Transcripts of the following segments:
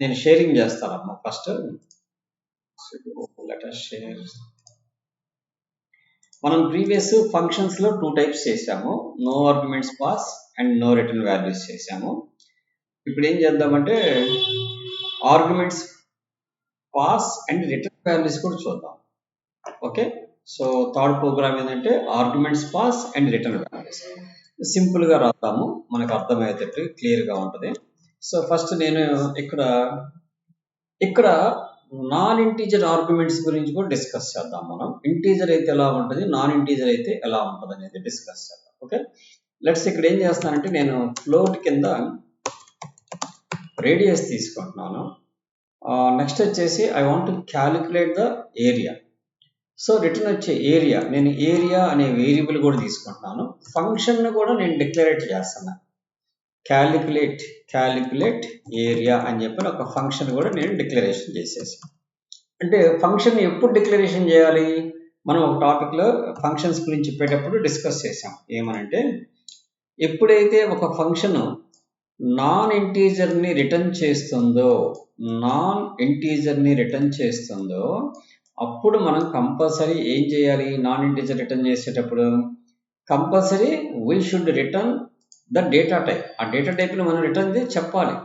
నేను షేరింగ్ చేస్తానమ్మా first. Let us share. మనం ప్రీవియస్ ఫంక్షన్స్ లో 2 టైప్స్ చేసాము, no arguments pass and no return values చేసాము. ఇప్పుడు ఏం చేద్దామంటే arguments pass and return values కూడా చూద్దాం. ఓకే, సో థర్డ్ ప్రోగ్రామ్ ఏంటంటే arguments pass and return values. Simple గా రాద్దాము, మనకు అర్థమయ్యేటట్టు క్లియర్ గా ఉంటుంది. సో ఫస్ట్ నేను ఇక్కడ నాన్ ఇంటీజర్ ఆర్గ్యుమెంట్స్ గురించి కూడా డిస్కస్ చేద్దాం. మనం ఇంటీజర్ అయితే ఎలా ఉంటుంది, నాన్ ఇంటీజర్ అయితే ఎలా ఉంటుంది అనేది డిస్కస్ చేద్దాం. ఓకే, లెట్స్ ఇక్కడ ఏం చేస్తానంటే నేను ఫ్లోట్ కింద రేడియస్ తీసుకుంటున్నాను. నెక్స్ట్ వచ్చేసి I want to calculate the area. So return వచ్చే ఏరియా, నేను ఏరియా అనే వేరియబుల్ కూడా తీసుకుంటున్నాను. ఫంక్షన్ కూడా నేను డిక్లరేట్ చేస్తున్నాను, క్యాలిక్యులేట్ ఏరియా అని చెప్పి ఒక ఫంక్షన్ కూడా నేను డిక్లరేషన్ చేసేసి. అంటే ఫంక్షన్ ఎప్పుడు డిక్లరేషన్ చేయాలి, మనం ఒక టాపిక్లో ఫంక్షన్స్ గురించి చెప్పేటప్పుడు డిస్కస్ చేసాం. ఏమనంటే ఎప్పుడైతే ఒక ఫంక్షన్ నాన్ ఇంటీజర్ని రిటర్న్ చేస్తుందో అప్పుడు మనం కంపల్సరీ ఏం చేయాలి, నాన్ ఇంటీజర్ రిటర్న్ చేసేటప్పుడు compulsory we should return the data type. ఆ డేటా టైప్ని మనం రిటర్న్ చేసి చెప్పాలి.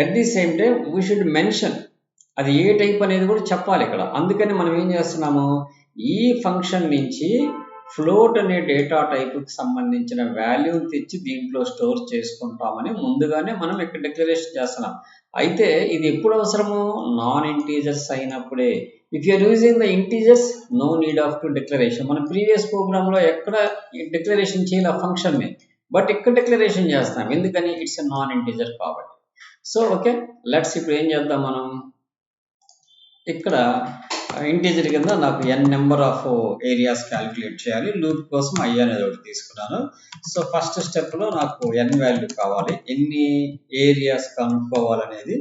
At the same time we should mention అది ఏ టైప్ అనేది కూడా చెప్పాలి ఇక్కడ. అందుకని మనం ఏం చేస్తున్నాము, ఈ ఫంక్షన్ నుంచి ఫ్లోట్ అనే డేటా టైప్కి సంబంధించిన వాల్యూ తెచ్చి దీంట్లో స్టోర్ చేసుకుంటామని ముందుగానే మనం ఇక్కడ డిక్లరేషన్ చేస్తున్నాం. అయితే ఇది ఎప్పుడు అవసరము, నాన్ ఇంటీజర్స్ అయినప్పుడే. If you're using the integers no need of to declaration. మన ప్రీవియస్ ప్రోగ్రాంలో ఎక్కడ డిక్లరేషన్ చేయాలి ఆ ఫంక్షన్ని, బట్ ఇక్కడ డిక్లరేషన్ చేస్తాం. ఎందుకని, ఇట్స్ ఎ నాన్ ఇంటీజర్ కాబట్టి. సో ఓకే, లెట్స్ ఇప్పుడు ఏం చేద్దాం, మనం ఇక్కడ ఇంటీజర్ కింద నాకు n number of areas calculate చేయాలి. లూప్ కోసం i అనేది ఒకటి తీసుకున్నాను. సో ఫస్ట్ స్టెప్లో నాకు n వాల్యూ కావాలి, ఎన్ని ఏరియాస్ కనుక్కోవాలనేది.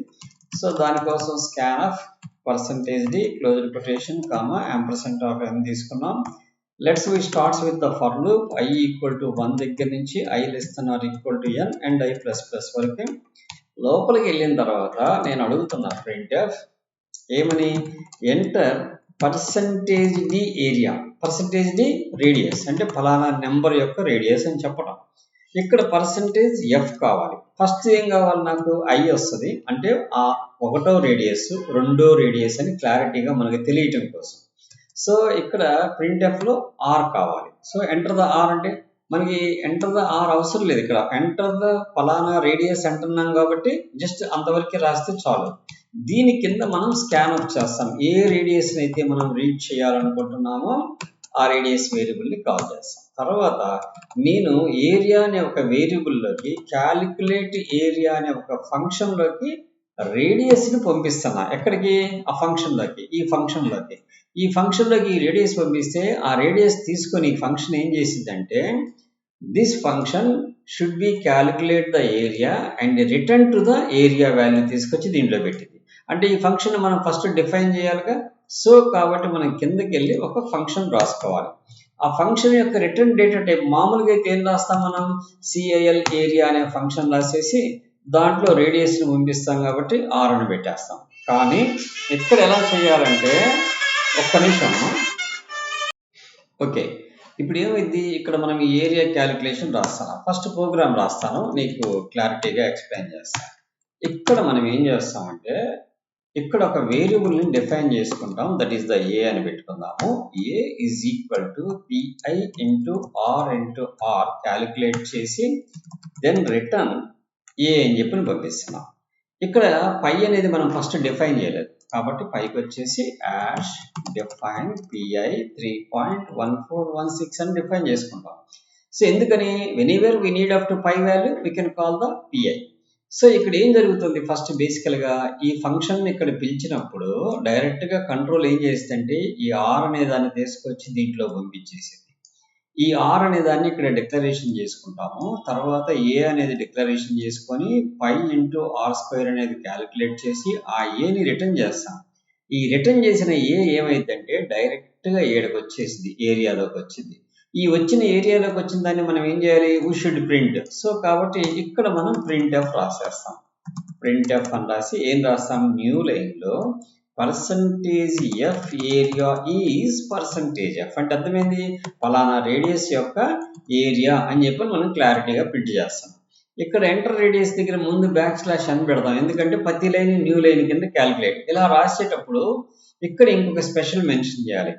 సో దానికోసం scan of %d closed quotation comma %n తీసుకున్నాం. Let's we starts with the for loop i equal to 1 దగ్గర నుంచి i less then or equal to n and i plus plus వరకు. లోపలికి వెళ్ళిన తర్వాత నేను అడుగుతున్నా printf ఏమని, enter %d area, %d radius అంటే ఫలానా నెంబర్ యొక్క రేడియస్ అని చెప్పడం. ఇక్కడ %f కావాలి. ఫస్ట్ ఏం కావాలి, నాకు i వస్తుంది, అంటే ఆ ఒకటో రేడియస్ రెండో రేడియస్ అని క్లారిటీగా మనకి తెలియటం కోసం. సో ఇక్కడ ప్రింట్ఎఫ్లో r కావాలి. సో ఎంటర్ ద r అంటే మనకి ఎంటర్ ద r అవసరం లేదు, ఇక్కడ ఎంటర్ ద ఫలానా రేడియస్ అంటున్నాం కాబట్టి జస్ట్ అంతవరకు రాస్తే చాలు. దీని కింద మనం స్కాన్ అప్ చేస్తాం, ఏ రేడియస్ అయితే మనం రీడ్ చేయాలనుకుంటున్నామో ఆ రేడియస్ వేరియబుల్ని కాల్ చేస్తాం. తర్వాత నేను ఏరియా అనే ఒక వేరియబుల్లోకి క్యాలిక్యులేట్ ఏరియా అనే ఒక ఫంక్షన్లోకి రేడియస్ని పంపిస్తున్నా. ఎక్కడికి, ఆ ఫంక్షన్లోకి, ఈ ఫంక్షన్లోకి ఈ రేడియస్ పంపిస్తే ఆ రేడియస్ తీసుకొని ఈ ఫంక్షన్ ఏం చేసిందంటే this function should be calculate the area and return to the area value తీసుకొచ్చి దీంట్లో పెట్టింది. అంటే ఈ ఫంక్షన్ మనం ఫస్ట్ డిఫైన్ చేయాలిగా. సో కాబట్టి మనం కిందకి వెళ్ళి ఒక ఫంక్షన్ రాసుకోవాలి. ఆ ఫంక్షన్ యొక్క రిటర్న్ డేటా టైప్ మామూలుగా అయితే ఏం రాస్తాం, మనం CIL ఏరియా అనే ఫంక్షన్ రాసేసి దాంట్లో రేడియస్ని పంపిస్తాం కాబట్టి r అని పెట్టేస్తాం. కానీ ఇక్కడ ఎలా చేయాలంటే, ఒక్క నిమిషం, ఓకే, ఇప్పుడు ఏమైంది, ఇక్కడ మనం ఈ ఏరియా క్యాలిక్యులేషన్ రాస్తాను. ఫస్ట్ ప్రోగ్రామ్ రాస్తాను, నీకు క్లారిటీగా ఎక్స్ప్లెయిన్ చేస్తాను. ఇక్కడ మనం ఏం చేస్తామంటే ఇక్కడ ఒక వేరియబుల్ని డిఫైన్ చేసుకుంటాం, దట్ ఈస్ ద a అని పెట్టుకుందాము. a is equal to pi into r calculate చేసి దెన్ రిటర్న్ a అని చెప్పి పంపిస్తున్నాం. ఇక్కడ పై అనేది మనం ఫస్ట్ డిఫైన్ చేయలేదు కాబట్టి పైకి వచ్చేసి యాష్ డిఫైన్ pi 3.1416 అని డిఫైన్ చేసుకుంటాం. సో ఎందుకని, whenever we need up to pi value we can call the pi. So ఇక్కడ ఏం జరుగుతుంది, ఫస్ట్ బేసికల్గా ఈ ఫంక్షన్ ఇక్కడ పిలిచినప్పుడు డైరెక్ట్గా కంట్రోల్ ఏం చేస్తుందంటే ఈ r అనే దాన్ని తీసుకొచ్చి దీంట్లో పంపించేసింది. ఈ r అనే దాన్ని ఇక్కడ డిక్లరేషన్ చేసుకుంటాము. తర్వాత a అనేది డిక్లరేషన్ చేసుకొని పై ఇంటూ r² అనేది క్యాలిక్యులేట్ చేసి ఆ ఏని రిటర్న్ చేస్తాం. ఈ రిటర్న్ చేసిన ఏ ఏమైందంటే డైరెక్ట్గా ఏడకి వచ్చేసింది, ఏరియాలోకి వచ్చింది. ఈ వచ్చిన ఏరియాలోకి వచ్చిన దాన్ని మనం ఏం చేయాలి, వీ షుడ్ ప్రింట్. సో కాబట్టి ఇక్కడ మనం printf రాసేస్తాం. printf అని రాసి ఏం రాస్తాం, న్యూ లైన్లో percentage F area is percentage F అంటే అర్థమైంది పలానా రేడియస్ యొక్క ఏరియా అని చెప్పి మనం క్లారిటీగా ప్రింట్ చేస్తాం. ఇక్కడ ఎంటర్ రేడియస్ దగ్గర ముందు \n పెడతాం, ఎందుకంటే ప్రతి లైన్ న్యూ లైన్ కింద క్యాలిక్యులేట్. ఇలా రాసేటప్పుడు ఇక్కడ ఇంకొక స్పెషల్ మెన్షన్ చేయాలి.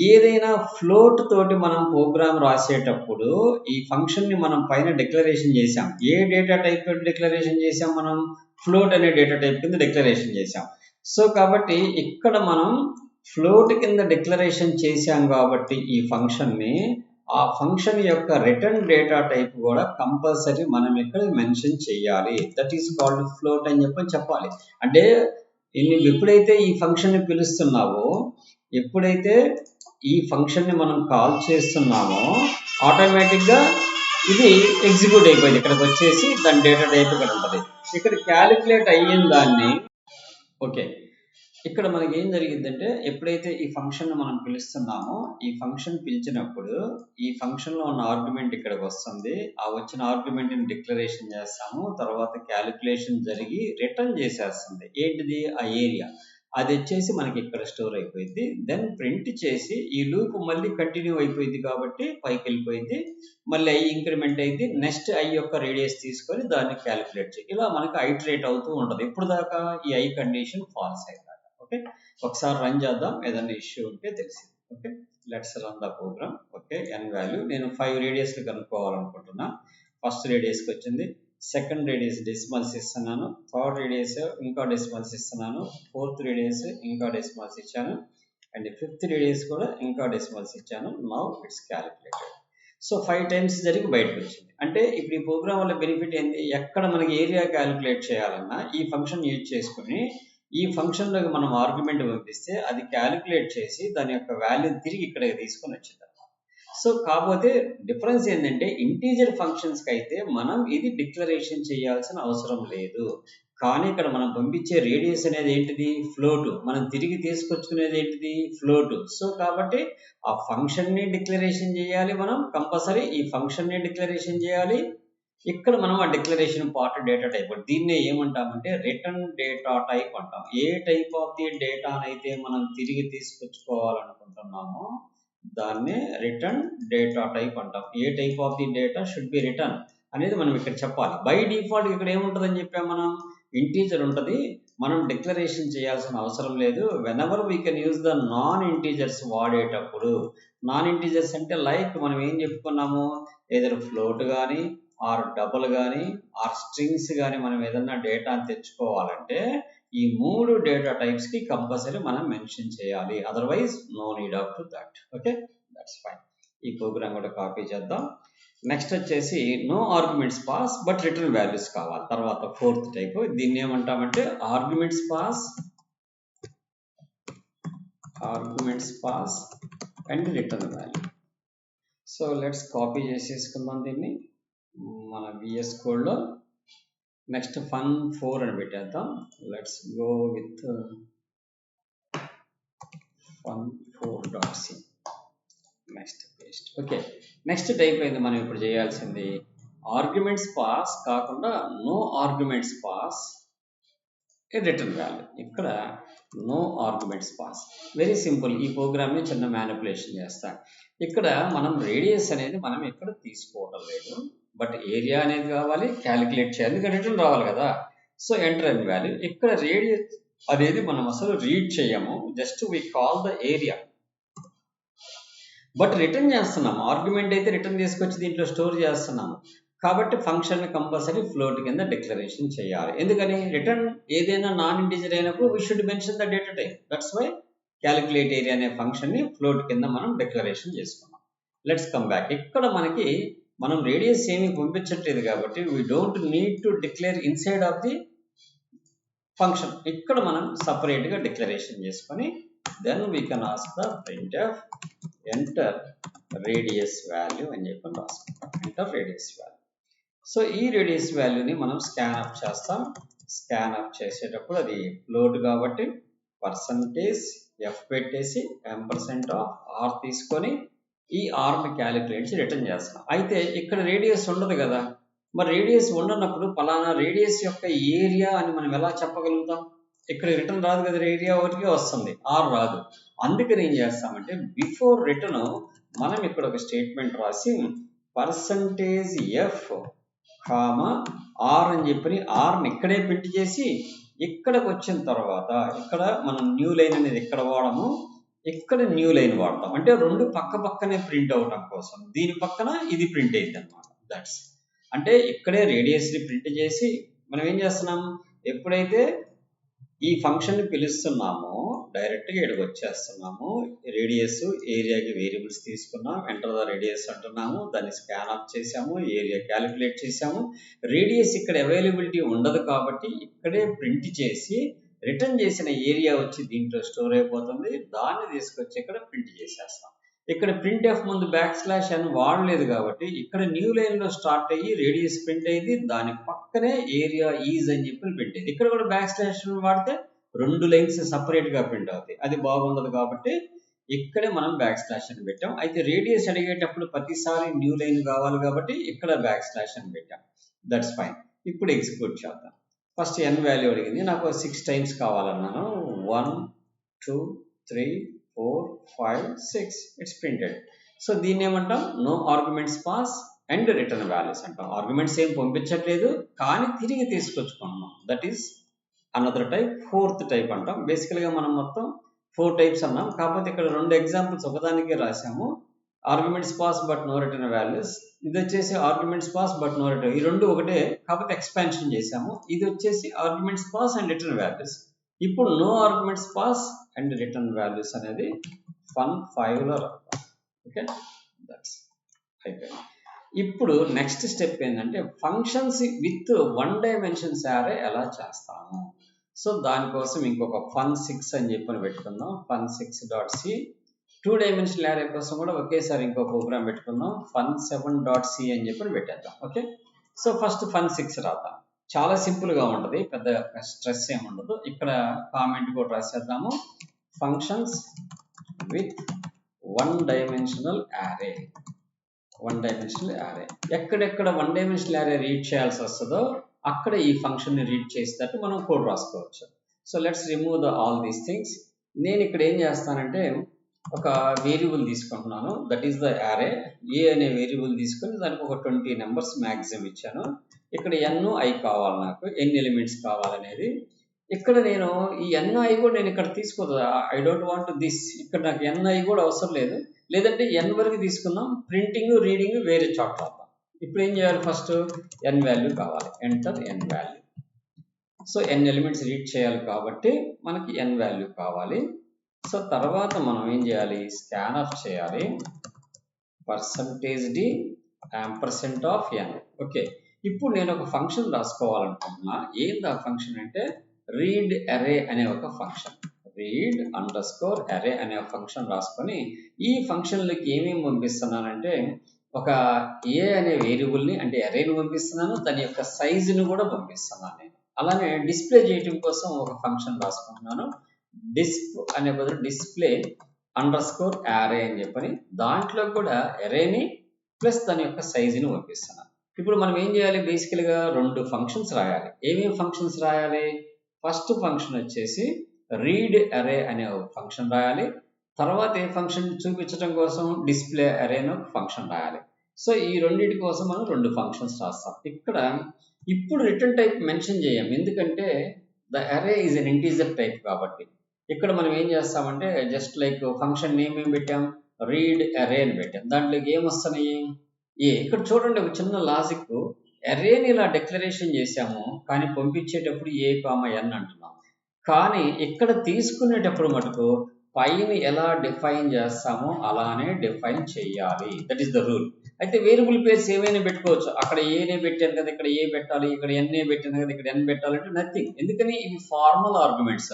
ఏదైనా ఫ్లోట్ తోటి మనం ప్రోగ్రామ్ రాసేటప్పుడు ఈ ఫంక్షన్ ని మనం పైన డిక్లరేషన్ చేసాం. ఏ డేటా టైప్ డిక్లరేషన్ చేసాం, మనం ఫ్లోట్ అనే డేటా టైప్ కింద డిక్లరేషన్ చేసాం. సో కాబట్టి ఇక్కడ మనం ఫ్లోట్ కింద డిక్లరేషన్ చేసాం కాబట్టి ఈ ఫంక్షన్ ని, ఆ ఫంక్షన్ యొక్క రిటర్న్ డేటా టైప్ కూడా కంపల్సరీ మనం ఇక్కడ మెన్షన్ చేయాలి. దట్ ఈస్ కాల్డ్ ఫ్లోట్ అని చెప్పాలి. అంటే నువ్వు ఎప్పుడైతే ఈ ఫంక్షన్ ని పిలుస్తున్నావో, ఎప్పుడైతే ఈ ఫంక్షన్ ని మనం కాల్ చేస్తున్నామో ఆటోమేటిక్ గా ఇది ఎగ్జిక్యూట్ అయిపోయింది. ఇక్కడికి వచ్చేసి దాని డేటా టైప్ ఇక్కడ ఉంటుంది. ఇక్కడ క్యాలిక్యులేట్ అయిన దాన్ని ఓకే, ఇక్కడ మనకి ఏం జరిగిందంటే ఎప్పుడైతే ఈ ఫంక్షన్ మనం పిలుస్తున్నామో, ఈ ఫంక్షన్ పిలిచినప్పుడు ఈ ఫంక్షన్ లో ఉన్న ఆర్గ్యుమెంట్ ఇక్కడికి వస్తుంది. ఆ వచ్చిన ఆర్గ్యుమెంట్ ని డిక్లరేషన్ చేస్తాము, తర్వాత క్యాలిక్యులేషన్ జరిగి రిటర్న్ చేసేస్తుంది. ఏంటిది, ఆ ఏరియా. అది వచ్చేసి మనకి ఇక్కడ స్టోర్ అయిపోయింది. దెన్ ప్రింట్ చేసి ఈ లూప్ మళ్ళీ కంటిన్యూ అయిపోయింది కాబట్టి పైకి వెళ్ళిపోయింది. మళ్ళీ ఐ ఇంక్రిమెంట్ అయింది. నెక్స్ట్ ఐ యొక్క రేడియస్ తీసుకొని దాన్ని క్యాలిక్యులేట్ చేయి. ఇలా మనకి ఐటరేట్ అవుతూ ఉంటుంది. ఇప్పుడు దాకా ఈ ఐ కండిషన్ ఫాల్స్ అయింది. ఓకే, ఒకసారి రన్ చేద్దాం, ఏదైనా ఇష్యూ ఉంటే తెలిసింది. Okay, let's run the program. Okay, n value నేను 5 రేడియస్లు కనుక్కోవాలనుకుంటున్నా. ఫస్ట్ రేడియస్కి వచ్చింది, సెకండ్ రేడియస్ డెసిమల్స్ ఇస్తున్నాను, థర్డ్ రేడియస్ ఇంకా డెసిమల్స్ ఇస్తున్నాను, ఫోర్త్ రేడియస్ ఇంకా డెసిమల్స్ ఇచ్చాను, అండ్ ఫిఫ్త్ రేడియస్ కూడా ఇంకా డెసిమల్స్ ఇచ్చాను. Now it's calculated. So 5 times జరిగి బయటకు వచ్చింది. అంటే ఇప్పుడు ఈ ప్రోగ్రామ్ వల్ల బెనిఫిట్ ఏంటి, ఎక్కడ మనకి ఏరియా క్యాలిక్యులేట్ చేయాలన్నా ఈ ఫంక్షన్ యూజ్ చేసుకుని ఈ ఫంక్షన్లోకి మనం ఆర్గ్యుమెంట్ పంపిస్తే అది క్యాలిక్యులేట్ చేసి దాని యొక్క వాల్యూ తిరిగి ఇక్కడికి తీసుకొని వచ్చింది అనమాట. సో కాకపోతే డిఫరెన్స్ ఏంటంటే ఇంటీజర్ ఫంక్షన్స్కి అయితే మనం ఇది డిక్లరేషన్ చేయాల్సిన అవసరం లేదు. కానీ ఇక్కడ మనం పంపించే రేడియస్ అనేది ఏంటిది, ఫ్లోట్. మనం తిరిగి తీసుకొచ్చుకునేది ఏంటిది, ఫ్లోట్. సో కాబట్టి ఆ ఫంక్షన్ని డిక్లరేషన్ చేయాలి, మనం కంపల్సరీ ఈ ఫంక్షన్ని డిక్లరేషన్ చేయాలి. ఇక్కడ మనం ఆ డిక్లరేషన్ పార్ట్ డేటా టైప్, దీన్నే ఏమంటామంటే రిటర్న్ డేటా టైప్ అంటాం. ఏ టైప్ ఆఫ్ ది డేటానైతే మనం తిరిగి తీసుకొచ్చుకోవాలనుకుంటున్నామో దాన్నే రిటర్న్ డేటా టైప్ అంటాం. ఏ type of the data should be return అనేది మనం ఇక్కడ చెప్పాలి. బై డిఫాల్ట్ ఇక్కడ ఏముంటుందని చెప్పాం, మనం ఇంటీజర్ ఉంటుంది, మనం డిక్లరేషన్ చేయాల్సిన అవసరం లేదు. Whenever we can use the non integers వాడేటప్పుడు, నాన్ ఇంటీజర్స్ అంటే లైక్ మనం ఏం చెప్పుకున్నాము, ఏదైనా ఫ్లోట్ కానీ ఆర్ డబుల్ కానీ ఆర్ స్ట్రింగ్స్ కానీ మనం ఏదన్నా డేటాని తెచ్చుకోవాలంటే ఈ 3 డేటా టైప్స్కి కంపల్సరీ మనం మెన్షన్ చేయాలి. Otherwise no need of to that. Okay, that's fine. ఈ ప్రోగ్రామ్ కూడా కాపీ చేద్దాం. నెక్స్ట్ వచ్చేసి no arguments pass but return values కావాలి. తర్వాత 4th టైప్, దీన్ని ఏమంటామంటే arguments pass and return value. So let's copy చేసేసుకుందాం దీన్ని మన VS కోడ్లో. నెక్స్ట్ fun4 అని పెట్టేద్దాం. Let's go with fun4.c. Next paste. Okay, next type అయింది. మనం ఇప్పుడు చేయాల్సింది ఆర్గ్యుమెంట్స్ పాస్ కాకుండా no arguments pass return value. ఇక్కడ no arguments pass, very simple. ఈ ప్రోగ్రామ్ని చిన్న మ్యానిపులేషన్ చేస్తాం. ఇక్కడ మనం రేడియస్ అనేది మనం ఇక్కడ తీసుకోవడం లేదు, బట్ ఏరియా అనేది కావాలి, క్యాలిక్యులేట్ చేయాలి, ఇంకా రిటర్న్ రావాలి కదా. So enter and value. ఇక్కడ రేడియస్ అనేది మనం అసలు రీడ్ చేయము, just we call the area, but return చేస్తున్నాము. ఆర్గ్యుమెంట్ అయితే రిటర్న్ తీసుకొచ్చి దీంట్లో స్టోర్ చేస్తున్నాము కాబట్టి ఫంక్షన్ కంపల్సరీ ఫ్లోట్ కింద డిక్లరేషన్ చేయాలి. ఎందుకని, రిటర్న్ ఏదైనా నాన్ ఇంటీజర్ అయినప్పుడు we should mention the data type. That's why calculate area అనే ఫంక్షన్ ని ఫ్లోట్ కింద మనం డిక్లరేషన్ చేసుకున్నాం. Let's come back. ఇక్కడ మనకి మనం రేడియస్ ఏమీ పంపించట్లేదు కాబట్టి we don't need to declare inside of the function. ఇక్కడ మనం సపరేట్ గా డిక్లరేషన్ చేసుకొని then we can ask the printf enter radius value అని చెప్పి రాసుకుంటాం. Enter radius value. సో ఈ రేడియస్ వాల్యూని మనం స్కాన్ అప్ చేస్తాం. స్కాన్ అప్ చేసేటప్పుడు అది ఫ్లోట్ కాబట్టి పర్సంటేజ్ ఎఫ్ పెట్టేసి %r తీసుకొని ఈ ఆర్ని క్యాలిక్యులేట్ రిటర్న్ చేస్తాం. అయితే ఇక్కడ రేడియస్ ఉండదు కదా, మరి రేడియస్ ఉండనప్పుడు పలానా రేడియస్ యొక్క ఏరియా అని మనం ఎలా చెప్పగలుగుతాం? ఇక్కడ రిటర్న్ రాదు కదా, ఏరియా ఒకటికే వస్తుంది, ఆర్ రాదు. అందుకని ఏం చేస్తామంటే బిఫోర్ రిటర్న్ మనం ఇక్కడ ఒక స్టేట్మెంట్ రాసి పర్సంటేజ్ ఎఫ్ కామా ఆర్ అని చెప్పి ఆర్ని ఇక్కడే ప్రింట్ చేసి ఇక్కడికి వచ్చిన తర్వాత ఇక్కడ మనం న్యూ లైన్ అనేది ఇక్కడ వాడము, ఇక్కడ న్యూ లైన్ వాడతాం. అంటే రెండు పక్క పక్కనే ప్రింట్ అవడం కోసం దీని పక్కన ఇది ప్రింట్ అయింది అనమాట. దట్స్ అంటే ఇక్కడే రేడియస్ని ప్రింట్ చేసి మనం ఏం చేస్తున్నాం, ఎప్పుడైతే ఈ ఫంక్షన్ని పిలుస్తున్నామో డైరెక్ట్గా ఇక్కడికి వచ్చేస్తున్నాము. రేడియస్ ఏరియాకి వేరియబుల్స్ తీసుకున్నాం, ఎంటర్ ద రేడియస్ అంటున్నాము, దాన్ని స్కాన్ ఆఫ్ చేసాము, ఏరియా క్యాలిక్యులేట్ చేసాము. రేడియస్ ఇక్కడ అవైలబిలిటీ ఉండదు కాబట్టి ఇక్కడే ప్రింట్ చేసి రిటర్న్ చేసిన ఏరియా వచ్చి దీంట్లో స్టోర్ అయిపోతుంది. దాన్ని తీసుకొచ్చి ఇక్కడ ప్రింట్ చేసేస్తాం. ఇక్కడ ప్రింట్ ఎఫ్ ముందు \n వాడలేదు కాబట్టి ఇక్కడ న్యూ లైన్లో స్టార్ట్ అయ్యి రేడియస్ ప్రింట్ అయ్యింది, దాని పక్కనే ఏరియా ఈజ్ అని చెప్పి ప్రింట్ అయ్యింది. ఇక్కడ కూడా \n వాడితే రెండు లైన్స్ సపరేట్గా ప్రింట్ అవుతాయి, అది బాగుండదు కాబట్టి ఇక్కడే మనం \n పెట్టాం. అయితే రేడియస్ అడిగేటప్పుడు ప్రతిసారి న్యూ లైన్ కావాలి కాబట్టి ఇక్కడ \n పెట్టాం. That's fine. ఇప్పుడు ఎగ్జిక్యూట్ చేద్దాం. ఫస్ట్ n వాల్యూ అడిగింది, నాకు 6 టైమ్స్ కావాలన్నాను. 1 2 3 4 5 6 ఇట్స్ ప్రింటెడ్. సో దీన్ని ఏమంటాం, no arguments pass and return values అంటాం. ఆర్గ్యుమెంట్స్ ఏం పంపించట్లేదు కానీ తిరిగి తీసుకొచ్చుకుంటున్నాం. That is another type, fourth type అంటాం. బేసికల్గా మనం మొత్తం 4 టైప్స్ అన్నాం, కాకపోతే ఇక్కడ 2 ఎగ్జాంపుల్స్ ఒకదానికే రాసాము. Arguments pass but no return values, ఇది వచ్చేసి arguments pass but no return, ఈ రెండు ఒకటే కాకపోతే ఎక్స్పాన్షన్ చేసాము. ఇది వచ్చేసి arguments pass and return values. ఇప్పుడు no arguments pass and return values అనేది fun5లో రాద్దాం. ఓకే, దట్స్ అయిపోయింది. ఇప్పుడు నెక్స్ట్ స్టెప్ ఏంటంటే ఫంక్షన్స్ విత్ 1 డైమెన్షన్స్ యారే ఎలా చేస్తాము. సో దానికోసం ఇంకొక fun6 అని చెప్పని పెట్టుకుందాం. fun6.c 2 డైమెన్షనల్ యారే కోసం కూడా ఒకేసారి ఇంకో ప్రోగ్రామ్ పెట్టుకుందాం. fun7.c అని చెప్పి పెట్టేద్దాం. ఓకే, సో ఫస్ట్ fun6 రాద్దాం. చాలా సింపుల్గా ఉంటుంది, పెద్ద స్ట్రెస్ ఏమి ఉండదు. ఇక్కడ కామెంట్ కూడా రాసేద్దాము, functions with 1 dimensional array. 1 dimensional array ఎక్కడెక్కడ 1 డైమెన్షనల్ యారే రీడ్ చేయాల్సి వస్తుందో అక్కడ ఈ ఫంక్షన్ని రీడ్ చేసేటట్టు మనం కోడ్ రాసుకోవచ్చు. So let's remove all these things. నేను ఇక్కడ ఏం చేస్తానంటే ఒక వేరియబుల్ తీసుకుంటున్నాను, దట్ ఈస్ ద యారే. ఏ అనే వేరియబుల్ తీసుకొని దానికి ఒక 20 నెంబర్స్ మ్యాక్సిమం ఇచ్చాను. ఇక్కడ n i కావాలి, నాకు ఎన్ని ఎలిమెంట్స్ కావాలనేది. ఇక్కడ నేను ఈ ni కూడా నేను ఇక్కడ తీసుకోదు, ఐ డోంట్ వాంట్ దిస్. ఇక్కడ నాకు ni కూడా అవసరం లేదు, లేదంటే n వరకు తీసుకుందాం, ప్రింటింగ్ రీడింగ్ వేరే చోట రాద్దాం. ఇప్పుడు ఏం చేయాలి, ఫస్ట్ n వాల్యూ కావాలి, enter n value. So n elements read చేయాలి కాబట్టి మనకి n వాల్యూ కావాలి. సో తర్వాత మనం ఏం చేయాలి, స్కాన్ ఆఫ్ చేయాలి, %d %n. ఓకే, ఇప్పుడు నేను ఒక ఫంక్షన్ రాసుకోవాలనుకుంటున్నా. ఏంది ఆ ఫంక్షన్ అంటే రీడ్ అరే అనే ఒక ఫంక్షన్, read_array అనే ఫంక్షన్ రాసుకొని ఈ ఫంక్షన్లకి ఏమేమి పంపిస్తున్నానంటే ఒక ఏ అనే వేరియబుల్ని అంటే అరేని పంపిస్తున్నాను, దాని యొక్క సైజుని కూడా పంపిస్తున్నాను నేను. అలానే డిస్ప్లే చేయడం కోసం ఒక ఫంక్షన్ రాసుకుంటున్నాను, డిస్ప్ అనే బదులు display_array అని చెప్పని దాంట్లో కూడా అరేని ప్లస్ దాని యొక్క సైజుని పంపిస్తున్నాను. ఇప్పుడు మనం ఏం చేయాలి, బేసికల్గా 2 ఫంక్షన్స్ రాయాలి. ఏమేమి ఫంక్షన్స్ రాయాలి, ఫస్ట్ ఫంక్షన్ వచ్చేసి రీడ్ అరే అనే ఒక ఫంక్షన్ రాయాలి. తర్వాత ఏ ఫంక్షన్ చూపించడం కోసం డిస్ప్లే అరే అనే ఒక ఫంక్షన్ రాయాలి. సో ఈ రెండింటి కోసం మనం 2 ఫంక్షన్స్ రాస్తాం. ఇక్కడ ఇప్పుడు రిటర్న్ టైప్ మెన్షన్ చేయం, ఎందుకంటే ద అరే ఈజ్ అన్ ఇంటీజర్ టైప్ కాబట్టి. ఇక్కడ మనం ఏం చేస్తామంటే జస్ట్ లైక్ ఫంక్షన్ నేమ్ ఏం పెట్టాం, రీడ్ అరే అని పెట్టాం. దాంట్లోకి ఏమొస్తున్నాయి, ఇక్కడ చూడండి ఒక చిన్న లాజిక్. అరేని ఇలా డిక్లరేషన్ చేసాము కానీ పంపించేటప్పుడు a,n అంటున్నాం. కానీ ఇక్కడ తీసుకునేటప్పుడు మటుకు పైని ఎలా డిఫైన్ చేస్తామో అలానే డిఫైన్ చేయాలి. That is the rule. అయితే వేరియబుల్ పేర్స్ ఏమైనా పెట్టుకోవచ్చు. అక్కడ ఏనే పెట్టాను కదా, ఇక్కడ ఏ పెట్టాలి, ఇక్కడ ఎన్ఏ పెట్టాను కదా, ఇక్కడ ఎన్ పెట్టాలంటే నథింగ్. ఎందుకని ఇవి ఫార్మల్ ఆర్గ్యుమెంట్స్.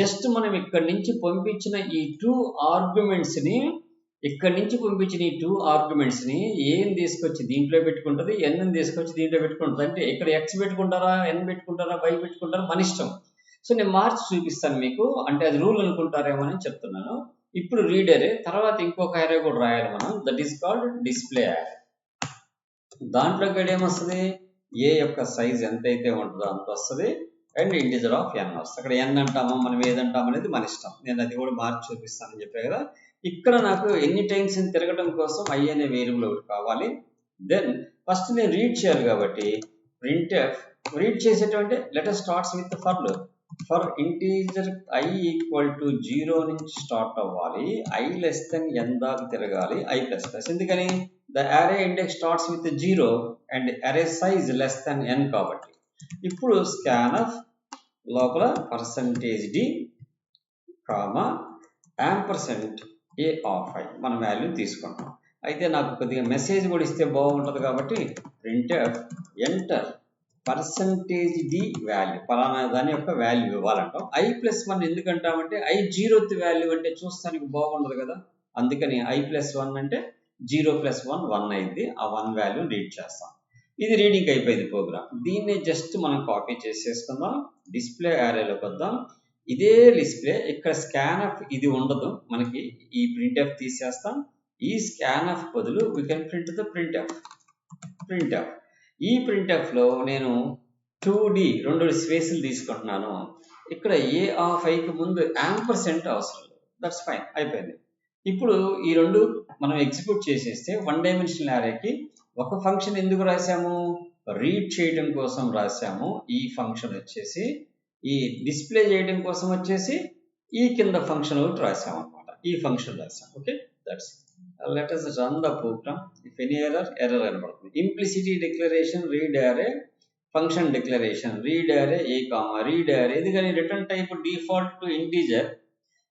జస్ట్ మనం ఇక్కడి నుంచి పంపించిన ఈ 2 ఆర్గ్యుమెంట్స్ని ఇక్కడి నుంచి పంపించిన ఈ 2 ఆర్గ్యుమెంట్స్ని ఏం తీసుకొచ్చి దీంట్లో పెట్టుకుంటుంది, ఎన్ తీసుకొచ్చి దీంట్లో పెట్టుకుంటుంది. అంటే ఇక్కడ ఎక్స్ పెట్టుకుంటారా, ఎన్ పెట్టుకుంటారా, వై పెట్టుకుంటారా, మన ఇష్టం. సో నేను మార్చి చూపిస్తాను మీకు, అంటే అది రూల్ అనుకుంటారేమో అని చెప్తున్నాను. ఇప్పుడు రీడ్ అరే, తర్వాత ఇంకొక అరే కూడా రాయాలి మనం, దట్ ఈస్ కాల్డ్ డిస్ప్లే అరే. దాంట్లో కూడా ఏమొస్తుంది, ఏ యొక్క సైజ్ ఎంతైతే ఉంటుందో అంత వస్తుంది అండ్ ఇంటిజర్ ఆఫ్ n వస్తుంది. అక్కడ n అంటామో మనం ఏదంటాం అనేది మన ఇష్టం. నేను అది కూడా మార్చి చూపిస్తానని చెప్పాను కదా. ఇక్కడ నాకు ఎన్ని టైమ్స్ తిరగడం కోసం i అనే వేరియబుల్ ఒకటి కావాలి. దెన్ ఫస్ట్ నేను రీడ్ చేయాలి కాబట్టి printf రీడ్ చేసేటువంటి letter starts with for loop. For integer i equal to 0 నుంచి స్టార్ట్ అవ్వాలి, i లెస్ దెన్ n దాకా తిరగాలి, i ప్లస్ ప్లస్. ఎందుకని ద అరే ఇండెక్స్ స్టార్ట్స్ విత్ 0 అండ్ అరే సైజ్ లెస్ దెన్ n కాబట్టి. ఇప్పుడు scanf లోపల %d comma ampersand a of i మనం వాల్యూ తీసుకుంటాం. అయితే నాకు కొద్దిగా మెసేజ్ కూడా ఇస్తే బాగుంటుంది కాబట్టి printf ఎంటర్ %d వాల్యూ, పలానా దాని యొక్క వాల్యూ ఇవ్వాలంటాం. i ప్లస్ 1 ఎందుకంటామంటే i 0th వాల్యూ అంటే చూస్తానికి బాగుండదు కదా, అందుకని i ప్లస్ 1 అంటే 0 ప్లస్ 1 1 అయింది. ఆ 1 వాల్యూ రీడ్ చేస్తాం. ఇది రీడింగ్ అయిపోయింది ప్రోగ్రామ్. దీన్ని జస్ట్ మనం కాపీ చేసేసుకుందాం, డిస్ప్లే యారేలోకి వద్దాం. ఇదే డిస్ప్లే ఇక్కడ స్కాన్ఎఫ్ ఇది ఉండదు మనకి, ఈ printf తీసేస్తాం. ఈ స్కాన్ఎఫ్ బదులు we can print the printf. ఈ printf లో నేను 2d 2 స్పేసులు తీసుకుంటున్నాను. ఇక్కడ a ఆఫ్ i కి ముందు యాంపర్సెంట్ అవసరం లేదు. దట్స్ ఫైన్, అయిపోయింది. ఇప్పుడు ఈ రెండు మనం ఎగ్జిక్యూట్ చేసేస్తే వన్ డైమెన్షనల్ యారేకి ఒక ఫంక్షన్ ఎందుకు రాసాము, రీడ్ చేయడం కోసం రాసాము. ఈ ఫంక్షన్ వచ్చేసి ఈ డిస్ప్లే చేయడం కోసం వచ్చేసి ఈ కింద ఫంక్షన్ ఒకటి రాసాము అనమాట. ఈ ఫంక్షన్ రాసాం. Okay, that's let us run the program. If any error కనబడుతుంది. Implicit declaration read array, function declaration read array a comma read array. ఎందుకని return type default to integer.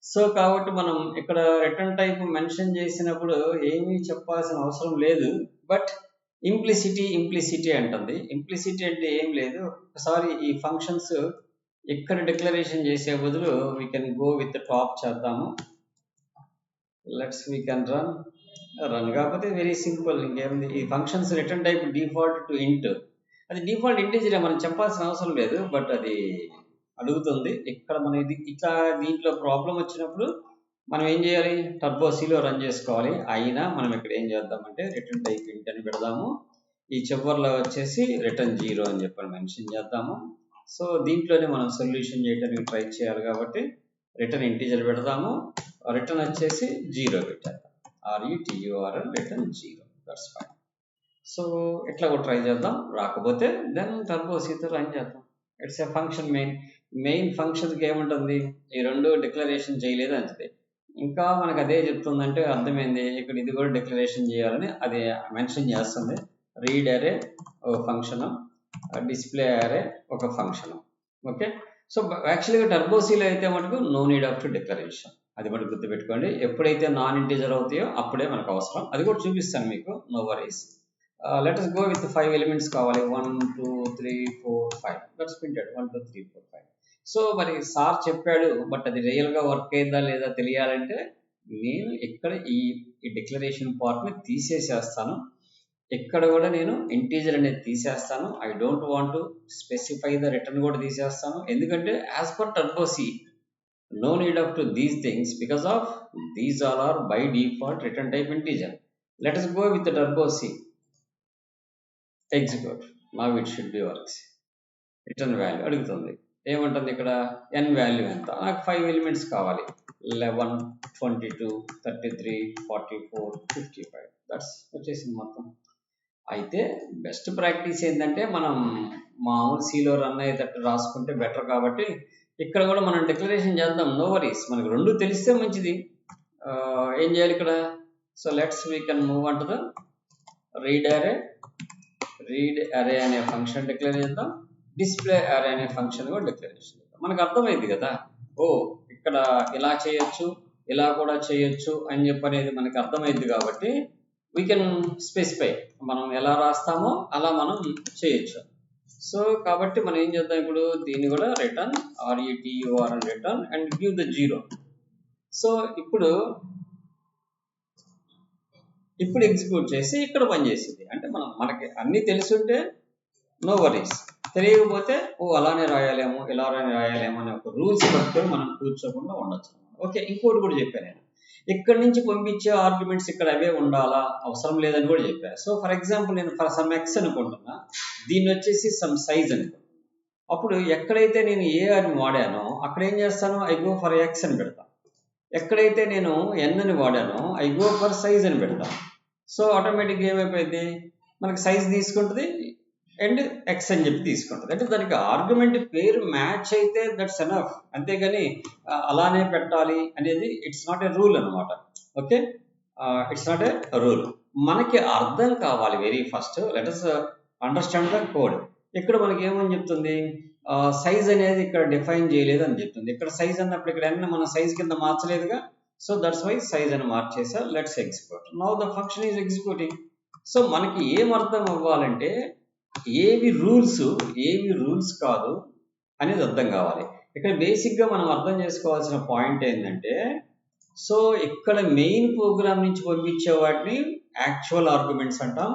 So కాబట్టి మనం ఇక్కడ రిటర్న్ టైప్ మెన్షన్ చేసినప్పుడు ఏమీ చెప్పాల్సిన అవసరం లేదు. బట్ ఇంప్లిసిటీ అంటుంది. ఇంప్లిసిటీ అంటే ఏం లేదు, ఒకసారి ఈ ఫంక్షన్స్ ఇక్కడ డిక్లరేషన్ చేసే బదులు we can go with top చేద్దాము. వీ కెన్ రన్ కాకపోతే వెరీ సింపుల్. ఇంకేముంది, ఈ functions return type default to ఇంట్, అది డిఫాల్ట్ ఇంటీజరే, మనం చెప్పాల్సిన అవసరం లేదు. బట్ అది అడుగుతుంది. ఇక్కడ మన ఇది ఇట్లా దీంట్లో ప్రాబ్లం వచ్చినప్పుడు మనం ఏం చేయాలి, టర్బో సిలో రన్ చేసుకోవాలి. అయినా మనం ఇక్కడ ఏం చేద్దామంటే రిటర్న్ టైప్ ఇంట్ అని పెడదాము. ఈ చివర్లో వచ్చేసి రిటర్న్ 0 అని చెప్పని మెన్షన్ చేద్దాము. సో దీంట్లోనే మనం సొల్యూషన్ చేయడానికి ట్రై చేయాలి కాబట్టి రిటర్న్ ఇంటీజర్ పెడదాము. రిటర్న్ వచ్చేసి 0 పెట్టేద్దాం, RETURN return 0. That's fine. So ఇట్లా కూడా ట్రై చేద్దాం. రాకపోతే దెన్ టర్బో సితో రన్ చేద్దాం. It's a function. మెయిన్ ఫంక్షన్కి ఏముంటుంది, ఈ రెండు డిక్లరేషన్ చేయలేదు అంతే. ఇంకా మనకు అదే చెప్తుందంటే అర్థమైంది, ఇక్కడ ఇది కూడా డిక్లరేషన్ చేయాలని అదే మెన్షన్ చేస్తుంది. రీడ్ అరే ఒక ఫంక్షన్, డిస్ప్లే అరే ఒక ఫంక్షన్. ఓకే, సో యాక్చువల్గా టర్బోసీలో అయితే మటుకు నో నీడ్ ఆఫ్ డిక్లరేషన్, అది మటుకు గుర్తుపెట్టుకోండి. ఎప్పుడైతే నాన్ ఇంటీజర్ అవుతాయో అప్పుడే మనకు అవసరం. అది కూడా చూపిస్తాను మీకు, no worries. Let us go with 5 elements కావాలి. 1 2 3 4 5. That's printed 1 2 3 4 5. సో మరి సార్ చెప్పాడు, బట్ అది రియల్గా వర్క్ అయిందా లేదా తెలియాలంటే నేను ఇక్కడ ఈ డిక్లరేషన్ పార్ట్ని తీసేసేస్తాను. ఇక్కడ కూడా నేను ఇంటీజర్ అనేది తీసేస్తాను. I don't want to specify the return కూడా తీసేస్తాను. ఎందుకంటే as per Turbo C no need of to these things because of these all are by default return type integer. Let us go with the turbo C. Execute. Now it should be works. Return value అడుగుతుంది. ఏమంటుంది ఇక్కడ n value ఎంత, నాకు 5 elements కావాలి. 11 22 33 44 55. That's వచ్చేసింది మొత్తం. అయితే best practice ఏంటంటే మనం మామూలు సీలో రన్ అయ్యేటట్టు రాసుకుంటే బెటర్. కాబట్టి ఇక్కడ కూడా మనం డిక్లరేషన్ చేద్దాం, నో వరీస్. మనకు రెండు తెలిస్తే మంచిది. ఏం చేయాలి ఇక్కడ, so let's we can move unto the read అరే అనే ఫంక్షన్ డిక్లేర్ చేద్దాం. డిస్ప్లే అరే అనే ఫంక్షన్ కూడా డిక్లరేషన్ చేద్దాం. మనకు అర్థమైంది కదా, ఓ ఇక్కడ ఇలా చేయొచ్చు ఇలా కూడా చేయొచ్చు అని చెప్పనేది మనకి అర్థమైంది. కాబట్టి వీ కెన్ స్పెసిఫై, మనం ఎలా రాస్తామో అలా మనం చేయొచ్చు. సో కాబట్టి మనం ఏం చేద్దాం, ఇప్పుడు దీన్ని కూడా return RETURN return and give the 0. So ఇప్పుడు ఎగ్జిక్యూట్ చేసి ఇక్కడ పనిచేసింది. అంటే మనకి అన్నీ తెలుసుంటే నో వరీస్, తెలియకపోతే అలానే రాయాలేమో ఇలా రాయాలేమో అనే ఒక రూల్స్ పట్టుకొని మనం కూర్చోకుండా ఉండొచ్చు. ఓకే, ఇంకోటి కూడా చెప్పాను నేను, ఇక్కడ నుంచి పంపించే ఆర్గ్యుమెంట్స్ ఇక్కడ అవే ఉండాలా, అవసరం లేదని కూడా చెప్పాను. సో ఫర్ ఎగ్జాంపుల్ నేను ఫర్ సమ్ ఎక్స్ అనుకుంటున్నా, దీన్ని వచ్చేసి సమ్ సైజ్ అనుకుంటున్నా. అప్పుడు ఎక్కడైతే నేను ఏ అని వాడానో అక్కడ ఏం చేస్తాను, ఐ గో ఫర్ ఎక్స్ అని పెడతాను. ఎక్కడైతే నేను ఎన్ అని వాడానో ఐ గో ఫర్ సైజ్ అని పెడతాను. సో ఆటోమేటిక్గా ఏమైపోయింది, మనకి సైజ్ తీసుకుంటుంది అండ్ ఎక్స్ అని చెప్పి తీసుకుంటుంది. అంటే దానికి ఆర్గ్యుమెంట్ పేరు మ్యాచ్ అయితే దట్స్ ఎనఫ్, అంతేగాని అలానే పెట్టాలి అనేది ఇట్స్ నాట్ ఏ రూల్ అనమాట. Okay, it's not a rule. మనకి అర్థం కావాలి very first, let us understand the code. ఇక్కడ మనకి ఏమని చెప్తుంది, సైజ్ అనేది ఇక్కడ డిఫైన్ చేయలేదు అని చెప్తుంది. ఇక్కడ సైజ్ అన్నప్పుడు ఇక్కడ అన్నీ మనం సైజ్ కింద మార్చలేదుగా, సో దట్స్ వై సైజ్ అని మార్చేసా. Let's execute. Now the function is executing. So మనకి ఏం అర్థం అవ్వాలంటే ఏవి రూల్స్ కాదు అనేది అర్థం కావాలి. ఇక్కడ బేసిక్గా మనం అర్థం చేసుకోవాల్సిన పాయింట్ ఏంటంటే, సో ఇక్కడ మెయిన్ ప్రోగ్రామ్ నుంచి పంపించే వాటిని యాక్చువల్ ఆర్గ్యుమెంట్స్ అంటాం.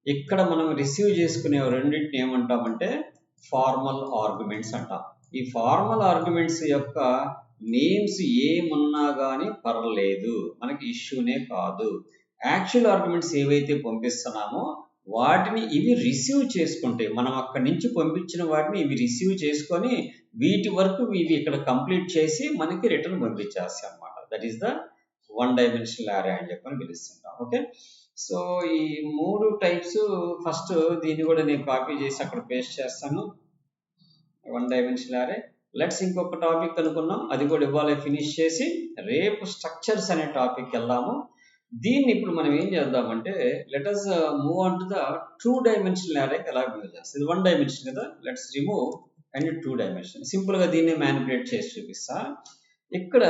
ఇక్కడ మనం రిసీవ్ చేసుకునే రెండింటిని ఏమంటామంటే ఫార్మల్ ఆర్గ్యుమెంట్స్ అంటాం. ఈ ఫార్మల్ ఆర్గ్యుమెంట్స్ యొక్క నేమ్స్ ఏమున్నా కానీ పర్లేదు, మనకి ఇష్యూనే కాదు. యాక్చువల్ ఆర్గ్యుమెంట్స్ ఏవైతే పంపిస్తున్నామో వాటిని ఇవి రిసీవ్ చేసుకుంటే, మనం అక్కడి నుంచి పంపించిన వాటిని ఇవి రిసీవ్ చేసుకొని వీటి వరకు ఇవి ఇక్కడ కంప్లీట్ చేసి మనకి రిటర్న్ పంపించేస్తాయి అనమాట. That is the one dimensional అరే అని చెప్పని పిలుస్తుంటాం. ఓకే, సో ఈ 3 టైప్స్, ఫస్ట్ దీన్ని కూడా నేను కాపీ చేసి అక్కడ పేస్ట్ చేస్తాను, వన్ డైమెన్షనల్ అరే. లెట్స్ ఇంకొక టాపిక్ అనుకున్నాం, అది కూడా ఇవాళ ఫినిష్ చేసి రేపు స్ట్రక్చర్స్ అనే టాపిక్ వెళ్దాము. దీన్ని ఇప్పుడు మనం ఏం చేద్దామంటే let us move on to the 2 dimensional అరే. ఎలా మూవ్ చేస్తాం, ఇది 1 డైమెన్షన్ కదా, లెట్స్ రిమూవ్ అండ్ 2 డైమెన్షన్. సింపుల్గా దీన్ని మ్యానిపులేట్ చేసి చూపిస్తా. ఇక్కడ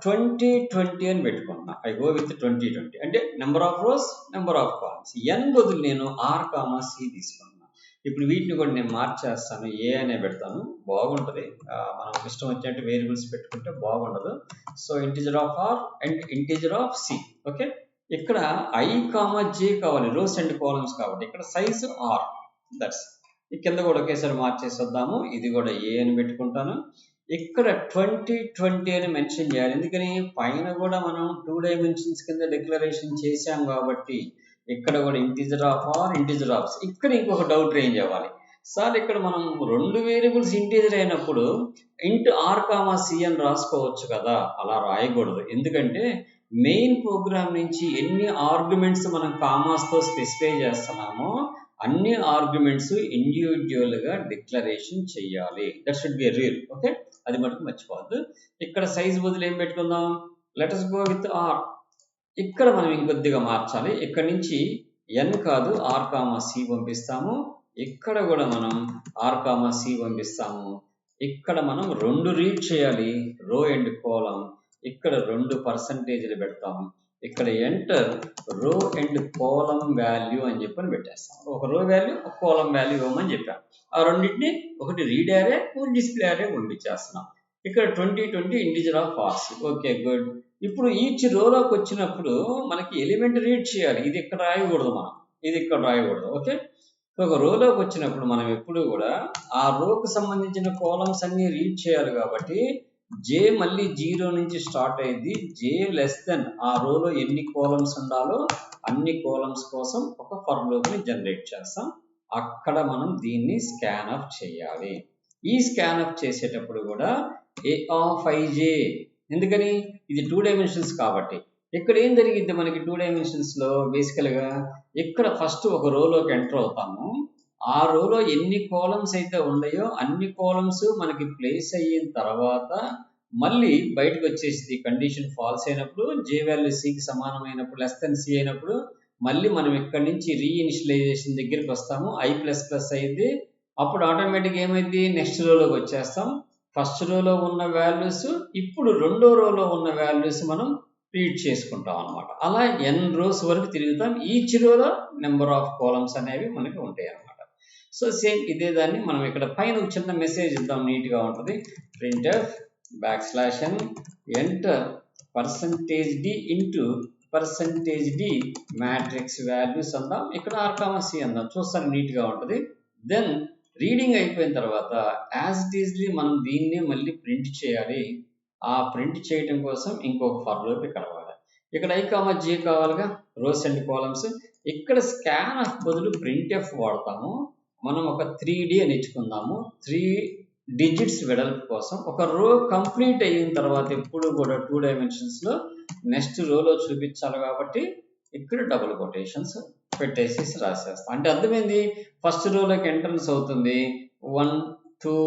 20 అని పెట్టుకున్నా, ఐ గో విత్ 20 అంటే number of rows, number of columns. N బదులు నేను ఆర్ కామా సి తీసుకున్నా. ఇప్పుడు వీటిని కూడా నేను మార్చేస్తాను, ఏ అనే పెడతాను, బాగుంటుంది. మనం ఇష్టం వచ్చినట్టు వేరియబుల్స్ పెట్టుకుంటే బాగుండదు. So integer of are and integer of C. Okay, ఇక్కడ ఐ కామా జే కావాలి, రోస్ అండ్ కాలమ్స్ కాబట్టి ఇక్కడ సైజ్ ఆర్. దట్స్ ఈ కింద కూడా ఒకేసారి మార్చేసి వద్దాము. ఇది కూడా ఏ అని పెట్టుకుంటాను. ఇక్కడ 20 అని మెన్షన్ చేయాలి, ఎందుకని పైన కూడా మనం 2 డైమెన్షన్స్ కింద డిక్లరేషన్ చేశాం కాబట్టి ఇక్కడ కూడా integer of are, integer of c. ఇక్కడ ఇంకొక డౌట్ రేంజ్ అవ్వాలి, సార్ ఇక్కడ మనం 2 వేరియబుల్స్ ఇంటిజర్ అయినప్పుడు ఇంట్ ఆర్ కామా సి అని రాసుకోవచ్చు కదా. అలా రాయకూడదు, ఎందుకంటే మెయిన్ ప్రోగ్రామ్ నుంచి ఎన్ని ఆర్గ్యుమెంట్స్ మనం కామాస్తో స్పెసిఫై చేస్తున్నామో అన్ని ఆర్గ్యుమెంట్స్ ఇండివిజువల్గా డిక్లరేషన్ చేయాలి. That should be rule. Okay, అది మటుకు మర్చిపోవద్దు. ఇక్కడ సైజ్ బదులు ఏం పెట్టుకుందాం, let us go with are. ఇక్కడ మనం ఇంకొద్దిగా మార్చాలి, ఇక్కడ నుంచి ఎన్ కాదు ఆర్ కామా సి పంపిస్తాము. ఇక్కడ కూడా మనం ఆర్ కామా సి పంపిస్తాము. ఇక్కడ మనం 2 రీడ్ చేయాలి, రో అండ్ కాలం. ఇక్కడ 2 పర్సంటేజ్లు పెడతాము. ఇక్కడ ఎంటర్ రో అండ్ కాలం వాల్యూ అని చెప్పని పెట్టేస్తాం. ఒక రో వాల్యూ, ఒక కాలం వాల్యూ ఇవ్వమని చెప్పాం. ఆ రెండింటిని ఒకటి రీడ్ అరే, డిస్ప్లే అరే పంపించేస్తున్నాం. ఇక్కడ 20 integer of R's. Okay, good. ఇప్పుడు ఈచ్ రోలోకి వచ్చినప్పుడు మనకి ఎలిమెంట్ రీడ్ చేయాలి, ఇది ఇక్కడ రాయకూడదు, మనం ఇది ఇక్కడ రాయకూడదు. ఓకే, ఒక రోలోకి వచ్చినప్పుడు మనం ఎప్పుడు కూడా ఆ రోకు సంబంధించిన కాలమ్స్ అన్ని రీడ్ చేయాలి కాబట్టి జే మళ్ళీ 0 నుంచి స్టార్ట్ అయ్యింది. జే లెస్ దెన్ ఆ రోలో ఎన్ని కాలమ్స్ ఉండాలో అన్ని కాలమ్స్ కోసం ఒక ఫర్ లూప్ని జనరేట్ చేస్తాం. అక్కడ మనం దీన్ని స్కాన్ ఆఫ్ చేయాలి. ఈ స్కాన్ ఆఫ్ చేసేటప్పుడు కూడా ఏ ఆఫ్ ఐజే, ఎందుకని ఇది 2 డైమెన్షన్స్ కాబట్టి. ఇక్కడ ఏం జరిగింది మనకి 2 డైమెన్షన్స్లో బేసికల్గా ఇక్కడ ఫస్ట్ ఒక రోలోకి ఎంటర్ అవుతాము. ఆ రోలో ఎన్ని కాలమ్స్ అయితే ఉన్నాయో అన్ని కాలమ్స్ మనకి ప్లేస్ అయిన తర్వాత మళ్ళీ బయటకు వచ్చేసి కండిషన్ ఫాల్స్ అయినప్పుడు, జే వాల్యూ సికి సమానమైనప్పుడు, లెస్ దెన్ సి అయినప్పుడు మళ్ళీ మనం ఇక్కడి నుంచి రీఇనిషియలైజేషన్ దగ్గరికి వస్తాము. I++ అయింది. అప్పుడు ఆటోమేటిక్ ఏమైంది, నెక్స్ట్ రోలోకి వచ్చేస్తాం. ఫస్ట్ రోలో ఉన్న వాల్యూస్ ఇప్పుడు రెండో రోలో ఉన్న వాల్యూస్ మనం రీడ్ చేసుకుంటాం అనమాట. అలా n రోస్ వరకు తిరుగుతాం. ఈచ్ రోలో నెంబర్ ఆఫ్ కాలమ్స్ అనేవి మనకి ఉంటాయి అనమాట. సో సేమ్ ఇదే దాన్ని మనం ఇక్కడ పైన ఒక చిన్న మెసేజ్ ఇద్దాం, నీట్గా ఉంటుంది. printf \n enter %d into %d matrix values అందాం. ఇక్కడ ఆర్ కామా సి అందాం, చూస్తాను నీట్గా ఉంటుంది. దెన్ రీడింగ్ అయిపోయిన తర్వాత యాజ్ ఇట్ ఈజ్లీ మనం దీన్ని మళ్ళీ ప్రింట్ చేయాలి. ఆ ప్రింట్ చేయడం కోసం ఇంకొక ఫర్ లూప్ ఇక్కడ వాడాలి. ఇక్కడ i, j కావాలిగా, రోస్ అండ్ కాలమ్స్. ఇక్కడ scanf బదులు printf వాడతాము. మనం ఒక 3D అని ఇచ్చుకుందాము. 3 డిజిట్స్ వెడల్పు కోసం. ఒక రో కంప్లీట్ అయిన తర్వాత ఎప్పుడు కూడా 2 డైమెన్షన్స్లో నెక్స్ట్ రోలో చూపించాలి కాబట్టి ఇక్కడ డబుల్ కొటేషన్స్ పెట్టేసి రాసేస్తాం. అంటే అర్థమైంది, ఫస్ట్ రోలోకి ఎంట్రన్స్ అవుతుంది, 1 2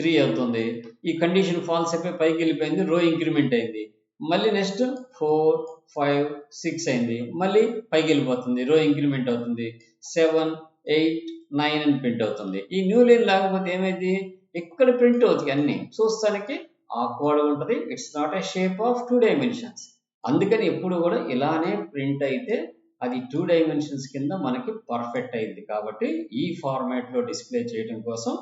3 అవుతుంది. ఈ కండిషన్ ఫాల్స్ అయిపోయి పైకి వెళ్ళిపోయింది, రో ఇంక్రిమెంట్ అయింది. మళ్ళీ నెక్స్ట్ 4 5 6 అయింది, మళ్ళీ పైకి వెళ్ళిపోతుంది, రో ఇంక్రిమెంట్ అవుతుంది. 7 8 9 అని ప్రింట్ అవుతుంది. ఈ న్యూ లైన్ లేకపోతే ఏమైంది, ఇక్కడ ప్రింట్ అవుతుంది, అన్ని చూస్తానికి ఆక్వర్డ్గా ఉంటుంది. It's not a shape of 2 dimensions. అందుకని ఎప్పుడు కూడా ఇలానే ప్రింట్ అయితే అది 2 డైమెన్షన్స్ కింద మనకి పర్ఫెక్ట్ అయింది. కాబట్టి ఈ ఫార్మాట్లో డిస్ప్లే చేయడం కోసం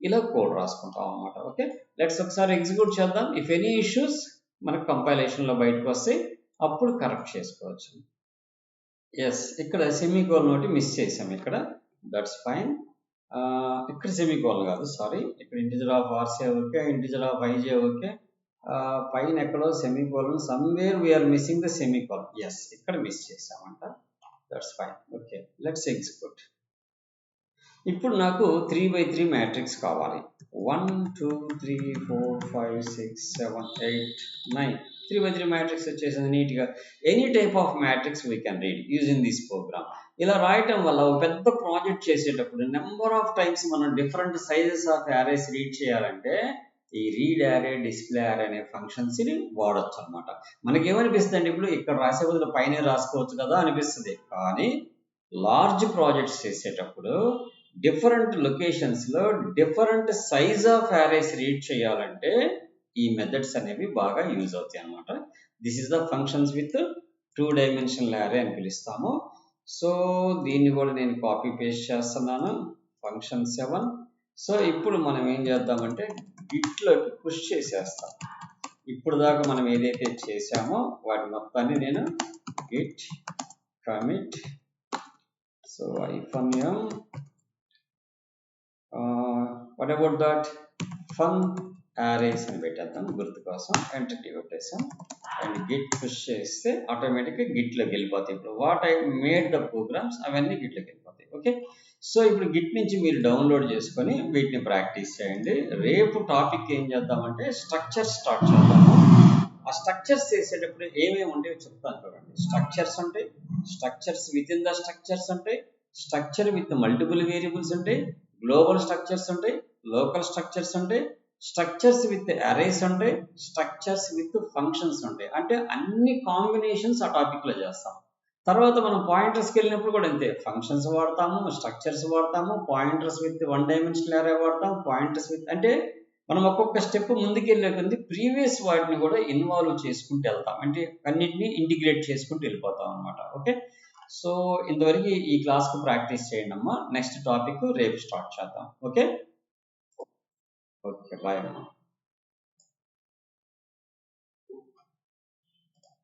ఇలా కోడ్ రాసుకుంటాం అన్నమాట. ఓకే, లెట్స్ ఒకసారి ఎగ్జిక్యూట్ చేద్దాం. ఇఫ్ ఎనీ ఇష్యూస్ మనకు కంపైలేషన్లో బయటకు వస్తే అప్పుడు కరెక్ట్ చేసుకోవచ్చు. ఎస్, ఇక్కడ సెమీకోలన్ ఒకటి మిస్ చేసాం ఇక్కడ, దట్స్ ఫైన్. ఇక్కడ సెమీకోలన్ కాదు, సారీ, ఇక్కడ integer of r c okay, integer of i j okay, పైన ఎక్కడో semicolon, somewhere we're missing the semicolon. Yes, ఇక్కడ మిస్ చేసామంట, that's fine. Okay, let's execute. ఇప్పుడు నాకు 3x3 మ్యాట్రిక్స్ కావాలి. 1 2 3 4 5 6 7 8 9 3x3 మ్యాట్రిక్స్ వచ్చేసింది నీట్గా. Any type of matrix we can read using this program. ఇలా రాయటం వల్ల ఒక పెద్ద ప్రాజెక్ట్ చేసేటప్పుడు నెంబర్ ఆఫ్ టైమ్స్ మనం different sizes of arrays read చేయాలంటే ఈ రీడ్ యారే, డిస్ప్లే యారే అనే ఫంక్షన్స్ని వాడచ్చు అనమాట. మనకేమనిపిస్తుంది అంటే ఇప్పుడు ఇక్కడ రాసే బదులు పైన రాసుకోవచ్చు కదా అనిపిస్తుంది. కానీ లార్జ్ ప్రాజెక్ట్స్ చేసేటప్పుడు డిఫరెంట్ లొకేషన్స్లో different size of arrays read చేయాలంటే ఈ మెథడ్స్ అనేవి బాగా యూజ్ అవుతాయి అనమాట. This is the functions with 2 dimensional array అని పిలుస్తాము. సో దీన్ని కూడా నేను కాపీ పేస్ట్ చేస్తున్నాను, ఫంక్షన్ 7. సో ఇప్పుడు మనం ఏం చేద్దామంటే గిట్లోకి పుష్ చేసేస్తాం. ఇప్పుడు దాకా మనం ఏదైతే చేసామో వాటి మొత్తాన్ని నేను git commit, so -m, what about that fun arrays అని పెట్టేద్దాం గుర్తు కోసం. ఎంటర్ కీ కొట్టేసాం అండ్ గిట్ పుష్ చేస్తే ఆటోమేటిక్గా గిట్లోకి వెళ్ళిపోతాయి. ఇప్పుడు what I made the programs అవన్నీ గిట్లోకి వెళ్ళిపోతాయి. ఓకే, సో ఇప్పుడు గిట్ నుంచి మీరు డౌన్లోడ్ చేసుకొని వీటిని ప్రాక్టీస్ చేయండి. రేపు టాపిక్ ఏం చేద్దామంటే స్ట్రక్చర్స్ స్టార్ట్ చేద్దాము. ఆ స్ట్రక్చర్స్ చేసేటప్పుడు ఏమేమి ఉంటాయో చెప్తాను చూడండి. స్ట్రక్చర్స్ ఉంటాయి, structures with in the structures ఉంటాయి, స్ట్రక్చర్ విత్ మల్టిపుల్ వేరియబుల్స్ ఉంటాయి, గ్లోబల్ స్ట్రక్చర్స్ ఉంటాయి, లోకల్ స్ట్రక్చర్స్ ఉంటాయి, స్ట్రక్చర్స్ విత్ అరేస్ ఉంటాయి, స్ట్రక్చర్స్ విత్ ఫంక్షన్స్ ఉంటాయి. అంటే అన్ని కాంబినేషన్స్ ఆ టాపిక్లో చేస్తాం. తర్వాత మనం పాయింటర్స్కి వెళ్ళినప్పుడు కూడా అంతే, ఫంక్షన్స్ వాడతాము, స్ట్రక్చర్స్ వాడతాము, పాయింటర్స్ విత్ 1 డైమెన్షనల్ అరే వాడతాం, పాయింటర్స్ విత్, అంటే మనం ఒక్కొక్క స్టెప్ ముందుకు వెళ్ళే కొద్ది ప్రీవియస్ వాటిని కూడా ఇన్వాల్వ్ చేసుకుంటూ వెళ్తాం. అంటే అన్నిటినీ ఇంటిగ్రేట్ చేసుకుంటూ వెళ్ళిపోతాం అనమాట. ఓకే, సో ఇంతవరకు ఈ క్లాస్కు ప్రాక్టీస్ చేయండి అమ్మా. నెక్స్ట్ టాపిక్ రేపు స్టార్ట్ చేద్దాం. ఓకే ఓకే, బాయ్ అమ్మా.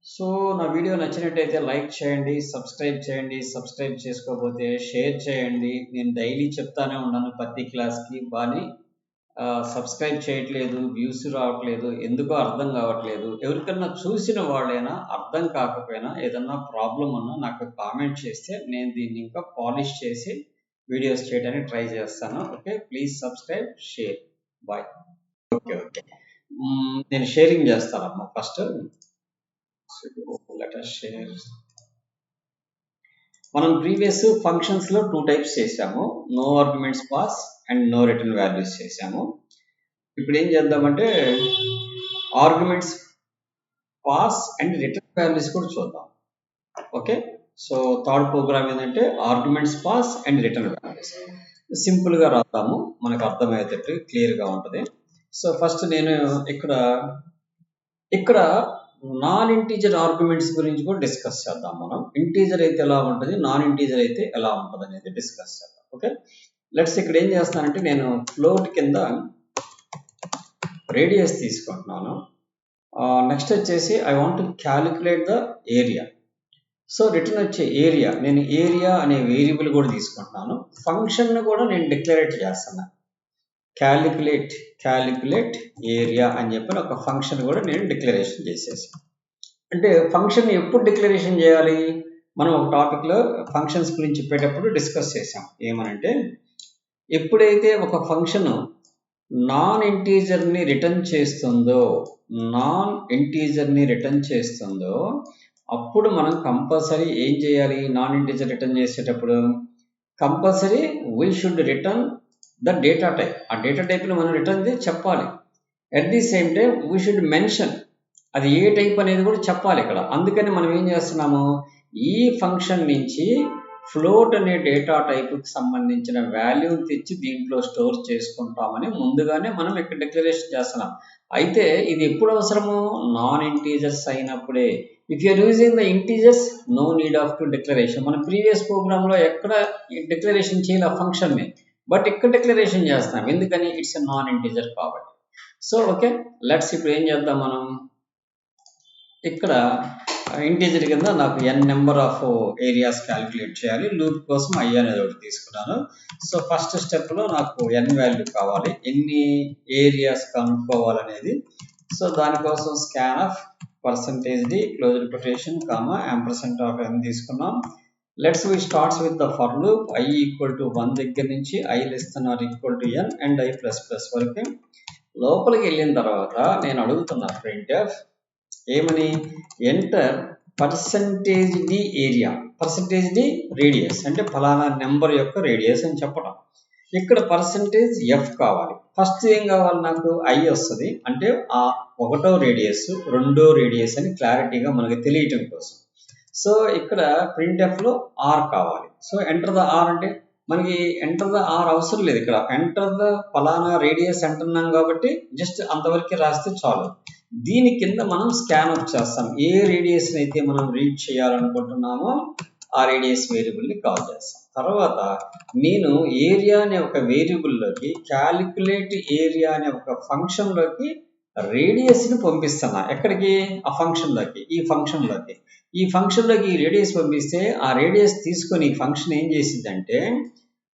సో నా వీడియో నచ్చినట్టయితే లైక్ చేయండి, సబ్స్క్రైబ్ చేయండి, సబ్స్క్రైబ్ చేసుకోకపోతే షేర్ చేయండి. నేను డైలీ చెప్తానే ఉన్నాను ప్రతి క్లాస్కి, బాగా సబ్స్క్రైబ్ చేయట్లేదు, వ్యూస్ రావట్లేదు, ఎందుకో అర్థం కావట్లేదు. ఎవరికన్నా చూసిన వాళ్ళైనా అర్థం కాకపోయినా ఏదన్నా ప్రాబ్లం ఉన్నా నాకు కామెంట్ చేస్తే నేను దీన్ని ఇంకా పాలిష్ చేసి వీడియోస్ చేయడానికి ట్రై చేస్తాను. Okay, please subscribe, share, bye. Okay okay, నేను షేరింగ్ చేస్తానమ్మా. First let us share. మనం ప్రీవియస్ ఫంక్షన్స్లో 2 టైప్స్ చేసాము, no arguments pass and no return values చేసాము. ఇప్పుడు ఏం చేద్దామంటే arguments pass and return values కూడా చూద్దాం. ఓకే, సో థర్డ్ ప్రోగ్రామ్ ఏంటంటే arguments pass and return values. సింపుల్గా రాద్దాము, మనకు అర్థమయ్యేటట్టు క్లియర్గా ఉంటుంది. సో ఫస్ట్ నేను ఇక్కడ నాన్ ఇంటీజర్ ఆర్గ్యుమెంట్స్ గురించి కూడా డిస్కస్ చేద్దాం. మనం ఇంటీజర్ అయితే ఎలా ఉంటుంది, నాన్ ఇంటీజర్ అయితే ఎలా ఉంటుంది అనేది డిస్కస్ చేద్దాం. ఓకే, లెట్స్ ఇక్కడ ఏం చేస్తానంటే నేను ఫ్లోట్ కింద రేడియస్ తీసుకుంటున్నాను. నెక్స్ట్ వచ్చేసి I want to calculate the area. So return వచ్చే ఏరియా, నేను ఏరియా అనే వేరియబుల్ కూడా తీసుకుంటున్నాను. ఫంక్షన్ కూడా నేను డిక్లరేట్ చేస్తున్నాను, క్యాలిక్యులేట్ ఏరియా అని చెప్పి ఒక ఫంక్షన్ కూడా నేను డిక్లరేషన్ చేసేసి. అంటే ఫంక్షన్ ఎప్పుడు డిక్లరేషన్ చేయాలి? మనం ఒక టాపిక్లో ఫంక్షన్స్ గురించి చెప్పేటప్పుడు డిస్కస్ చేసాం. ఏమనంటే ఎప్పుడైతే ఒక ఫంక్షన్ నాన్ ఇంటీజర్ని రిటర్న్ చేస్తుందో అప్పుడు మనం కంపల్సరీ ఏం చేయాలి? నాన్ ఇంటీజర్ రిటర్న్ చేసేటప్పుడు compulsory we should return the data type. ఆ డేటా టైప్ని మనం రిటర్న్ చేసి చెప్పాలి. At the same time we should mention అది ఏ టైప్ అనేది కూడా చెప్పాలి ఇక్కడ. అందుకని మనం ఏం చేస్తున్నాము, ఈ ఫంక్షన్ నుంచి ఫ్లోట్ అనే డేటా టైప్కి సంబంధించిన వాల్యూ తెచ్చి దీంట్లో స్టోర్ చేసుకుంటామని ముందుగానే మనం ఇక్కడ డిక్లరేషన్ చేస్తున్నాం. అయితే ఇది ఎప్పుడు అవసరము? నాన్ ఇంటీజర్స్ అయినప్పుడే. If you're using the integers, no need of to declaration. మన ప్రీవియస్ ప్రోగ్రాంలో ఎక్కడ డిక్లరేషన్ చేయాలి ఆ ఫంక్షన్ని, బట్ ఇక్కడ డిక్లరేషన్ చేస్తాం. ఎందుకని? ఇట్స్ ఎ నాన్ ఇంటీజర్ కాబట్టి. సో ఓకే, లెట్స్ ఇప్పుడు ఏం చేద్దాం మనం, ఇక్కడ ఇంటీజర్ కింద నాకు n number of areas calculate చేయాలి. లూప్ కోసం i అనేది ఒకటి తీసుకున్నాను. సో ఫస్ట్ స్టెప్లో నాకు n వాల్యూ కావాలి, ఎన్ని ఏరియాస్ కనుక్కోవాలనేది. సో దానికోసం scan of %d closed quotation comma ampersand of n తీసుకున్నాం. Let's we starts with the for loop i = 1 దగ్గర నుంచి i <= n అండ్ i++ వరకు. లోపలికి వెళ్ళిన తర్వాత నేను అడుగుతున్నా printf ఏమని, enter %d area, %d radius అంటే ఫలానా నెంబర్ యొక్క రేడియస్ అని చెప్పడం. ఇక్కడ %f కావాలి. ఫస్ట్ ఏం కావాలి? నాకు i వస్తుంది, అంటే ఆ ఒకటో రేడియస్ రెండో రేడియస్ అని క్లారిటీగా మనకి తెలియటం కోసం. సో ఇక్కడ printfలో r కావాలి. సో ఎంటర్ ద r అంటే మనకి ఎంటర్ ద r అవసరం లేదు. ఇక్కడ ఎంటర్ ద ఫలానా రేడియస్ అంటున్నాం కాబట్టి జస్ట్ అంతవరకు రాస్తే చాలు. దీని కింద మనం స్కాన్ అప్ చేస్తాం. ఏ రేడియస్ అయితే మనం రీడ్ చేయాలనుకుంటున్నామో ఆ రేడియస్ వేరియబుల్ని కాల్ చేస్తాం. తర్వాత నేను ఏరియా అనే ఒక వేరియబుల్లోకి, క్యాలిక్యులేట్ ఏరియా అనే ఒక ఫంక్షన్లోకి రేడియస్ని పంపిస్తున్నా. ఎక్కడికి? ఆ ఫంక్షన్లోకి, ఈ ఫంక్షన్లోకి రేడియస్ పంపిస్తే ఆ రేడియస్ తీసుకొని ఈ ఫంక్షన్ ఏం చేసిందంటే,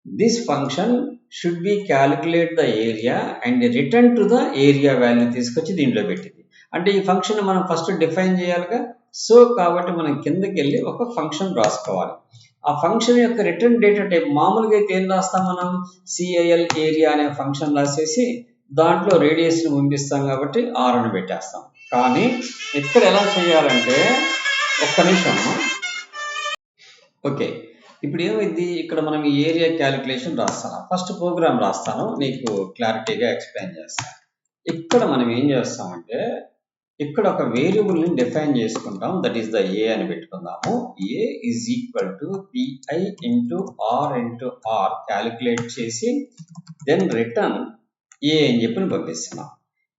this function should be calculate the area and return to the area value తీసుకొచ్చి దీంట్లో పెట్టింది. అంటే ఈ ఫంక్షన్ మనం ఫస్ట్ డిఫైన్ చేయాలిగా. సో కాబట్టి మనం కిందకి వెళ్ళి ఒక ఫంక్షన్ రాసుకోవాలి. ఆ ఫంక్షన్ యొక్క రిటర్న్ డేటా టైప్ మామూలుగా అయితే ఏం రాస్తాం మనం, CIL ఏరియా అనే ఫంక్షన్ రాసేసి దాంట్లో రేడియస్ని పంపిస్తాం కాబట్టి r అని పెట్టేస్తాం. కానీ ఇక్కడ ఎలా చేయాలంటే, ఒక్క నిమిషం. ఓకే, ఇప్పుడు ఏమైంది, ఇక్కడ మనం ఈ ఏరియా క్యాలిక్యులేషన్ రాస్తాను. ఫస్ట్ ప్రోగ్రామ్ రాస్తాను, నీకు క్లారిటీగా ఎక్స్ప్లెయిన్ చేస్తాను. ఇక్కడ మనం ఏం చేస్తామంటే, ఇక్కడ ఒక వేరియబుల్ని డిఫైన్ చేసుకుంటాం, దట్ ఈస్ ద a అని పెట్టుకుందాము. a = pi × r క్యాలిక్యులేట్ చేసి దెన్ రిటర్న్ a అని చెప్పి పంపిస్తున్నాం.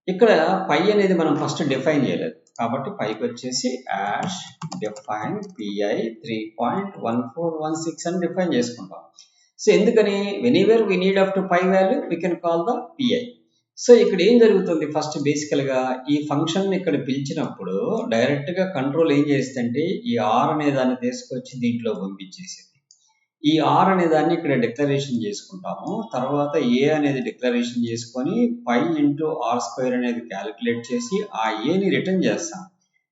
ఇక్కడ పై అనేది మనం ఫస్ట్ డిఫైన్ చేయలేదు కాబట్టి పైకి వచ్చేసి యాష్ డిఫైన్ pi 3.1416 అని డిఫైన్ చేసుకుంటాం. సో ఎందుకని, whenever we need up to pi value we can call the pi. So ఇక్కడ ఏం జరుగుతుంది, ఫస్ట్ బేసికల్గా ఈ ఫంక్షన్ ఇక్కడ పిలిచినప్పుడు డైరెక్ట్గా కంట్రోల్ ఏం చేస్తుందంటే ఈ r అనే దాన్ని తీసుకొచ్చి దీంట్లో పంపించేసింది. ఈ r అనే దాన్ని ఇక్కడ డిక్లరేషన్ చేసుకుంటాము. తర్వాత a అనేది డిక్లరేషన్ చేసుకొని pi × r² అనేది క్యాలిక్యులేట్ చేసి ఆ ఏని రిటర్న్ చేస్తాం.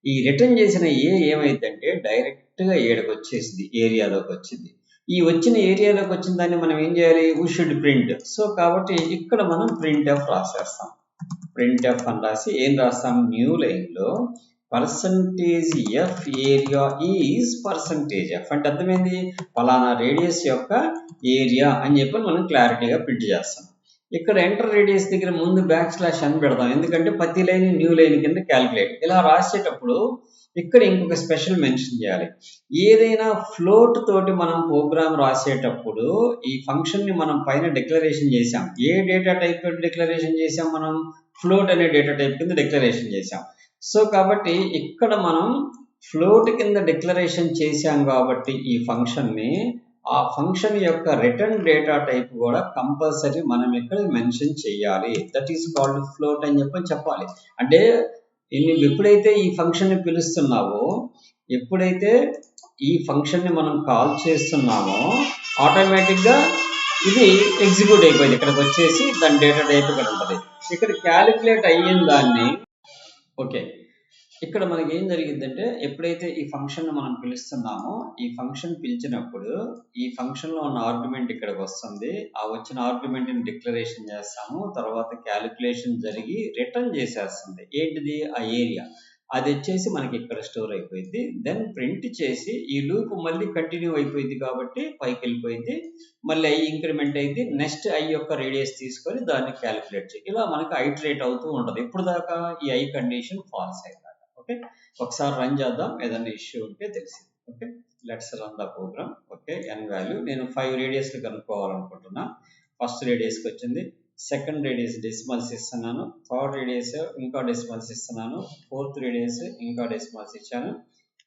ఈ రిటర్న్ చేసిన ఏ ఏమైందంటే డైరెక్ట్గా ఏడకి వచ్చేసింది, ఏరియాలోకి వచ్చింది. ఈ వచ్చిన ఏరియాలోకి వచ్చిన దాన్ని మనం ఏం చేయాలి, వీ షుడ్ ప్రింట్. సో కాబట్టి ఇక్కడ మనం printf రాసేస్తాం. printf అని రాసి ఏం రాస్తాం, న్యూ లైన్లో %f ఏరియా ఈజ్ %f అంటే అర్థమైంది, ఫలానా రేడియస్ యొక్క ఏరియా అని చెప్పి మనం క్లారిటీగా ప్రింట్ చేస్తాం. ఇక్కడ ఎంటర్ రేడియస్ దగ్గర ముందు \n పెడతాం, ఎందుకంటే ప్రతి లైన్ న్యూ లైన్ కింద క్యాలిక్యులేట్. ఇలా రాసేటప్పుడు ఇక్కడ ఇంకొక స్పెషల్ మెన్షన్ చేయాలి. ఏదైనా ఫ్లోట్ తోటి మనం ప్రోగ్రామ్ రాసేటప్పుడు ఈ ఫంక్షన్ని మనం పైన డిక్లరేషన్ చేసాం. ఏ డేటా టైప్ తోటి డిక్లరేషన్ చేసాం, మనం ఫ్లోట్ అనే డేటా టైప్ కింద డిక్లరేషన్ చేసాం. సో కాబట్టి ఇక్కడ మనం ఫ్లోట్ కింద డిక్లరేషన్ చేసాం కాబట్టి ఈ ఫంక్షన్ని, ఆ ఫంక్షన్ యొక్క రిటర్న్ డేటా టైప్ కూడా కంపల్సరీ మనం ఇక్కడ మెన్షన్ చేయాలి. దట్ ఈస్ కాల్డ్ ఫ్లోట్ అని చెప్పాలి. అంటే నువ్వు ఎప్పుడైతే ఈ ఫంక్షన్ని పిలుస్తున్నావో, ఎప్పుడైతే ఈ ఫంక్షన్ని మనం కాల్ చేస్తున్నామో ఆటోమేటిక్గా ఇది ఎగ్జిక్యూట్ అయిపోయింది. ఇక్కడికి వచ్చేసి దాని డేటా టైప్ ఇక్కడ ఉంటుంది. ఇక్కడ క్యాలిక్యులేట్ అయ్యిన దాన్ని, ఓకే, ఇక్కడ మనకి ఏం జరిగిందంటే ఎప్పుడైతే ఈ ఫంక్షన్ మనం పిలుస్తున్నామో ఈ ఫంక్షన్ పిలిచినప్పుడు ఈ ఫంక్షన్ లో ఉన్న ఆర్గ్యుమెంట్ ఇక్కడికి వస్తుంది. ఆ వచ్చిన ఆర్గ్యుమెంట్ ని డిక్లరేషన్ చేస్తాము. తర్వాత క్యాలిక్యులేషన్ జరిగి రిటర్న్ చేసేస్తుంది. ఏంటిది? ఆ ఏరియా. అది వచ్చేసి మనకి ఇక్కడ స్టోర్ అయిపోయింది. దెన్ ప్రింట్ చేసి ఈ లూప్ మళ్ళీ కంటిన్యూ అయిపోయింది కాబట్టి పైకి వెళ్ళిపోయింది. మళ్ళీ ఐ ఇంక్రిమెంట్ అయింది. నెక్స్ట్ ఐ యొక్క రేడియస్ తీసుకొని దాన్ని క్యాలిక్యులేట్ చేయి. ఇలా మనకి ఐటరేట్ అవుతూ ఉంటుంది. ఇప్పుడు దాకా ఈ ఐ కండిషన్ ఫాల్స్ అయింది. ఓకే, ఒకసారి రన్ చేద్దాం. ఏదైనా ఇష్యూ ఉంటే తెలిసింది. Okay, let's run the program. Okay, N value నేను 5 రేడియస్లు కనుక్కోవాలనుకుంటున్నా. ఫస్ట్ రేడియస్కి వచ్చింది. సెకండ్ రేడియస్ డెసిమల్స్ ఇస్తున్నాను. థర్డ్ రేడియస్ ఇంకా డెసిమల్స్ ఇస్తున్నాను. ఫోర్త్ రేడియస్ ఇంకా డెసిమల్స్ ఇచ్చాను.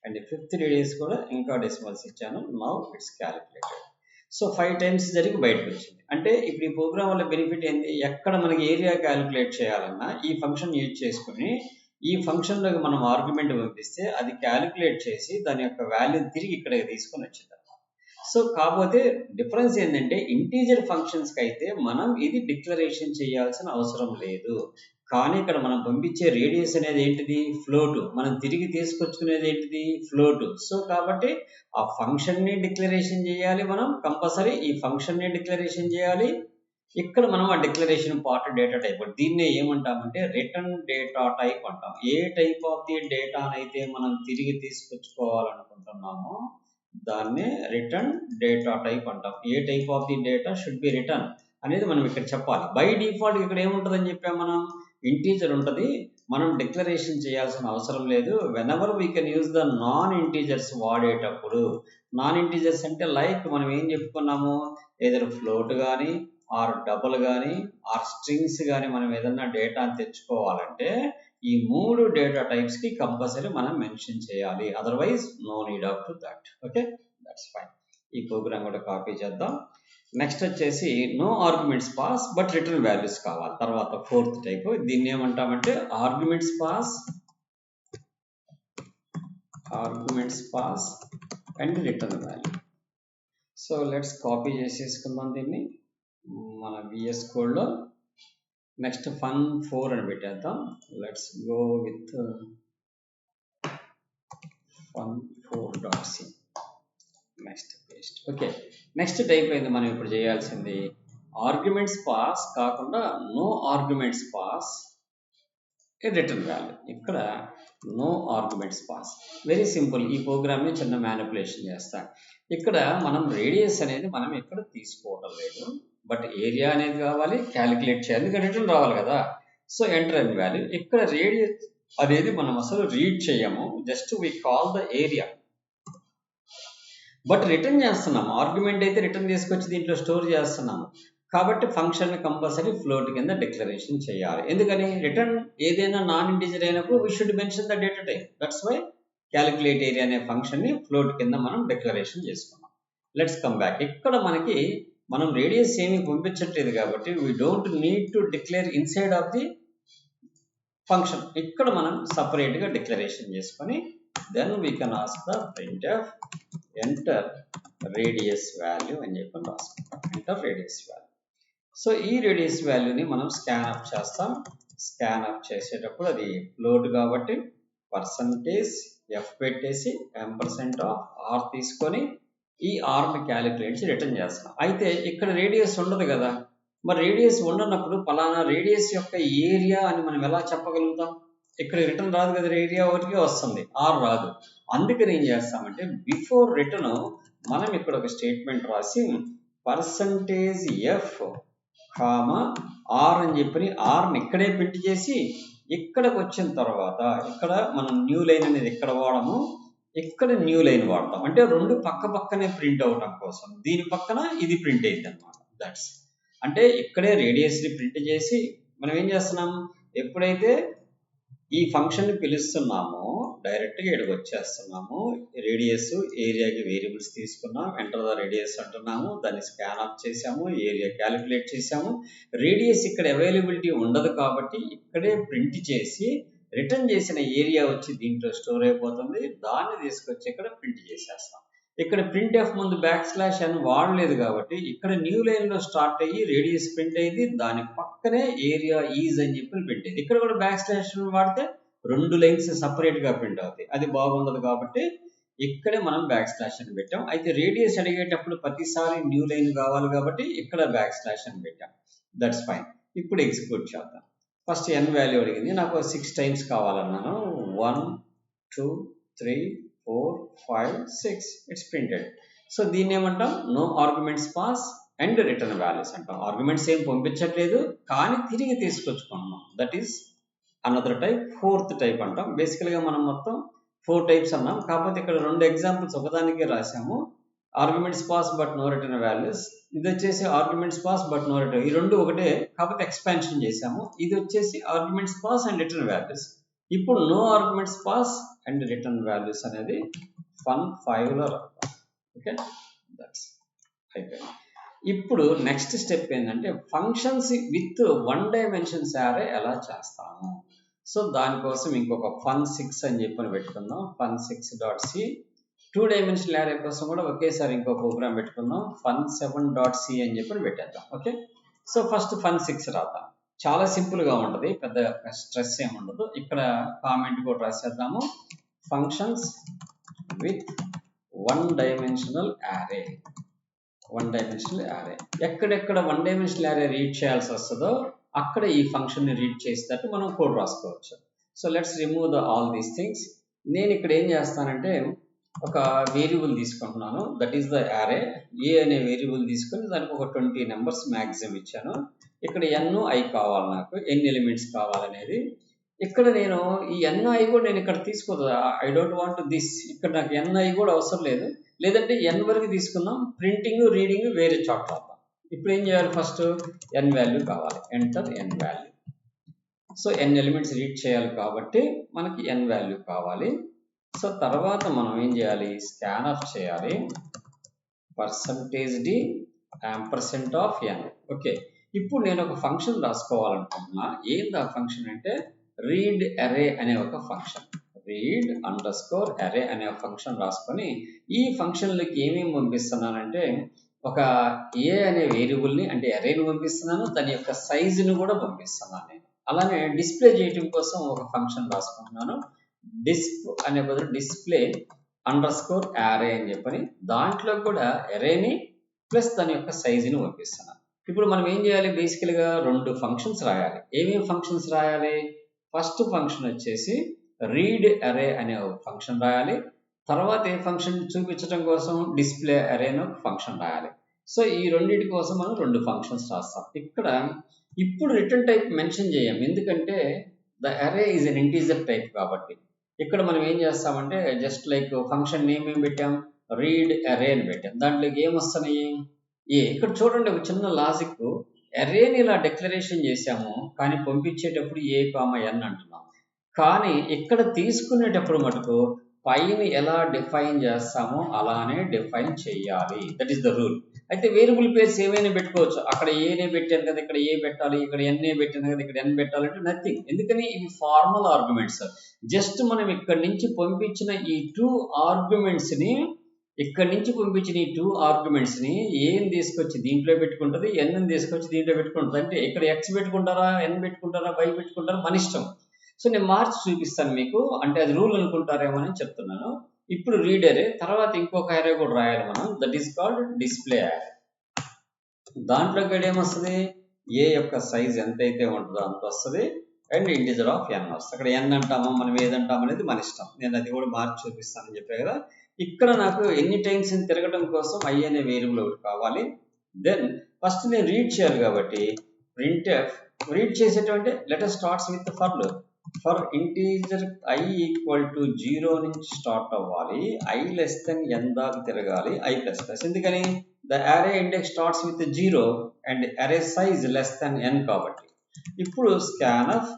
అండ్ ఫిఫ్త్ రేడియస్ కూడా ఇంకా డెసిమల్స్ ఇచ్చాను. Now it's calculated. So 5 times జరిగి బయటకు వచ్చింది. అంటే ఇప్పుడు ఈ ప్రోగ్రామ్ వల్ల బెనిఫిట్ ఏంటి? ఎక్కడ మనకి ఏరియా క్యాలిక్యులేట్ చేయాలన్నా ఈ ఫంక్షన్ యూజ్ చేసుకుని ఈ ఫంక్షన్లోకి మనం ఆర్గ్యుమెంట్ పంపిస్తే అది క్యాలిక్యులేట్ చేసి దాని యొక్క వాల్యూ తిరిగి ఇక్కడికి తీసుకొని వచ్చింది. సో కాకపోతే డిఫరెన్స్ ఏంటంటే ఇంటీజర్ ఫంక్షన్స్కి అయితే మనం ఇది డిక్లరేషన్ చేయాల్సిన అవసరం లేదు. కానీ ఇక్కడ మనం పంపించే రేడియస్ అనేది ఏంటిది? ఫ్లోట్. మనం తిరిగి తీసుకొచ్చుకునేది ఏంటిది? ఫ్లోట్. సో కాబట్టి ఆ ఫంక్షన్ని డిక్లరేషన్ చేయాలి. మనం కంపల్సరీ ఈ ఫంక్షన్ని డిక్లరేషన్ చేయాలి. ఇక్కడ మనం ఆ డిక్లరేషన్ పార్ట్ డేటా టైప్. దీన్నే ఏమంటామంటే రిటర్న్ డేటా టైప్ అంటాం. ఏ టైప్ ఆఫ్ ది డేటానైతే మనం తిరిగి తీసుకొచ్చుకోవాలనుకుంటున్నామో దాన్నే రిటర్న్ డేటా టైప్ అంటాం. ఏ type of the data should be return అనేది మనం ఇక్కడ చెప్పాలి. బై డిఫాల్ట్ ఇక్కడ ఏముంటుందని చెప్పాం మనం? ఇంటీజర్ ఉంటుంది. మనం డిక్లరేషన్ చేయాల్సిన అవసరం లేదు. Whenever we can use the non integers వాడేటప్పుడు. నాన్ ఇంటీజర్స్ అంటే లైక్ మనం ఏం చెప్పుకున్నాము? ఏదైనా ఫ్లోట్ కానీ ఆర్ డబుల్ కానీ ఆర్ స్ట్రింగ్స్ కానీ మనం ఏదన్నా డేటాని తెచ్చుకోవాలంటే ఈ 3 డేటా టైప్స్ కి కంపల్సరీ మనం మెన్షన్ చేయాలి. Otherwise no need of to that. Okay, that's fine. ఈ ప్రోగ్రామ్ కూడా కాపీ చేద్దాం. నెక్స్ట్ వచ్చేసి no arguments pass but return values కావాలి. తర్వాత ఫోర్త్ టైప్. దీన్ని ఏమంటామంటే arguments pass and return value. So let's copy చేసేసుకుందాం దీన్ని మన VS కోడ్ లో. నెక్స్ట్ fun4 అని పెట్టేద్దాం. Let's go with fun4.c. Next paste. Okay, next type అయింది. మనం ఇప్పుడు చేయాల్సింది ఆర్గ్యుమెంట్స్ పాస్ కాకుండా no arguments pass return value. ఇక్కడ no arguments pass. Very simple. ఈ ప్రోగ్రామ్ని చిన్న మ్యానిపులేషన్ చేస్తాం. ఇక్కడ మనం రేడియస్ అనేది మనం ఇక్కడ తీసుకోవడం లేదు. బట్ ఏరియా అనేది కావాలి, క్యాలిక్యులేట్ చేయాలి, ఇంకా రిటర్న్ రావాలి కదా. So enter an value. ఇక్కడ రేడియస్ అనేది మనం అసలు రీడ్ చేయము. Just we call the area. But return చేస్తున్నాము. ఆర్గ్యుమెంట్ అయితే రిటర్న్ తీసుకొచ్చి దీంట్లో స్టోర్ చేస్తున్నాము. కాబట్టి ఫంక్షన్ కంపల్సరీ ఫ్లోట్ కింద డిక్లరేషన్ చేయాలి. ఎందుకని? రిటర్న్ ఏదైనా నాన్ ఇంటీజర్ అయినప్పుడు we should mention the data type. That's why calculate area అనే ఫంక్షన్ ని ఫ్లోట్ కింద మనం డిక్లరేషన్ చేసుకున్నాం. Let's come back. ఇక్కడ మనకి మనం రేడియస్ ఏమీ పంపించట్లేదు కాబట్టి we don't need to declare inside of the function. ఇక్కడ మనం సపరేట్ గా డిక్లరేషన్ చేసుకొని then we can ask the printf enter radius value అని చెప్పి రాసుకుంటాం. Enter radius value. సో ఈ రేడియస్ వాల్యూని మనం స్కాన్ అప్ చేస్తాం. స్కాన్ అప్ చేసేటప్పుడు అది ఫ్లోట్ కాబట్టి %f పెట్టేసి %r తీసుకొని ఈ ఆర్ని క్యాలిక్యులేట్ రిటర్న్ చేస్తాం. అయితే ఇక్కడ రేడియస్ ఉండదు కదా. మరి రేడియస్ ఉండనప్పుడు పలానా రేడియస్ యొక్క ఏరియా అని మనం ఎలా చెప్పగలుగుతాం? ఇక్కడ రిటర్న్ రాదు కదా, ఏరియా ఒకటికే వస్తుంది, ఆర్ రాదు. అందుకని ఏం చేస్తామంటే బిఫోర్ రిటర్న్ మనం ఇక్కడ ఒక స్టేట్మెంట్ రాసి %f ఆర్ అని చెప్పి ఆర్ని ఇక్కడే ప్రింట్ చేసి ఇక్కడికి వచ్చిన తర్వాత ఇక్కడ మనం న్యూ లైన్ అనేది ఇక్కడ వాడము, ఇక్కడ న్యూ లైన్ వాడతాం. అంటే రెండు పక్క పక్కనే ప్రింట్ అవడం కోసం దీని పక్కన ఇది ప్రింట్ అయింది అనమాట. దట్స్ అంటే ఇక్కడే రేడియస్ ని ప్రింట్ చేసి మనం ఏం చేస్తున్నాం? ఎప్పుడైతే ఈ ఫంక్షన్ ని పిలుస్తున్నామో డైరెక్ట్ గా ఇక్కడికి వచ్చేస్తున్నాము. రేడియస్ ఏరియాకి వేరియబుల్స్ తీసుకున్నాం. ఎంటర్ ద రేడియస్ అంటున్నాము. దాన్ని స్కాన్ ఆఫ్ చేసాము. ఏరియా క్యాలిక్యులేట్ చేసాము. రేడియస్ ఇక్కడ అవైలబిలిటీ ఉండదు కాబట్టి ఇక్కడే ప్రింట్ చేసి రిటర్న్ చేసిన ఏరియా వచ్చి దీంట్లో స్టోర్ అయిపోతుంది. దాన్ని తీసుకొచ్చి ఇక్కడ ప్రింట్ చేసేస్తాం. ఇక్కడ printf ముందు \n వాడలేదు కాబట్టి ఇక్కడ న్యూ లైన్ లో స్టార్ట్ అయ్యి రేడియస్ ప్రింట్ అయింది. దాని పక్కనే ఏరియా ఈజ్ అని చెప్పి ప్రింట్ అయింది. ఇక్కడ కూడా \n వాడితే 2 లైన్స్ సపరేట్గా ప్రింట్ అవుతాయి, అది బాగుండదు కాబట్టి ఇక్కడే మనం బ్యాక్ స్లాష్ అని పెట్టాం. అయితే రేడియస్ అడిగేటప్పుడు ప్రతిసారి న్యూ లైన్ కావాలి కాబట్టి ఇక్కడ బ్యాక్ స్లాష్ అని పెట్టాం. That's fine. ఇప్పుడు ఎగ్జిక్యూట్ చేద్దాం. ఫస్ట్ n వాల్యూ అడిగింది, నాకు 6 టైమ్స్ కావాలన్నాను. 1 2 3 4 5 6 ఇట్స్ ప్రింటెడ్. సో దీన్ని ఏమంటాం, no arguments pass and return values అంటాం. ఆర్గ్యుమెంట్స్ ఏం పంపించట్లేదు కానీ తిరిగి తీసుకొచ్చుకుంటున్నాం. That is another type, 4th type అంటాం. బేసికల్గా మనం మొత్తం 4 టైప్స్ అన్నాం, కాకపోతే ఇక్కడ 2 ఎగ్జాంపుల్స్ ఒకదానికే రాసాము. Arguments pass but no return values, ఇది వచ్చేసి arguments pass but no return, ఈ రెండు ఒకటే కాకపోతే ఎక్స్పాన్షన్ చేసాము. ఇది వచ్చేసి arguments pass and return values. ఇప్పుడు no arguments pass and return values అనేది fun5లో రాద్దాం. ఓకే, దట్స్ అయిపోయింది. ఇప్పుడు నెక్స్ట్ స్టెప్ ఏంటంటే ఫంక్షన్స్ విత్ 1 డైమెన్షన్స్ యారే ఎలా చేస్తాము. సో దానికోసం ఇంకొక fun6 అని చెప్పని పెట్టుకుందాం. fun6.c 2 డైమెన్షనల్ యారే కోసం కూడా ఒకేసారి ఇంకో ప్రోగ్రామ్ పెట్టుకుందాం. fun7.c అని చెప్పని పెట్టేద్దాం. ఓకే, సో ఫస్ట్ fun6 రాద్దాం. చాలా సింపుల్గా ఉంటుంది, పెద్ద స్ట్రెస్ ఏమి ఉండదు. ఇక్కడ కామెంట్ కూడా రాసేద్దాము, functions with 1 dimensional array. 1 dimensional array, ఎక్కడెక్కడ 1 డైమెన్షనల్ యారే రీడ్ చేయాల్సి వస్తుందో అక్కడ ఈ ఫంక్షన్ని రీడ్ చేసేటట్టు మనం కోడ్ రాసుకోవచ్చు. So let's remove all these things. నేను ఇక్కడ ఏం చేస్తానంటే ఒక వేరియబుల్ తీసుకుంటున్నాను, దట్ ఈస్ ద యారే. ఏ అనే వేరియబుల్ తీసుకొని దానికి ఒక 20 నెంబర్స్ మ్యాక్సిమం ఇచ్చాను. ఇక్కడ n i కావాలి, నాకు ఎన్ని ఎలిమెంట్స్ కావాలనేది. ఇక్కడ నేను ఈ ni కూడా నేను ఇక్కడ తీసుకోదు, ఐ డోంట్ వాంట్ దిస్. ఇక్కడ నాకు ni కూడా అవసరం లేదు, లేదంటే n వరకు తీసుకుందాం. ప్రింటింగ్ రీడింగ్ వేరే చోట రాద్దాం. ఇప్పుడు ఏం చేయాలి, ఫస్ట్ n వాల్యూ కావాలి, enter n value. So n elements read చేయాలి కాబట్టి మనకి n వాల్యూ కావాలి. సో తర్వాత మనం ఏం చేయాలి, స్కాన్ ఆఫ్ చేయాలి, %d %n. ఓకే, ఇప్పుడు నేను ఒక ఫంక్షన్ రాసుకోవాలనుకుంటున్నా. ఏంది ఆ ఫంక్షన్ అంటే రీడ్ అరే అనే ఒక ఫంక్షన్. రీడ్ అండర్స్కోర్ అరే అనే ఫంక్షన్ రాసుకొని ఈ ఫంక్షన్లకి ఏమేమి పంపిస్తున్నానంటే ఒక ఏ అనే వేరియబుల్ని అంటే అరేని పంపిస్తున్నాను, దాని యొక్క సైజుని కూడా పంపిస్తున్నాను నేను. అలానే డిస్ప్లే చేయడం కోసం ఒక ఫంక్షన్ రాసుకుంటున్నాను, డిస్ప్ అనే బదులు డిస్ప్లే అండర్స్కోర్ అరే అని చెప్పని, దాంట్లో కూడా అరేని ప్లస్ దాని యొక్క సైజుని పంపిస్తున్నాను. ఇప్పుడు మనం ఏం చేయాలి, బేసికల్గా 2 ఫంక్షన్స్ రాయాలి. ఏమేమి ఫంక్షన్స్ రాయాలి, ఫస్ట్ ఫంక్షన్ వచ్చేసి రీడ్ అరే అనే ఒక ఫంక్షన్ రాయాలి. తర్వాత ఏ ఫంక్షన్ చూపించడం కోసం డిస్ప్లే అరే అనే ఒక ఫంక్షన్ రాయాలి. సో ఈ రెండింటి కోసం మనం 2 ఫంక్షన్స్ రాస్తాం. ఇక్కడ ఇప్పుడు రిటర్న్ టైప్ మెన్షన్ చేయం, ఎందుకంటే ద అరే ఈజ్ అన్ ఇంటీజర్ టైప్ కాబట్టి. ఇక్కడ మనం ఏం చేస్తామంటే జస్ట్ లైక్ ఫంక్షన్ నేమ్ ఏం పెట్టాం, రీడ్ అరే అని పెట్టాం. దాంట్లోకి ఏమొస్తున్నాయి, ఇక్కడ చూడండి ఒక చిన్న లాజిక్. అరేని ఇలా డిక్లరేషన్ చేసాము కానీ పంపించేటప్పుడు a, n అంటున్నాం. కానీ ఇక్కడ తీసుకునేటప్పుడు మటుకు పైన ఎలా డిఫైన్ చేస్తామో అలానే డిఫైన్ చేయాలి. That is the rule. అయితే వేరియబుల్ పేర్స్ ఏమైనా పెట్టుకోవచ్చు. అక్కడ ఏనే పెట్టాను కదా, ఇక్కడ ఏ పెట్టాలి, ఇక్కడ ఎన్ఏ పెట్టాను కదా, ఇక్కడ ఎన్ పెట్టాలంటే నథింగ్. ఎందుకని ఇవి ఫార్మల్ ఆర్గ్యుమెంట్స్. జస్ట్ మనం ఇక్కడి నుంచి పంపించిన ఈ 2 ఆర్గ్యుమెంట్స్ని ఇక్కడి నుంచి పంపించిన ఈ 2 ఆర్గ్యుమెంట్స్ని ఏం తీసుకొచ్చి దీంట్లో పెట్టుకుంటుంది, ఎన్ తీసుకొచ్చి దీంట్లో పెట్టుకుంటుంది. అంటే ఇక్కడ ఎక్స్ పెట్టుకుంటారా, ఎన్ పెట్టుకుంటారా, వై పెట్టుకుంటారా, మన ఇష్టం. సో నేను మార్చి చూపిస్తాను మీకు, అంటే అది రూల్ అనుకుంటారేమో అని చెప్తున్నాను. ఇప్పుడు రీడ్ అరే, తర్వాత ఇంకొక అరే కూడా రాయాలి మనం, దట్ ఈస్ కాల్డ్ డిస్ప్లే అరే. దాంట్లో కూడా ఏమొస్తుంది, ఏ యొక్క సైజ్ ఎంతైతే ఉంటుందో అంత వస్తుంది అండ్ ఇంటిజర్ ఆఫ్ n వస్తుంది. అక్కడ n అంటామో మనం ఏదంటాం అనేది మన ఇష్టం. నేను అది కూడా మార్చి చూపిస్తానని చెప్పాను కదా. ఇక్కడ నాకు ఎన్ని టైమ్స్ తిరగడం కోసం i అనే వేరియబుల్ ఒకటి కావాలి. దెన్ ఫస్ట్ నేను రీడ్ చేయాలి కాబట్టి printf రీడ్ చేసేటువంటి letter starts with for loop. For integer i equal to 0 నుంచి స్టార్ట్ అవ్వాలి, i లెస్ దెన్ n దాకా తిరగాలి, i ప్లస్ ప్లస్. ఎందుకని ద అరే ఇండెక్స్ స్టార్ట్స్ విత్ 0 అండ్ అరే సైజ్ లెస్ దెన్ n కాబట్టి. ఇప్పుడు స్కాన్ ఆఫ్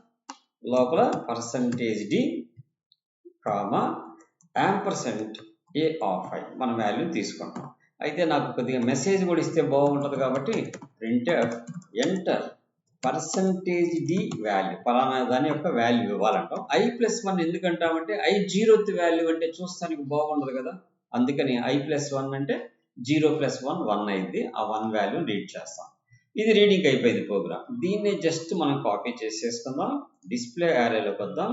లోపల %d comma %a of i మన వాల్యూ తీసుకుంటాం. అయితే నాకు కొద్దిగా మెసేజ్ కూడా ఇస్తే బాగుంటుంది కాబట్టి printf ఎంటర్ %d వాల్యూ, పలానా దాని యొక్క వాల్యూ ఇవ్వాలంటాం. i ప్లస్ 1 ఎందుకంటామంటే i 0th వాల్యూ అంటే చూస్తానికి బాగుండదు కదా, అందుకని i ప్లస్ 1 అంటే 0 ప్లస్ 1 1 అయింది, ఆ 1 వాల్యూ రీడ్ చేస్తాం. ఇది రీడింగ్ అయిపోయింది ప్రోగ్రామ్. దీన్ని జస్ట్ మనం కాపీ చేసేసుకుందాం, డిస్ప్లే అరేలోకి వద్దాం.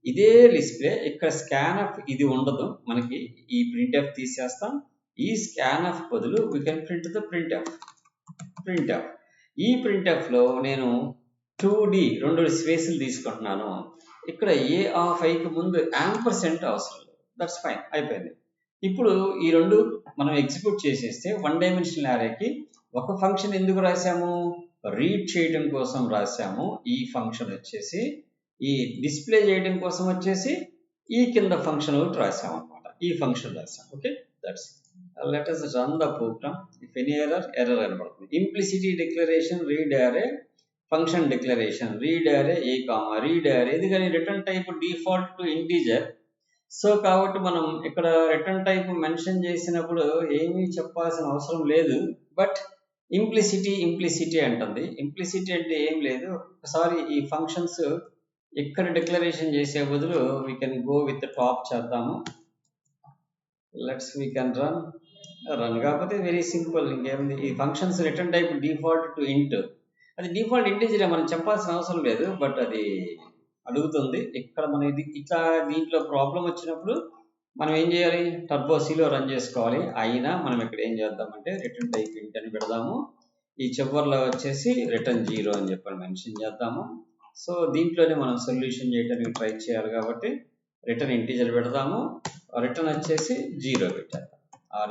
ఇదే డిస్ప్లే ఇక్కడ స్కాన్ఎఫ్ ఇది ఉండదు, మనకి ఈ ప్రింట్ఎఫ్ తీసేస్తాం. ఈ స్కాన్ఎఫ్ బదులు we can print the printf. ఈ ప్రింట్ఎఫ్లో నేను 2D 2 స్పేసులు తీసుకుంటున్నాను. ఇక్కడ ఏ ఆఫ్ ఐకి ముందు యాంపర్సెంట్ అవసరం లేదు. దట్స్ ఫైన్, అయిపోయింది. ఇప్పుడు ఈ రెండు మనం ఎగ్జిక్యూట్ చేసేస్తే 1 డైమెన్షనల్ యారేకి ఒక ఫంక్షన్ ఎందుకు రాసాము? రీడ్ చేయడం కోసం రాసాము. ఈ ఫంక్షన్ వచ్చేసి ఈ డిస్ప్లే చేయడం కోసం వచ్చేసి ఈ కింద ఫంక్షన్ ఒకటి రాసాము అనమాట. ఈ ఫంక్షన్ రాసాం. Okay, that's let us run the program. If any error కనబడుతుంది. Implicit declaration read array, function declaration read array A comma read array. ఎందుకని return type default to integer. So కాబట్టి మనం ఇక్కడ రిటర్న్ టైప్ మెన్షన్ చేసినప్పుడు ఏమీ చెప్పాల్సిన అవసరం లేదు. బట్ ఇంప్లిసిటీ అంటుంది. ఇంప్లిసిటీ అంటే ఏం లేదు, ఒకసారి ఈ ఫంక్షన్స్ ఇక్కడ డిక్లరేషన్ చేసే బదులు we can go with top చేద్దాము. వీ కెన్ రన్ కాకపోతే వెరీ సింపుల్. ఇంకేముంది, ఈ functions return type default to ఇంట్, అది డిఫాల్ట్ ఇంటీజరే, మనం చెప్పాల్సిన అవసరం లేదు. బట్ అది అడుగుతుంది. ఇక్కడ మన ఇది ఇట్లా దీంట్లో ప్రాబ్లం వచ్చినప్పుడు మనం ఏం చేయాలి? టర్బో సిలో రన్ చేసుకోవాలి. అయినా మనం ఇక్కడ ఏం చేద్దామంటే రిటర్న్ టైప్ ఇంట్ అని పెడదాము. ఈ చివర్లో వచ్చేసి రిటర్న్ 0 అని చెప్పని మెన్షన్ చేద్దాము. సో దీంట్లోనే మనం సొల్యూషన్ చేయడానికి ట్రై చేయాలి కాబట్టి రిటర్న్ ఇంటీజర్ పెడదాము. రిటర్న్ వచ్చేసి 0 పెట్టేద్దాం.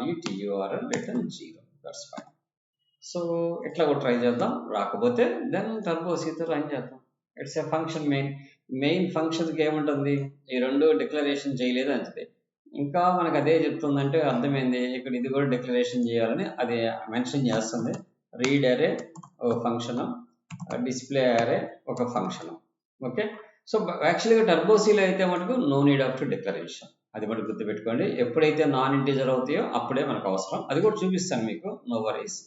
RETURN return 0. That's fine. So ఇట్లా కూడా ట్రై చేద్దాం. రాకపోతే దెన్ టర్బో సితో రన్ చేద్దాం. It's a function. మెయిన్ ఫంక్షన్కి ఏముంటుంది? ఈ రెండు డిక్లరేషన్ చేయలేదు అంతే. ఇంకా మనకు అదే చెప్తుందంటే అర్థమైంది. ఇక్కడ ఇది కూడా డిక్లరేషన్ చేయాలని అదే మెన్షన్ చేస్తుంది. రీడ్ అరే ఒక ఫంక్షన్, డిస్ప్లే అరే ఒక ఫంక్షన్. ఓకే, సో యాక్చువల్గా టర్బోసీలో అయితే మటుకు no need of to declaration. అది మటుకు గుర్తుపెట్టుకోండి. ఎప్పుడైతే నాన్ ఇంటీజర్ అవుతాయో అప్పుడే మనకు అవసరం. అది కూడా చూపిస్తాను మీకు, no worries.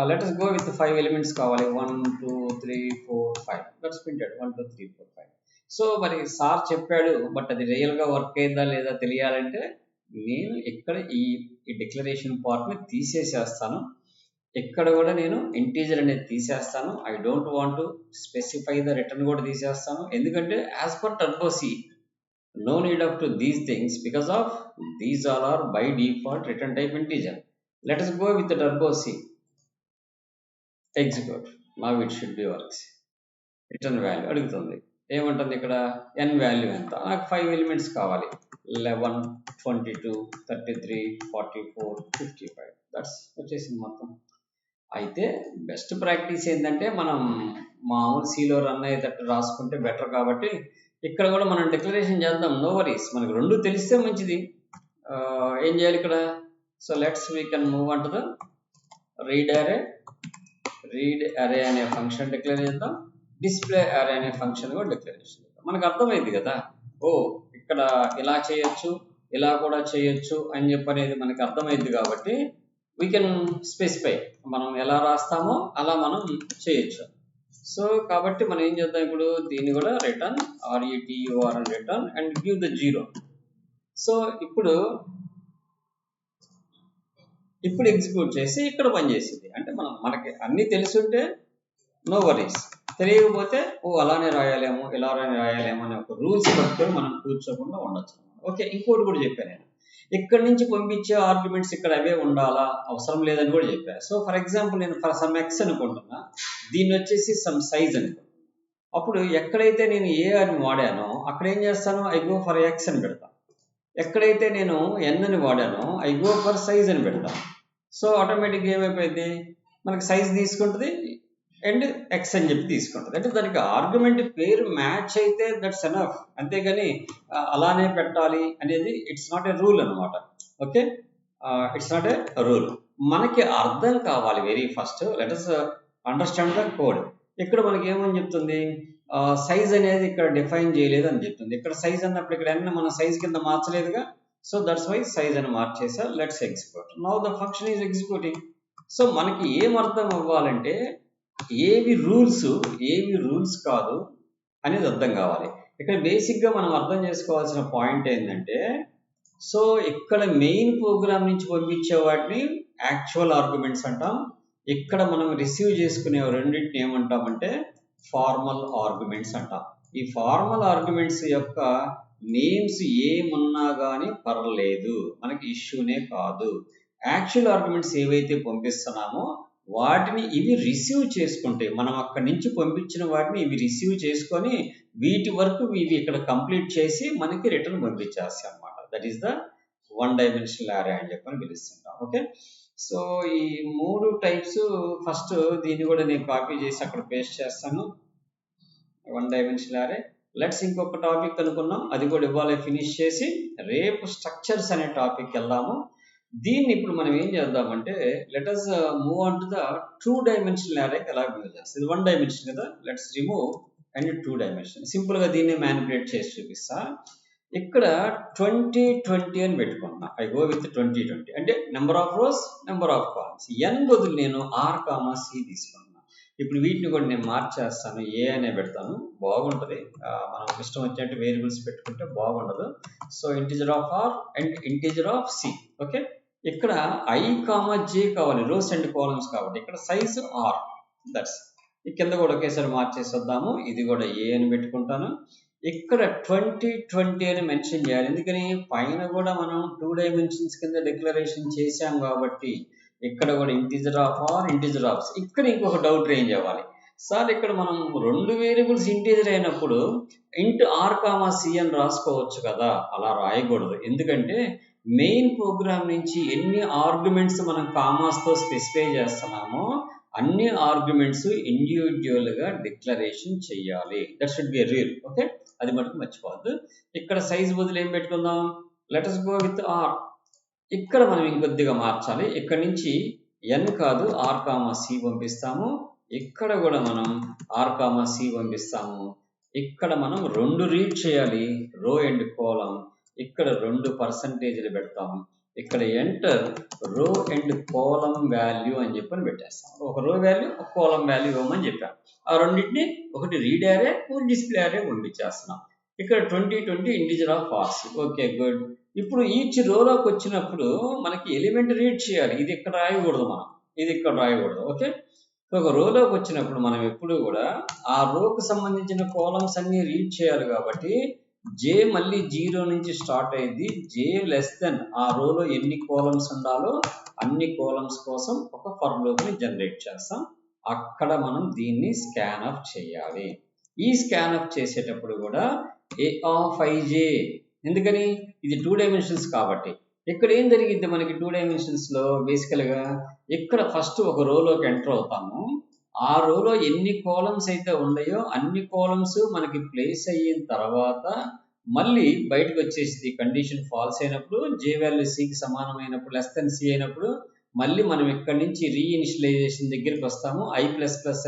Let us go with 5 elements కావాలి. 1 2 3 4 5. That's printed 1 2 3 4 5. సో మరి సార్ చెప్పాడు, బట్ అది రియల్గా వర్క్ అయిందా లేదా తెలియాలంటే నేను ఇక్కడ ఈ డిక్లరేషన్ పార్ట్ని తీసేసేస్తాను. ఇక్కడ కూడా నేను ఇంటీజర్ అనేది తీసేస్తాను. I don't want to specify the return కూడా తీసేస్తాను. ఎందుకంటే as per Turbo C no need of to these things because of these all are by default return type integer. Let us go with the turbo C. Execute. Now it should be works. Return value అడుగుతుంది. ఏమంటుంది ఇక్కడ? n value ఎంత? నాకు 5 elements కావాలి. 11 22 33 44 55. That's వచ్చేసింది మొత్తం. అయితే best practice ఏంటంటే మనం మామూలు సీలో రన్ అయ్యేటట్టు రాసుకుంటే బెటర్. కాబట్టి ఇక్కడ కూడా మనం డిక్లరేషన్ చేద్దాం. నో వరీస్, మనకు రెండు తెలిస్తే మంచిది. ఏం చేయాలి ఇక్కడ? So we can move unto the read అరే అనే ఫంక్షన్ డిక్లేర్ చేద్దాం. డిస్ప్లే అరే అనే ఫంక్షన్ కూడా డిక్లరేషన్ చేద్దాం. మనకు అర్థమైంది కదా, ఓ ఇక్కడ ఇలా చేయొచ్చు, ఇలా కూడా చేయొచ్చు అని చెప్పనేది మనకి అర్థమైంది. కాబట్టి వీ కెన్ స్పెసిఫై, మనం ఎలా రాస్తామో అలా మనం చేయొచ్చు. సో కాబట్టి మనం ఏం చేద్దాం, ఇప్పుడు దీన్ని కూడా return RETURN return and give the 0. So ఇప్పుడు ఎగ్జిక్యూట్ చేసి ఇక్కడ పనిచేసింది. అంటే మనకి అన్నీ తెలుసుంటే నో వరీస్, తెలియకపోతే అలానే రాయాలేమో ఇలానే రాయాలేమో అనే ఒక రూల్స్ పట్టుకొని మనం కూర్చోకుండా ఉండొచ్చు. ఓకే, ఇంకోటి కూడా చెప్పాను నేను, ఇక్కడ నుంచి పంపించే ఆర్గ్యుమెంట్స్ ఇక్కడ అవే ఉండాలా, అవసరం లేదని కూడా చెప్పాను. సో ఫర్ ఎగ్జాంపుల్ నేను ఫర్ సమ్ ఎక్స్ అనుకుంటున్నా, దీన్ని వచ్చేసి సమ్ సైజ్ అనుకుంటున్నా. అప్పుడు ఎక్కడైతే నేను ఏ అని వాడానో అక్కడ ఏం చేస్తాను, ఐ గో ఫర్ ఎక్స్ అని పెడతాను. ఎక్కడైతే నేను ఎన్ అని వాడానో ఐ గో ఫర్ సైజ్ అని పెడతాను. సో ఆటోమేటిక్గా ఏమైపోయింది, మనకి సైజ్ తీసుకుంటుంది అండ్ ఎక్స్ అని చెప్పి తీసుకుంటుంది. అంటే దానికి ఆర్గ్యుమెంట్ పేరు మ్యాచ్ అయితే దట్స్ ఎనఫ్. అంతేగాని అలానే పెట్టాలి అనేది ఇట్స్ నాట్ ఏ రూల్ అనమాట. Okay, it's not a rule. మనకి అర్థం కావాలి very first. Let us understand the code. ఇక్కడ మనకి ఏమని చెప్తుంది, సైజ్ అనేది ఇక్కడ డిఫైన్ చేయలేదు అని చెప్తుంది. ఇక్కడ సైజ్ అన్నప్పుడు ఇక్కడ అన్నీ మనం సైజ్ కింద మార్చలేదుగా. సో దట్స్ వై సైజ్ అని మార్చేసా. Let's execute. Now the function is executing. So మనకి ఏం అర్థం అవ్వాలంటే ఏవి రూల్స్ కాదు అనేది అర్థం కావాలి. ఇక్కడ బేసిక్గా మనం అర్థం చేసుకోవాల్సిన పాయింట్ ఏంటంటే, సో ఇక్కడ మెయిన్ ప్రోగ్రామ్ నుంచి పంపించే వాటిని యాక్చువల్ ఆర్గ్యుమెంట్స్ అంటాం. ఇక్కడ మనం రిసీవ్ చేసుకునే రెండింటిని ఏమంటామంటే ఫార్మల్ ఆర్గ్యుమెంట్స్ అంటాం. ఈ ఫార్మల్ ఆర్గ్యుమెంట్స్ యొక్క నేమ్స్ ఏమున్నా కానీ పర్లేదు, మనకి ఇష్యూనే కాదు. యాక్చువల్ ఆర్గ్యుమెంట్స్ ఏవైతే పంపిస్తున్నామో వాటిని ఇవి రిసీవ్ చేసుకుంటే, మనం అక్కడి నుంచి పంపించిన వాటిని ఇవి రిసీవ్ చేసుకొని వీటి వరకు ఇవి ఇక్కడ కంప్లీట్ చేసి మనకి రిటర్న్ పంపించేస్తాయి అనమాట. That is the one dimensional అరే అని చెప్పని పిలుస్తుంటాం. ఓకే, సో ఈ 3 టైప్స్, ఫస్ట్ దీన్ని కూడా నేను కాపీ చేసి అక్కడ పేస్ట్ చేస్తాను, వన్ డైమెన్షనల్ అరే. లెట్స్ ఇంకొక టాపిక్ అనుకున్నాం, అది కూడా ఇవాళ ఫినిష్ చేసి రేపు స్ట్రక్చర్స్ అనే టాపిక్ వెళ్దాము. దీన్ని ఇప్పుడు మనం ఏం చేద్దామంటే let us move on to the 2 dimensional అరే ఎలా యూజ్ చేస్తాం. ఇది 1 డైమెన్షన్ కదా, let's remove and 2 dimension. Simple గా దీన్ని మ్యానిపులేట్ చేసి చూపిస్తా. ఇక్కడ 20 20 అని పెట్టుకున్నా, ఐ గో విత్ 20 20 అంటే number of rows, number of columns. n బదులు నేను r, c తీసుకున్నా. ఇప్పుడు వీటిని కూడా నేను మార్చేస్తాను, ఏ అనే పెడతాను, బాగుంటుంది. మనం ఇష్టం వచ్చినట్టు వేరియబుల్స్ పెట్టుకుంటే బాగుండదు. So integer of r and integer of c. Okay, ఇక్కడ i, j కావాలి, రోస్ అండ్ కాలమ్స్ కాబట్టి ఇక్కడ సైజ్ r. దట్స్ ఈ కింద కూడా ఒకేసారి మార్చేసి వద్దాము. ఇది కూడా ఏ అని పెట్టుకుంటాను. ఇక్కడ 20 20 అని మెన్షన్ చేయాలి, ఎందుకని పైన కూడా మనం 2 డైమెన్షన్స్ కింద డిక్లరేషన్ చేశాం కాబట్టి ఇక్కడ కూడా integer of r, integer of c. ఇక్కడ ఇంకొక డౌట్ రేంజ్ అవ్వాలి, సార్ ఇక్కడ మనం 2 వేరియబుల్స్ ఇంటిజర్ అయినప్పుడు ఇంట్ r, c అని రాసుకోవచ్చు కదా. అలా రాయకూడదు, ఎందుకంటే మెయిన్ ప్రోగ్రామ్ నుంచి ఎన్ని ఆర్గ్యుమెంట్స్ మనం కామాస్తో స్పెసిఫై చేస్తున్నామో అన్ని ఆర్గ్యుమెంట్స్ ఇండివిజువల్ గా డిక్లరేషన్ చేయాలి. That should be rule. Okay, అది మటుకు మర్చిపోవద్దు. ఇక్కడ సైజ్ బదులు ఏం పెట్టుకుందాం, let us go with r. ఇక్కడ మనం ఇంకొద్దిగా మార్చాలి, ఇక్కడ నుంచి n కాదు r, c పంపిస్తాము. ఇక్కడ కూడా మనం r, c పంపిస్తాము. ఇక్కడ మనం 2 రీడ్ చేయాలి, రో అండ్ కాలం. ఇక్కడ 2 పర్సంటేజ్లు పెడతాము. ఇక్కడ ఎంటర్ రో అండ్ కాలం వాల్యూ అని చెప్పని పెట్టేస్తాం. ఒక రో వాల్యూ, ఒక కాలం వాల్యూ ఇవ్వమని చెప్పాం. ఆ రెండింటిని ఒకటి రీడ్ అరే, ఒక డిస్ప్లే అరే పంపించేస్తున్నాం. ఇక్కడ 20 20 integer of r. Okay, good. ఇప్పుడు ఈచ్ రోలోకి వచ్చినప్పుడు మనకి ఎలిమెంట్ రీడ్ చేయాలి, ఇది ఇక్కడ రాయకూడదు, మనం ఇది ఇక్కడ రాయకూడదు. ఓకే, ఒక రోలోకి వచ్చినప్పుడు మనం ఎప్పుడు కూడా ఆ రోకు సంబంధించిన కాలమ్స్ అన్ని రీడ్ చేయాలి కాబట్టి j మళ్ళీ 0 నుంచి స్టార్ట్ అయ్యింది. j లెస్ దెన్ ఆ రోలో ఎన్ని కాలమ్స్ ఉండాలో అన్ని కాలమ్స్ కోసం ఒక ఫర్ లూప్ ని జనరేట్ చేస్తాం. అక్కడ మనం దీన్ని స్కాన్ ఆఫ్ చేయాలి. ఈ స్కాన్ ఆఫ్ చేసేటప్పుడు కూడా a of ij, ఎందుకని ఇది 2 డైమెన్షన్స్ కాబట్టి. ఇక్కడ ఏం జరిగింది మనకి 2 డైమెన్షన్స్ లో, బేసికల్ గా ఇక్కడ ఫస్ట్ ఒక రోలోకి ఎంటర్ అవుతాము. ఆ రోలో ఎన్ని కాలమ్స్ అయితే ఉన్నాయో అన్ని కాలమ్స్ మనకి ప్లేస్ అయిన తర్వాత మళ్ళీ బయటకు వచ్చేసి కండిషన్ ఫాల్స్ అయినప్పుడు, j వాల్యూ c కి సమానమైనప్పుడు, లెస్ దెన్ c అయినప్పుడు మళ్ళీ మనం ఇక్కడ నుంచి రీఇనిషియలైజేషన్ దగ్గరికి వస్తాము. i++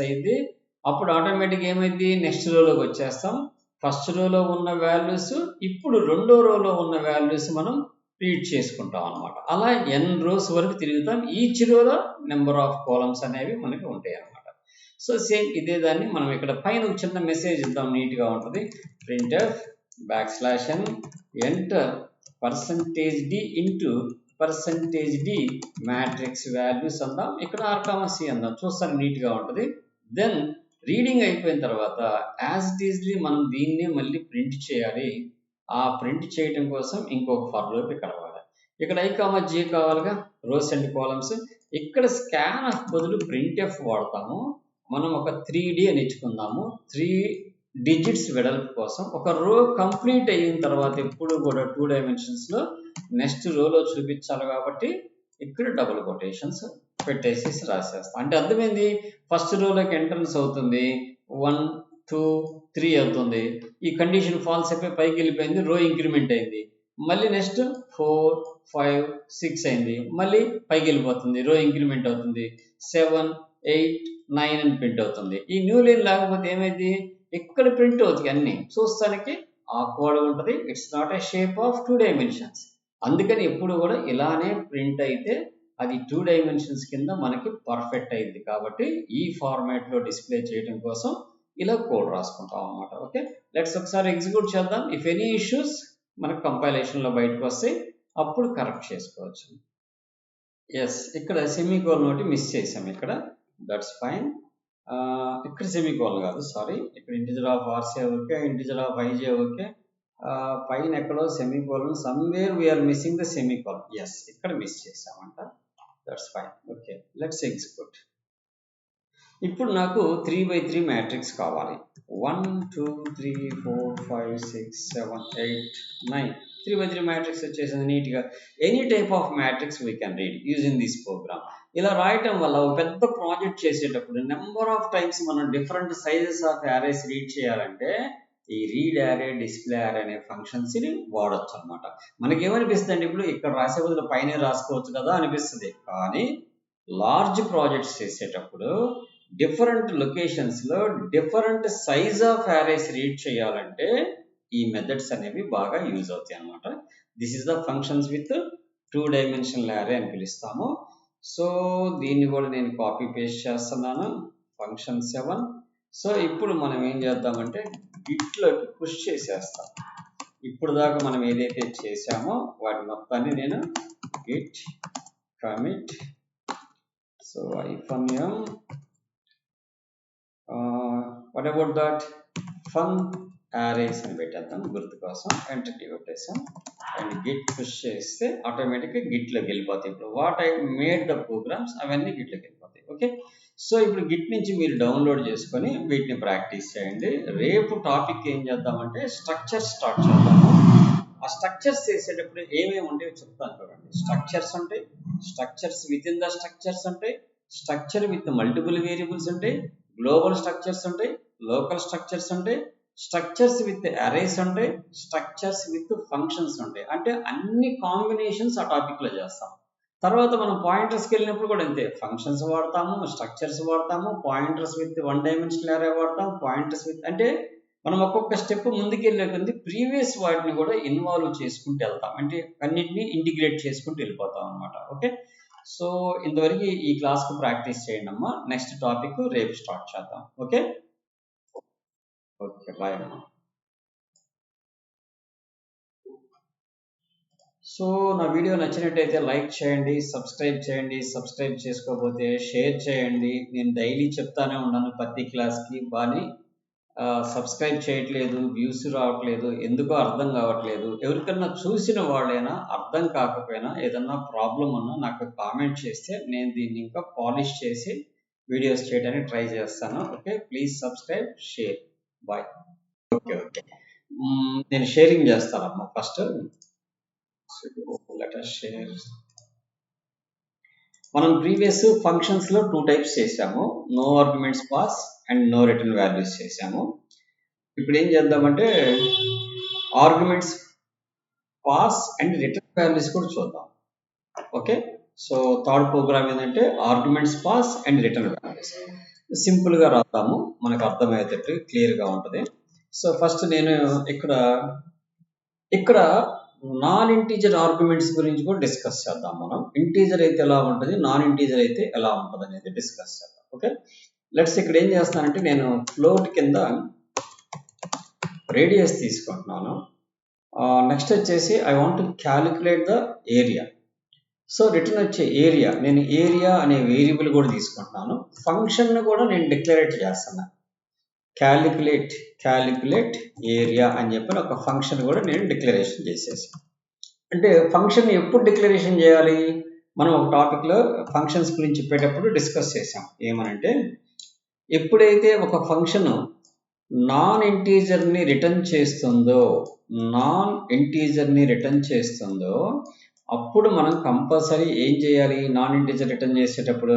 అయింది. అప్పుడు ఆటోమేటిక్ ఏమైంది, నెక్స్ట్ రోలోకి వచ్చేస్తాం. ఫస్ట్ రోలో ఉన్న వాల్యూస్ ఇప్పుడు రెండో రోలో ఉన్న వాల్యూస్ మనం రీడ్ చేసుకుంటాం అనమాట. అలా n రోస్ వరకు తిరుగుతాం. ఈచ్ రోలో నెంబర్ ఆఫ్ కాలమ్స్ అనేవి మనకి ఉంటాయి అనమాట. సో సేమ్ ఇదే దాన్ని మనం ఇక్కడ పైన ఒక చిన్న మెసేజ్ ఇద్దాం, నీట్గా ఉంటుంది. printf \n enter %d into %d matrix values అందాం. ఇక్కడ r, c అందాం, చూస్తాను నీట్గా ఉంటుంది. దెన్ రీడింగ్ అయిపోయిన తర్వాత యాజ్ ఇట్ ఈజ్లీ మనం దీన్ని మళ్ళీ ప్రింట్ చేయాలి. ఆ ప్రింట్ చేయడం కోసం ఇంకొక ఫర్ లూప్ ఇక్కడ వాడాలి. ఇక్కడ i, j కావాలిగా, రోస్ అండ్ కాలమ్స్. ఇక్కడ స్కాన్ ఆఫ్ బదులు printf వాడతాము. మనం ఒక 3D అని ఇచ్చుకుందాము, 3 డిజిట్స్ వెడల్పు కోసం. ఒక రో కంప్లీట్ అయిన తర్వాత ఎప్పుడు కూడా 2 డైమెన్షన్స్ లో నెక్స్ట్ రోలో చూపించాలి కాబట్టి ఇక్కడ డబుల్ కొటేషన్స్ పెట్టేసి రాసేస్తాం. అంటే అర్థమైంది, ఫస్ట్ రోలోకి ఎంట్రన్స్ అవుతుంది, 1 2 3 అవుతుంది. ఈ కండిషన్ ఫాల్స్ అయిపోయి పైకి వెళ్ళిపోయింది, రో ఇంక్రిమెంట్ అయింది. మళ్ళీ నెక్స్ట్ 4 5 6 అయింది, మళ్ళీ పైకి వెళ్ళిపోతుంది, రో ఇంక్రిమెంట్ అవుతుంది. 7 8 9 అని ప్రింట్ అవుతుంది. ఈ న్యూ లైన్ లేకపోతే ఏమైంది, ఇక్కడ ప్రింట్ అవుతుంది. అన్ని చూస్తానికి ఆక్వర్డ్ ఉంటుంది. It's not a shape of 2 dimensions. అందుకని ఎప్పుడు కూడా ఇలానే ప్రింట్ అయితే అది 2 డైమెన్షన్స్ కింద మనకి పర్ఫెక్ట్ అయింది. కాబట్టి ఈ ఫార్మాట్ లో డిస్ప్లే చేయడం కోసం ఇలా కోడ్ రాసుకుంటాం అన్నమాట. ఓకే, లెట్స్ ఒకసారి ఎగ్జిక్యూట్ చేద్దాం. ఇఫ్ ఎనీ ఇష్యూస్ మనకు కంపైలేషన్ లో బయటకు వస్తే అప్పుడు కరెక్ట్ చేసుకోవచ్చు. ఎస్, ఇక్కడ సెమీకోలన్ ఒకటి మిస్ చేసాం ఇక్కడ. That's fine. ఇక్కడ సెమీకోలన్ కాదు, సారీ, ఇక్కడ integer of r c okay, integer of i j okay, పైన ఎక్కడో semicolon, somewhere we're missing the semicolon. Yes, ఇక్కడ మిస్ చేసామంట. That's fine. Okay, let's execute. ఇప్పుడు నాకు 3x3 మ్యాట్రిక్స్ కావాలి. 1 2 3 4 5 6 7 8 9 3x3 మ్యాట్రిక్స్ వచ్చేసింది నీట్గా. Any type of matrix we can read using this program. ఇలా రాయటం వల్ల ఒక పెద్ద ప్రాజెక్ట్ చేసేటప్పుడు నెంబర్ ఆఫ్ టైమ్స్ మనం different sizes of arrays read చేయాలంటే ఈ రీడ్ యారే, డిస్ప్లే యారే అనే ఫంక్షన్స్ని వాడచ్చు అనమాట. మనకేమనిపిస్తుంది అంటే ఇప్పుడు ఇక్కడ రాసే బదులు పైన రాసుకోవచ్చు కదా అనిపిస్తుంది. కానీ లార్జ్ ప్రాజెక్ట్స్ చేసేటప్పుడు డిఫరెంట్ లొకేషన్స్లో different size of arrays read చేయాలంటే ఈ మెథడ్స్ అనేవి బాగా యూజ్ అవుతాయి అనమాట. This is the functions with 2 dimensional array అని పిలుస్తాము. సో దీన్ని కూడా నేను కాపీ పేస్ట్ చేస్తున్నాను, ఫంక్షన్ 7. సో ఇప్పుడు మనం ఏం చేద్దామంటే గిట్లోకి పుష్ చేసేస్తాం. ఇప్పుడు దాకా మనం ఏదైతే చేసామో వాటి మొత్తాన్ని నేను git commit, so -m, what about that fun arrays అని పెట్టేద్దాం గుర్తు కోసం. ఎంటర్ కీ కొట్టేసాం అండ్ గిట్ పుష్ చేస్తే ఆటోమేటిక్గా గిట్లోకి వెళ్ళిపోతాయి. ఇప్పుడు what I made the programs అవన్నీ గిట్లోకి వెళ్ళిపోతాయి. ఓకే, సో ఇప్పుడు గిట్ నుంచి మీరు డౌన్లోడ్ చేసుకొని వీటిని ప్రాక్టీస్ చేయండి. రేపు టాపిక్ ఏం చేద్దామంటే స్ట్రక్చర్స్ స్టార్ట్ చేద్దాము. ఆ స్ట్రక్చర్స్ చేసేటప్పుడు ఏమేమి ఉంటాయో చెప్తాను చూడండి. స్ట్రక్చర్స్ ఉంటాయి, structures with in the structures ఉంటాయి, స్ట్రక్చర్ విత్ మల్టిపుల్ వేరియబుల్స్ ఉంటాయి, గ్లోబల్ స్ట్రక్చర్స్ ఉంటాయి, లోకల్ స్ట్రక్చర్స్ ఉంటాయి, స్ట్రక్చర్స్ విత్ అరేస్ ఉంటాయి, స్ట్రక్చర్స్ విత్ ఫంక్షన్స్ ఉంటాయి. అంటే అన్ని కాంబినేషన్స్ ఆ టాపిక్లో చేస్తాం. తర్వాత మనం పాయింటర్స్కి వెళ్ళినప్పుడు కూడా అంతే, ఫంక్షన్స్ వాడతాము, స్ట్రక్చర్స్ వాడతాము, పాయింటర్స్ విత్ 1 డైమెన్షనల్ అరే వాడతాం, పాయింటర్స్ విత్, అంటే మనం ఒక్కొక్క స్టెప్ ముందుకు వెళ్ళే కొద్ది ప్రీవియస్ వాటిని కూడా ఇన్వాల్వ్ చేసుకుంటూ వెళ్తాం. అంటే అన్నిటినీ ఇంటిగ్రేట్ చేసుకుంటూ వెళ్ళిపోతాం అనమాట. ఓకే, సో ఇంతవరకు ఈ క్లాస్కు ప్రాక్టీస్ చేయండి అమ్మా. నెక్స్ట్ టాపిక్ రేపు స్టార్ట్ చేద్దాం. ఓకే ఓకే, బాయ్ అమ్మా. సో నా వీడియో నచ్చినట్టయితే లైక్ చేయండి, సబ్స్క్రైబ్ చేయండి, సబ్స్క్రైబ్ చేసుకోకపోతే షేర్ చేయండి. నేను డైలీ చెప్తానే ఉన్నాను ప్రతి క్లాస్కి, కానీ సబ్స్క్రైబ్ చేయట్లేదు, వ్యూస్ రావట్లేదు, ఎందుకో అర్థం కావట్లేదు. ఎవరికన్నా చూసిన వాళ్ళైనా అర్థం కాకపోయినా ఏదన్నా ప్రాబ్లం ఉన్నా నాకు కామెంట్ చేస్తే నేను దీన్ని ఇంకా పాలిష్ చేసి వీడియోస్ చేయడానికి ట్రై చేస్తాను. Okay, please subscribe, share, bye. Okay okay, నేను షేరింగ్ చేస్తానమ్మా. First let us share. మనం ప్రీవియస్ ఫంక్షన్స్లో 2 టైప్స్ చేసాము, no arguments pass and no return values చేసాము. ఇప్పుడు ఏం చేద్దామంటే arguments pass and return values కూడా చూద్దాం. ఓకే, సో థర్డ్ ప్రోగ్రామ్ ఏంటంటే arguments pass and return values. సింపుల్గా రాద్దాము, మనకు అర్థమయ్యేటట్టు క్లియర్గా ఉంటుంది. సో ఫస్ట్ నేను ఇక్కడ నాన్ ఇంటీజర్ ఆర్గ్యుమెంట్స్ గురించి కూడా డిస్కస్ చేద్దాం. మనం ఇంటీజర్ అయితే ఎలా ఉంటుంది, నాన్ ఇంటీజర్ అయితే ఎలా ఉంటుంది అనేది డిస్కస్ చేద్దాం. ఓకే, లెట్స్ ఇక్కడ ఏం చేస్తానంటే నేను ఫ్లోట్ కింద రేడియస్ తీసుకుంటున్నాను. నెక్స్ట్ వచ్చేసి I want to calculate the area. So return వచ్చే ఏరియా, నేను ఏరియా అనే వేరియబుల్ కూడా తీసుకుంటున్నాను. ఫంక్షన్ కూడా నేను డిక్లరేట్ చేస్తున్నాను, క్యాలిక్యులేట్ ఏరియా అని చెప్పి ఒక ఫంక్షన్ కూడా నేను డిక్లరేషన్ చేసేసి. అంటే ఫంక్షన్ ఎప్పుడు డిక్లరేషన్ చేయాలి, మనం ఒక టాపిక్లో ఫంక్షన్స్ గురించి చెప్పేటప్పుడు డిస్కస్ చేసాం. ఏమనంటే ఎప్పుడైతే ఒక ఫంక్షన్ నాన్ ఇంటీజర్ని రిటర్న్ చేస్తుందో అప్పుడు మనం కంపల్సరీ ఏం చేయాలి, నాన్ ఇంటీజర్ రిటర్న్ చేసేటప్పుడు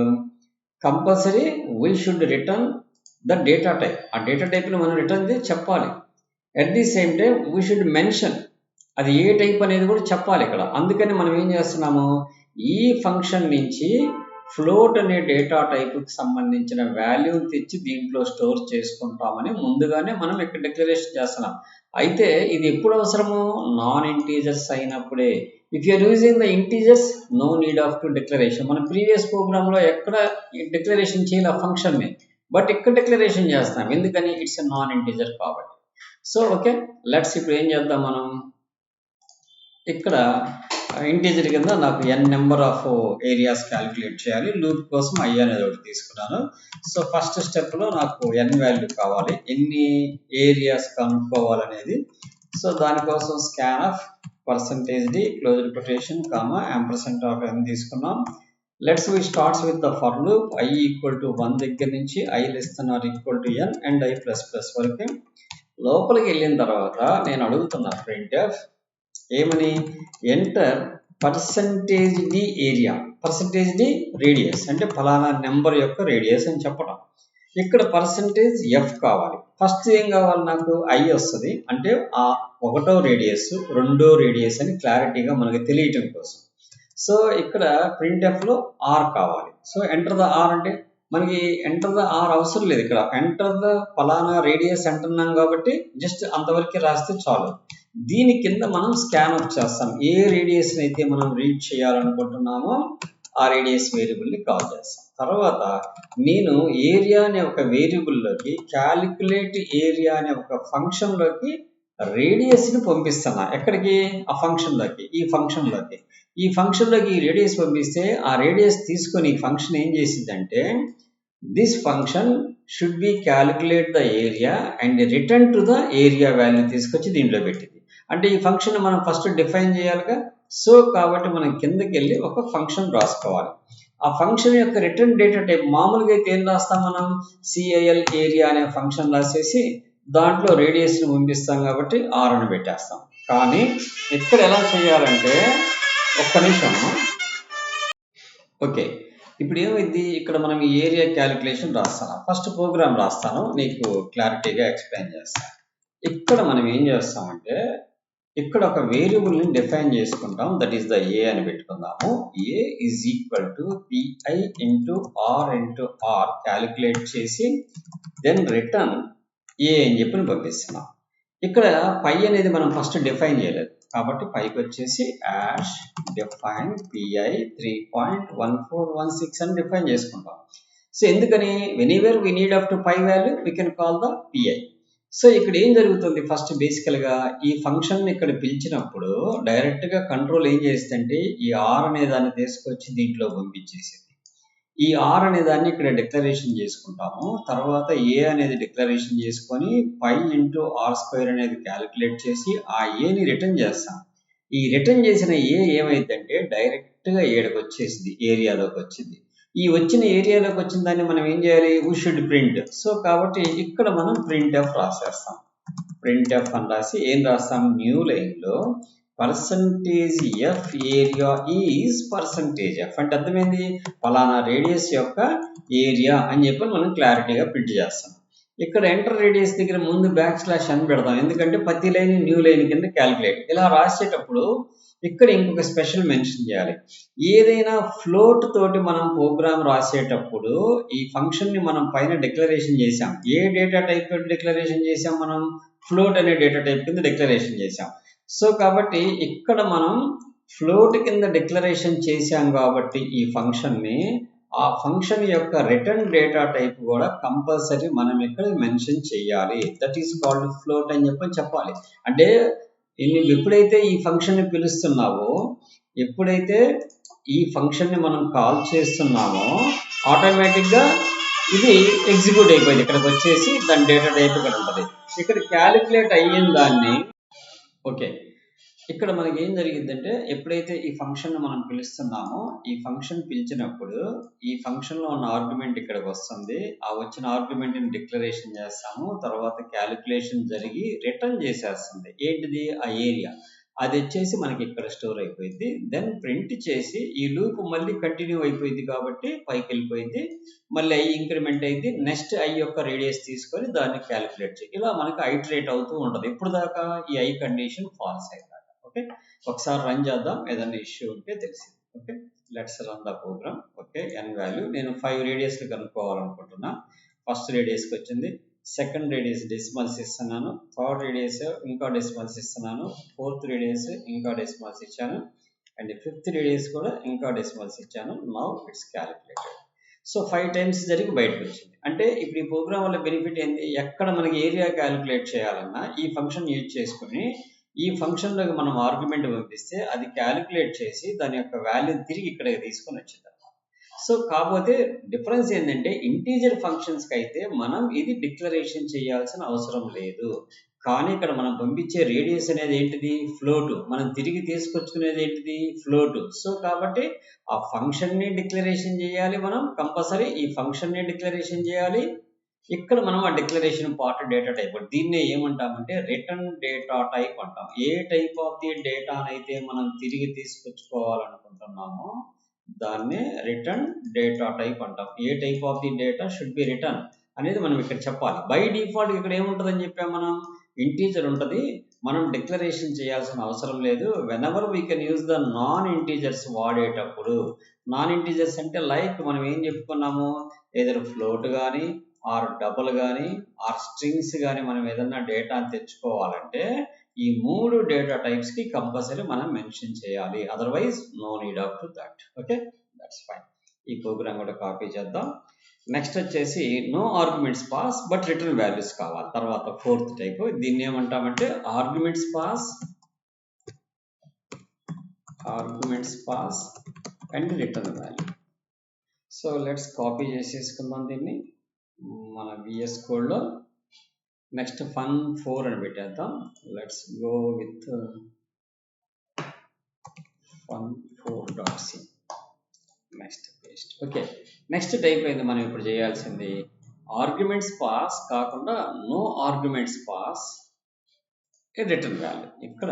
compulsory we should return the data type. ఆ డేటా టైప్ని మనం రిటర్న్ చేసి చెప్పాలి. At the same time we should mention అది ఏ టైప్ అనేది కూడా చెప్పాలి ఇక్కడ. అందుకని మనం ఏం చేస్తున్నాము, ఈ ఫంక్షన్ నుంచి ఫ్లోట్ అనే డేటా టైప్కి సంబంధించిన వాల్యూ తెచ్చి దీంట్లో స్టోర్ చేసుకుంటామని ముందుగానే మనం ఇక్కడ డిక్లరేషన్ చేస్తున్నాం. అయితే ఇది ఎప్పుడు అవసరము, నాన్ ఇంటీజర్స్ అయినప్పుడే. If you're using the integers no need of to declaration. మన ప్రీవియస్ ప్రోగ్రాంలో ఎక్కడ డిక్లరేషన్ చేయాలి ఆ ఫంక్షన్ని, బట్ ఇక్కడ డిక్లరేషన్ చేస్తాం. ఎందుకని, ఇట్స్ ఎ నాన్ ఇంటీజర్ కాబట్టి. సో ఓకే, లెట్స్ ఇప్పుడు ఏం చేద్దాం, మనం ఇక్కడ ఇంటీజర్ కింద నాకు n number of areas calculate చేయాలి. లూప్ కోసం i అనేది ఒకటి తీసుకున్నాను. సో ఫస్ట్ స్టెప్లో నాకు n వాల్యూ కావాలి, ఎన్ని ఏరియాస్ కనుక్కోవాలనేది. సో దానికోసం scan of %d closed quotation comma ampersand of n తీసుకున్నాం. Let's we starts with the for loop i equal to 1 దగ్గర నుంచి i less then or equal to n and i plus plus వరకు. లోపలికి వెళ్ళిన తర్వాత నేను అడుగుతున్నా printf ఏమని, enter %d area, %d radius అంటే ఫలానా నెంబర్ యొక్క రేడియస్ అని చెప్పడం. ఇక్కడ %f కావాలి. ఫస్ట్ ఏం కావాలి, నాకు i వస్తుంది, అంటే ఆ ఒకటో రేడియస్ రెండో రేడియస్ అని క్లారిటీగా మనకి తెలియటం కోసం. సో ఇక్కడ printf లో r కావాలి. సో ఎంటర్ ద r అంటే మనకి ఎంటర్ ద r అవసరం లేదు, ఇక్కడ ఎంటర్ ద ఫలానా రేడియస్ అంటున్నాం కాబట్టి జస్ట్ అంతవరకు రాస్తే చాలు. దీని కింద మనం స్కాన్ అప్ చేస్తాం, ఏ రేడియస్ అయితే మనం రీడ్ చేయాలనుకుంటున్నామో ఆ రేడియస్ వేరియబుల్ని కాల్ చేస్తాం. తర్వాత నేను ఏరియా అనే ఒక వేరియబుల్లోకి క్యాలిక్యులేట్ ఏరియా అనే ఒక ఫంక్షన్లోకి రేడియస్ని పంపిస్తున్నా. ఎక్కడికి, ఆ ఫంక్షన్లోకి, ఈ ఫంక్షన్లోకి ఈ రేడియస్ పంపిస్తే ఆ రేడియస్ తీసుకొని ఈ ఫంక్షన్ ఏం చేసిందంటే this function should be calculate the area and return to the area value తీసుకొచ్చి దీంట్లో పెట్టింది. అంటే ఈ ఫంక్షన్ మనం ఫస్ట్ డిఫైన్ చేయాలిగా. సో కాబట్టి మనం కిందకి వెళ్ళి ఒక ఫంక్షన్ రాసుకోవాలి. ఆ ఫంక్షన్ యొక్క రిటర్న్ డేటా టైప్ మామూలుగా అయితే ఏం రాస్తాం మనం, CIL ఏరియా అనే ఫంక్షన్ రాసేసి దాంట్లో రేడియస్ని పంపిస్తాం కాబట్టి r అని పెట్టేస్తాం. కానీ ఇక్కడ ఎలా చేయాలంటే, ఒక్క నిమిషం, ఓకే, ఇప్పుడు ఏమైంది, ఇక్కడ మనం ఈ ఏరియా క్యాలిక్యులేషన్ రాస్తాను. ఫస్ట్ ప్రోగ్రామ్ రాస్తాను, నీకు క్లారిటీగా ఎక్స్ప్లెయిన్ చేస్తాను. ఇక్కడ మనం ఏం చేస్తామంటే ఇక్కడ ఒక వేరియబుల్ని డిఫైన్ చేసుకుంటాం, దట్ ఈస్ ద a అని పెట్టుకుందాము. a is equal to pi into r into r calculate చేసి దెన్ రిటర్న్ a అని చెప్పి పంపిస్తున్నాం. ఇక్కడ పై అనేది మనం ఫస్ట్ డిఫైన్ చేయలేదు కాబట్టి పైకి వచ్చేసి యాష్ డిఫైన్ pi 3.1416 అని డిఫైన్ చేసుకుంటాం. సో ఎందుకని, whenever we need up to pi value we can call the pi. So ఇక్కడ ఏం జరుగుతుంది, ఫస్ట్ బేసికల్గా ఈ ఫంక్షన్ ఇక్కడ పిలిచినప్పుడు డైరెక్ట్గా కంట్రోల్ ఏం చేస్తుందంటే ఈ r అనే దాన్ని తీసుకొచ్చి దీంట్లో పంపించేసింది. ఈ r అనే దాన్ని ఇక్కడ డిక్లరేషన్ చేసుకుంటాము. తర్వాత a అనేది డిక్లరేషన్ చేసుకొని పై ఇంటూ r² అనేది క్యాలిక్యులేట్ చేసి ఆ ఏని రిటర్న్ చేస్తాం. ఈ రిటర్న్ చేసిన ఏ ఏమైందంటే డైరెక్ట్గా ఏడకి వచ్చేసింది, ఏరియాలోకి వచ్చింది. ఈ వచ్చిన ఏరియాలోకి వచ్చిన దాన్ని మనం ఏం చేయాలి, వీ షుడ్ ప్రింట్. సో కాబట్టి ఇక్కడ మనం printf రాసేస్తాం. printf అని రాసి ఏం రాస్తాం, న్యూ లైన్లో %f ఏరియా ఈజ్ %f అంటే అర్థమైంది, ఫలానా రేడియస్ యొక్క ఏరియా అని చెప్పి మనం క్లారిటీగా ప్రింట్ చేస్తాం. ఇక్కడ ఎంటర్ రేడియస్ దగ్గర ముందు \n పెడతాం, ఎందుకంటే ప్రతి లైన్ న్యూ లైన్ కింద క్యాలిక్యులేట్. ఇలా రాసేటప్పుడు ఇక్కడ ఇంకొక స్పెషల్ మెన్షన్ చేయాలి. ఏదైనా ఫ్లోట్ తోటి మనం ప్రోగ్రామ్ రాసేటప్పుడు ఈ ఫంక్షన్ని మనం పైన డిక్లరేషన్ చేసాం. ఏ డేటా టైప్ తోటి డిక్లరేషన్ చేసాం, మనం ఫ్లోట్ అనే డేటా టైప్ కింద డిక్లరేషన్ చేసాం. సో కాబట్టి ఇక్కడ మనం ఫ్లోట్ కింద డిక్లరేషన్ చేసాం కాబట్టి ఈ ఫంక్షన్ని, ఆ ఫంక్షన్ యొక్క రిటర్న్ డేటా టైప్ కూడా కంపల్సరీ మనం ఇక్కడ మెన్షన్ చేయాలి. దట్ ఈస్ కాల్డ్ ఫ్లోట్ అని చెప్పాలి. అంటే నువ్వు ఎప్పుడైతే ఈ ఫంక్షన్ని పిలుస్తున్నావో, ఎప్పుడైతే ఈ ఫంక్షన్ని మనం కాల్ చేస్తున్నామో ఆటోమేటిక్గా ఇది ఎగ్జిక్యూట్ అయిపోయింది. ఇక్కడికి వచ్చేసి దాని డేటా టైప్ ఇక్కడ ఉంటుంది. ఇక్కడ క్యాలిక్యులేట్ అయిన దాన్ని, ఓకే, ఇక్కడ మనకి ఏం జరిగిందంటే ఎప్పుడైతే ఈ ఫంక్షన్ మనం పిలుస్తున్నామో ఈ ఫంక్షన్ పిలిచినప్పుడు ఈ ఫంక్షన్లో ఉన్న ఆర్గ్యుమెంట్ ఇక్కడికి వస్తుంది. ఆ వచ్చిన ఆర్గ్యుమెంట్ని డిక్లరేషన్ చేస్తాము. తర్వాత క్యాలిక్యులేషన్ జరిగి రిటర్న్ చేసేస్తుంది. ఏంటిది, ఆ ఏరియా. అది వచ్చేసి మనకి ఇక్కడ స్టోర్ అయిపోయింది. దెన్ ప్రింట్ చేసి ఈ లూప్ మళ్ళీ కంటిన్యూ అయిపోయింది కాబట్టి పైకి వెళ్ళిపోయింది. మళ్ళీ i ఇంక్రిమెంట్ అయింది. నెక్స్ట్ i యొక్క రేడియస్ తీసుకొని దాన్ని క్యాలిక్యులేట్ చేయి. ఇలా మనకి ఐటరేట్ అవుతూ ఉంటుంది. ఇప్పుడు దాకా ఈ i కండిషన్ ఫాల్స్ అయింది. ఓకే, ఒకసారి రన్ చేద్దాం, ఏదైనా ఇష్యూ ఉంటే తెలిసింది. Okay, let's run the program. Okay, n value నేను 5 రేడియస్లు కనుక్కోవాలనుకుంటున్నా. ఫస్ట్ రేడియస్కి వచ్చింది, సెకండ్ రేడియస్ డెసిమల్స్ ఇస్తున్నాను, థర్డ్ రేడియస్ ఇంకా డెసిమల్స్ ఇస్తున్నాను, ఫోర్త్ రేడియస్ ఇంకా డెసిమల్స్ ఇచ్చాను, అండ్ ఫిఫ్త్ రేడియస్ కూడా ఇంకా డెసిమల్స్ ఇచ్చాను. Now it's calculated. So 5 times జరిగి బయటకు వచ్చింది. అంటే ఇప్పుడు ఈ ప్రోగ్రామ్ వల్ల బెనిఫిట్ ఏంటి, ఎక్కడ మనకి ఏరియా క్యాలిక్యులేట్ చేయాలన్నా ఈ ఫంక్షన్ యూజ్ చేసుకుని ఈ ఫంక్షన్లోకి మనం ఆర్గ్యుమెంట్ పంపిస్తే అది క్యాలిక్యులేట్ చేసి దాని యొక్క వాల్యూ తిరిగి ఇక్కడికి తీసుకొని వచ్చింది. సో కాకపోతే డిఫరెన్స్ ఏంటంటే ఇంటీజర్ ఫంక్షన్స్కి అయితే మనం ఇది డిక్లరేషన్ చేయాల్సిన అవసరం లేదు. కానీ ఇక్కడ మనం పంపించే రేడియస్ అనేది ఏంటిది? ఫ్లోట్. మనం తిరిగి తీసుకొచ్చుకునేది ఏంటిది? ఫ్లోట్. సో కాబట్టి ఆ ఫంక్షన్ని డిక్లరేషన్ చేయాలి, మనం కంపల్సరీ ఈ ఫంక్షన్ని డిక్లరేషన్ చేయాలి. ఇక్కడ మనం ఆ డిక్లరేషన్ పార్ట్ డేటా టైప్, దీన్నే ఏమంటామంటే రిటర్న్ డేటా టైప్ అంటాం. ఏ టైప్ ఆఫ్ ది డేటానైతే మనం తిరిగి తీసుకొచ్చుకోవాలనుకుంటున్నామో దాన్నే రిటర్న్ డేటా టైప్ అంటాం. ఏ type of the data should be return అనేది మనం ఇక్కడ చెప్పాలి. బై డిఫాల్ట్ ఇక్కడ ఏముంటుందని చెప్పాం, మనం ఇంటీజర్ ఉంటుంది, మనం డిక్లరేషన్ చేయాల్సిన అవసరం లేదు. Whenever we can use the non integers వాడేటప్పుడు, నాన్ ఇంటీజర్స్ అంటే లైక్ మనం ఏం చెప్పుకున్నాము, ఏదైనా ఫ్లోట్ కానీ ఆర్ డబుల్ కానీ ఆర్ స్ట్రింగ్స్ కానీ మనం ఏదన్నా డేటాని తెచ్చుకోవాలంటే ఈ 3 డేటా టైప్స్కి కంపల్సరీ మనం మెన్షన్ చేయాలి. Otherwise no need of to that. Okay, that's fine. ఈ ప్రోగ్రామ్ కూడా కాపీ చేద్దాం. నెక్స్ట్ వచ్చేసి no arguments pass but return values కావాలి. తర్వాత 4th టైప్, దీన్ని ఏమంటామంటే arguments pass and return value. So let's copy చేసేసుకుందాం దీన్ని మన VS కోడ్లో. నెక్స్ట్ fun4 అని పెట్టేద్దాం. Let's go with fun4.c. Next paste. Okay, next type అయింది. మనం ఇప్పుడు చేయాల్సింది ఆర్గ్యుమెంట్స్ పాస్ కాకుండా no arguments pass return value. ఇక్కడ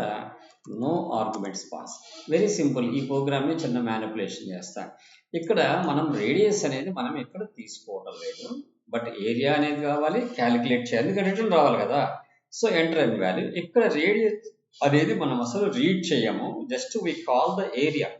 no arguments pass, very simple. ఈ ప్రోగ్రామ్ని చిన్న మ్యానిపులేషన్ చేస్తాం. ఇక్కడ మనం రేడియస్ అనేది మనం ఇక్కడ తీసుకోవడం లేదు, బట్ ఏరియా అనేది కావాలి, క్యాలిక్యులేట్ చేయాలి, ఇంకా రిటర్న్ రావాలి కదా. So enter and value. ఇక్కడ రేడియస్ అనేది మనం అసలు రీడ్ చేయము, just we call the area,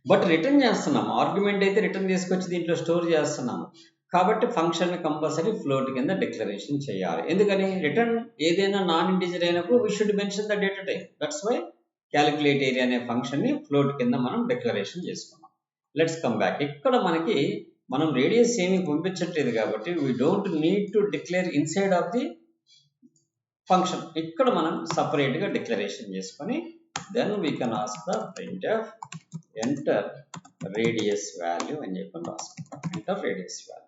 but return చేస్తున్నాము. ఆర్గ్యుమెంట్ అయితే రిటర్న్ తీసుకొచ్చి దీంట్లో స్టోర్ చేస్తున్నాము. కాబట్టి ఫంక్షన్ కంపల్సరీ ఫ్లోట్ కింద డిక్లరేషన్ చేయాలి. ఎందుకని? రిటర్న్ ఏదైనా నాన్ ఇంటీజర్ అయినప్పుడు we should mention the data type. That's why calculate area అనే ఫంక్షన్ని ఫ్లోట్ కింద మనం డిక్లరేషన్ చేసుకున్నాం. Let's come back. ఇక్కడ మనకి మనం రేడియస్ ఏమీ పంపించట్లేదు కాబట్టి we don't need to declare inside of the function. ఇక్కడ మనం సపరేట్గా డిక్లరేషన్ చేసుకొని then we can ask the printf enter radius value అని చెప్పి రాసుకుంటాం. Enter radius value.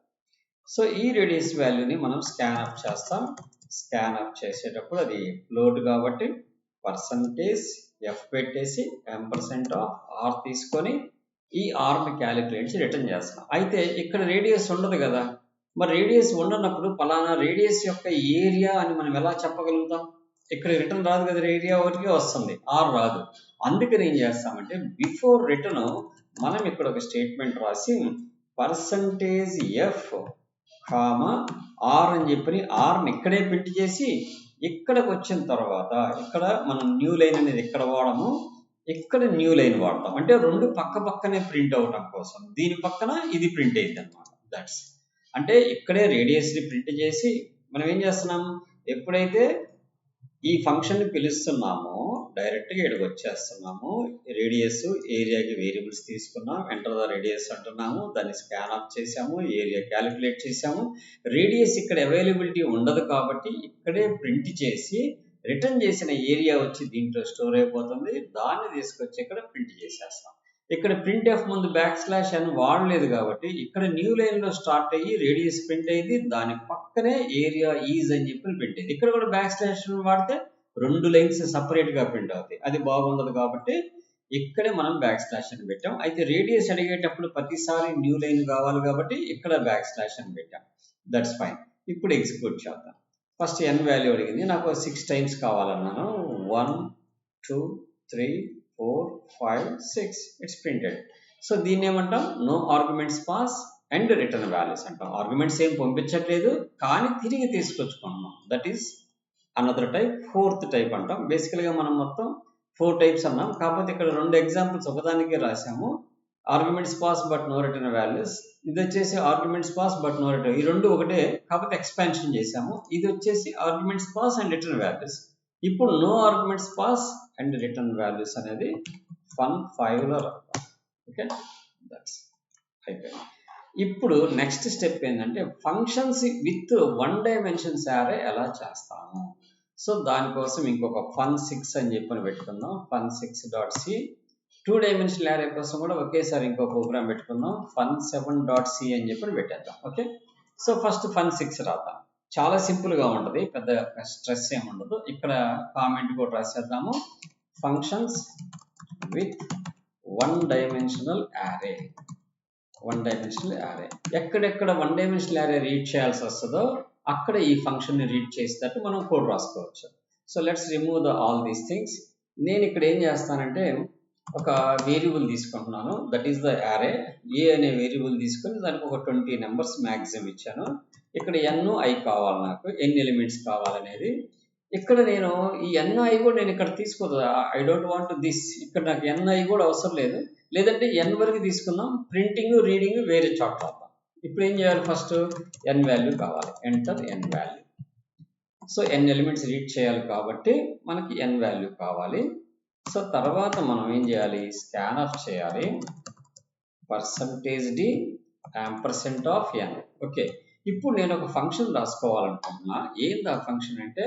సో ఈ రేడియస్ వాల్యూని మనం స్కాన్ అప్ చేస్తాం. స్కాన్ అప్ చేసేటప్పుడు అది ఫ్లోట్ కాబట్టి %f పెట్టేసి %r తీసుకొని ఈ ఆర్ని క్యాలిక్యులేట్ రిటర్న్ చేస్తాం. అయితే ఇక్కడ రేడియస్ ఉండదు కదా. మరి రేడియస్ ఉండనప్పుడు పలానా రేడియస్ యొక్క ఏరియా అని మనం ఎలా చెప్పగలుగుతాం? ఇక్కడ రిటర్న్ రాదు కదా, ఏరియా ఒకటికే వస్తుంది, ఆర్ రాదు. అందుకని ఏం చేస్తామంటే బిఫోర్ రిటర్న్ మనం ఇక్కడ ఒక స్టేట్మెంట్ రాసి %f ఆర్ అని చెప్పి ఆర్ని ఇక్కడే ప్రింట్ చేసి ఇక్కడికి వచ్చిన తర్వాత ఇక్కడ మనం న్యూ లైన్ అనేది ఇక్కడ వాడము, ఇక్కడ న్యూ లైన్ వాడతాం. అంటే రెండు పక్క పక్కనే ప్రింట్ అవడం కోసం దీని పక్కన ఇది ప్రింట్ అయింది అనమాట. దట్స్ అంటే ఇక్కడే రేడియస్ని ప్రింట్ చేసి మనం ఏం చేస్తున్నాం, ఎప్పుడైతే ఈ ఫంక్షన్ని పిలుస్తున్నామో డైరెక్ట్గా ఇక్కడికి వచ్చేస్తున్నాము. రేడియస్ ఏరియాకి వేరియబుల్స్ తీసుకున్నాం, ఎంటర్ ద రేడియస్ అంటున్నాము, దాన్ని స్కాన్ ఆఫ్ చేసాము, ఏరియా క్యాలిక్యులేట్ చేసాము. రేడియస్ ఇక్కడ అవైలబిలిటీ ఉండదు కాబట్టి ఇక్కడే ప్రింట్ చేసి రిటర్న్ చేసిన ఏరియా వచ్చి దీంట్లో స్టోర్ అయిపోతుంది. దాన్ని తీసుకొచ్చి ఇక్కడ ప్రింట్ చేసేస్తాం. ఇక్కడ printf ముందు \n వాడలేదు కాబట్టి ఇక్కడ న్యూ లైన్లో స్టార్ట్ అయ్యి రేడియస్ ప్రింట్ అయ్యింది, దాని పక్కనే ఏరియా ఈజ్ అని చెప్పి ప్రింట్ అయ్యింది. ఇక్కడ కూడా \n వాడితే రెండు లైన్స్ సపరేట్గా ప్రింట్ అవుతాయి, అది బాగుండదు కాబట్టి ఇక్కడే మనం \n పెట్టాం. అయితే రేడియస్ అడిగేటప్పుడు ప్రతిసారి న్యూ లైన్ కావాలి కాబట్టి ఇక్కడ \n పెట్టాం. That's fine. ఇప్పుడు ఎగ్జిక్యూట్ చేద్దాం. ఫస్ట్ n వాల్యూ అడిగింది, నాకు 6 టైమ్స్ కావాలన్నాను. 1 2 3 4 5 6 ఇట్స్ ప్రింటెడ్. సో దీన్ని ఏమంటాం, no arguments pass and return values అంటాం. ఆర్గ్యుమెంట్స్ ఏం పంపించట్లేదు కానీ తిరిగి తీసుకొచ్చుకుంటున్నాం. That is another type, 4th type అంటాం. బేసికల్గా మనం మొత్తం 4 టైప్స్ అన్నాం, కాకపోతే ఇక్కడ 2 ఎగ్జాంపుల్స్ ఒకదానికే రాసాము. Arguments pass but no return values, ఇది వచ్చేసి arguments pass but no return, ఈ రెండు ఒకటే కాకపోతే ఎక్స్పాన్షన్ చేసాము. ఇది వచ్చేసి arguments pass and return values. ఇప్పుడు no arguments pass and return values అనేది fun5లో రాద్దాం. ఓకే, దట్స్ అయిపోయింది. ఇప్పుడు నెక్స్ట్ స్టెప్ ఏంటంటే ఫంక్షన్స్ విత్ 1 డైమెన్షన్స్ యారే ఎలా చేస్తాము. సో దానికోసం ఇంకొక fun6 అని చెప్పని పెట్టుకుందాం. fun6.c 2-dimensional array కోసం కూడా ఒకేసారి ఇంకో ప్రోగ్రామ్ పెట్టుకుందాం. fun7.c అని చెప్పని పెట్టేద్దాం. ఓకే, సో ఫస్ట్ fun6 రాద్దాం. చాలా సింపుల్ గా ఉంటుంది, పెద్ద స్ట్రెస్ ఏమి ఉండదు. ఇక్కడ కామెంట్ కూడా రాసేద్దాము, functions with 1-dimensional array. 1-dimensional array ఎక్కడెక్కడ 1-dimensional array రీడ్ చేయాల్సి వస్తుందో అక్కడ ఈ ఫంక్షన్ ని రీడ్ చేసేటట్టు మనం కోడ్ రాసుకోవచ్చు. So let's remove all these things. నేను ఇక్కడ ఏం చేస్తానంటే ఒక వేరియబుల్ తీసుకుంటున్నాను, దట్ ఈస్ ద array. ఏ అనే వేరియబుల్ తీసుకొని దానికి ఒక 20 నెంబర్స్ మ్యాక్సిమం ఇచ్చాను. ఇక్కడ n i కావాలి, నాకు ఎన్ని ఎలిమెంట్స్ కావాలనేది. ఇక్కడ నేను ఈ n i కూడా నేను ఇక్కడ తీసుకోదు, ఐ డోంట్ వాంట్ దిస్. ఇక్కడ నాకు n i కూడా అవసరం లేదు, లేదంటే n వరకు తీసుకుందాం. ప్రింటింగ్ రీడింగ్ వేరే చోట రాద్దాం. ఇప్పుడు ఏం చేయాలి, ఫస్ట్ n వాల్యూ కావాలి, enter n value. So n elements read చేయాలి కాబట్టి మనకి n వాల్యూ కావాలి. సో తర్వాత మనం ఏం చేయాలి, స్కాన్ఫ్ చేయాలి, %d %n. ఓకే, ఇప్పుడు నేను ఒక ఫంక్షన్ రాసుకోవాలనుకుంటున్నా. ఏంది ఆ ఫంక్షన్ అంటే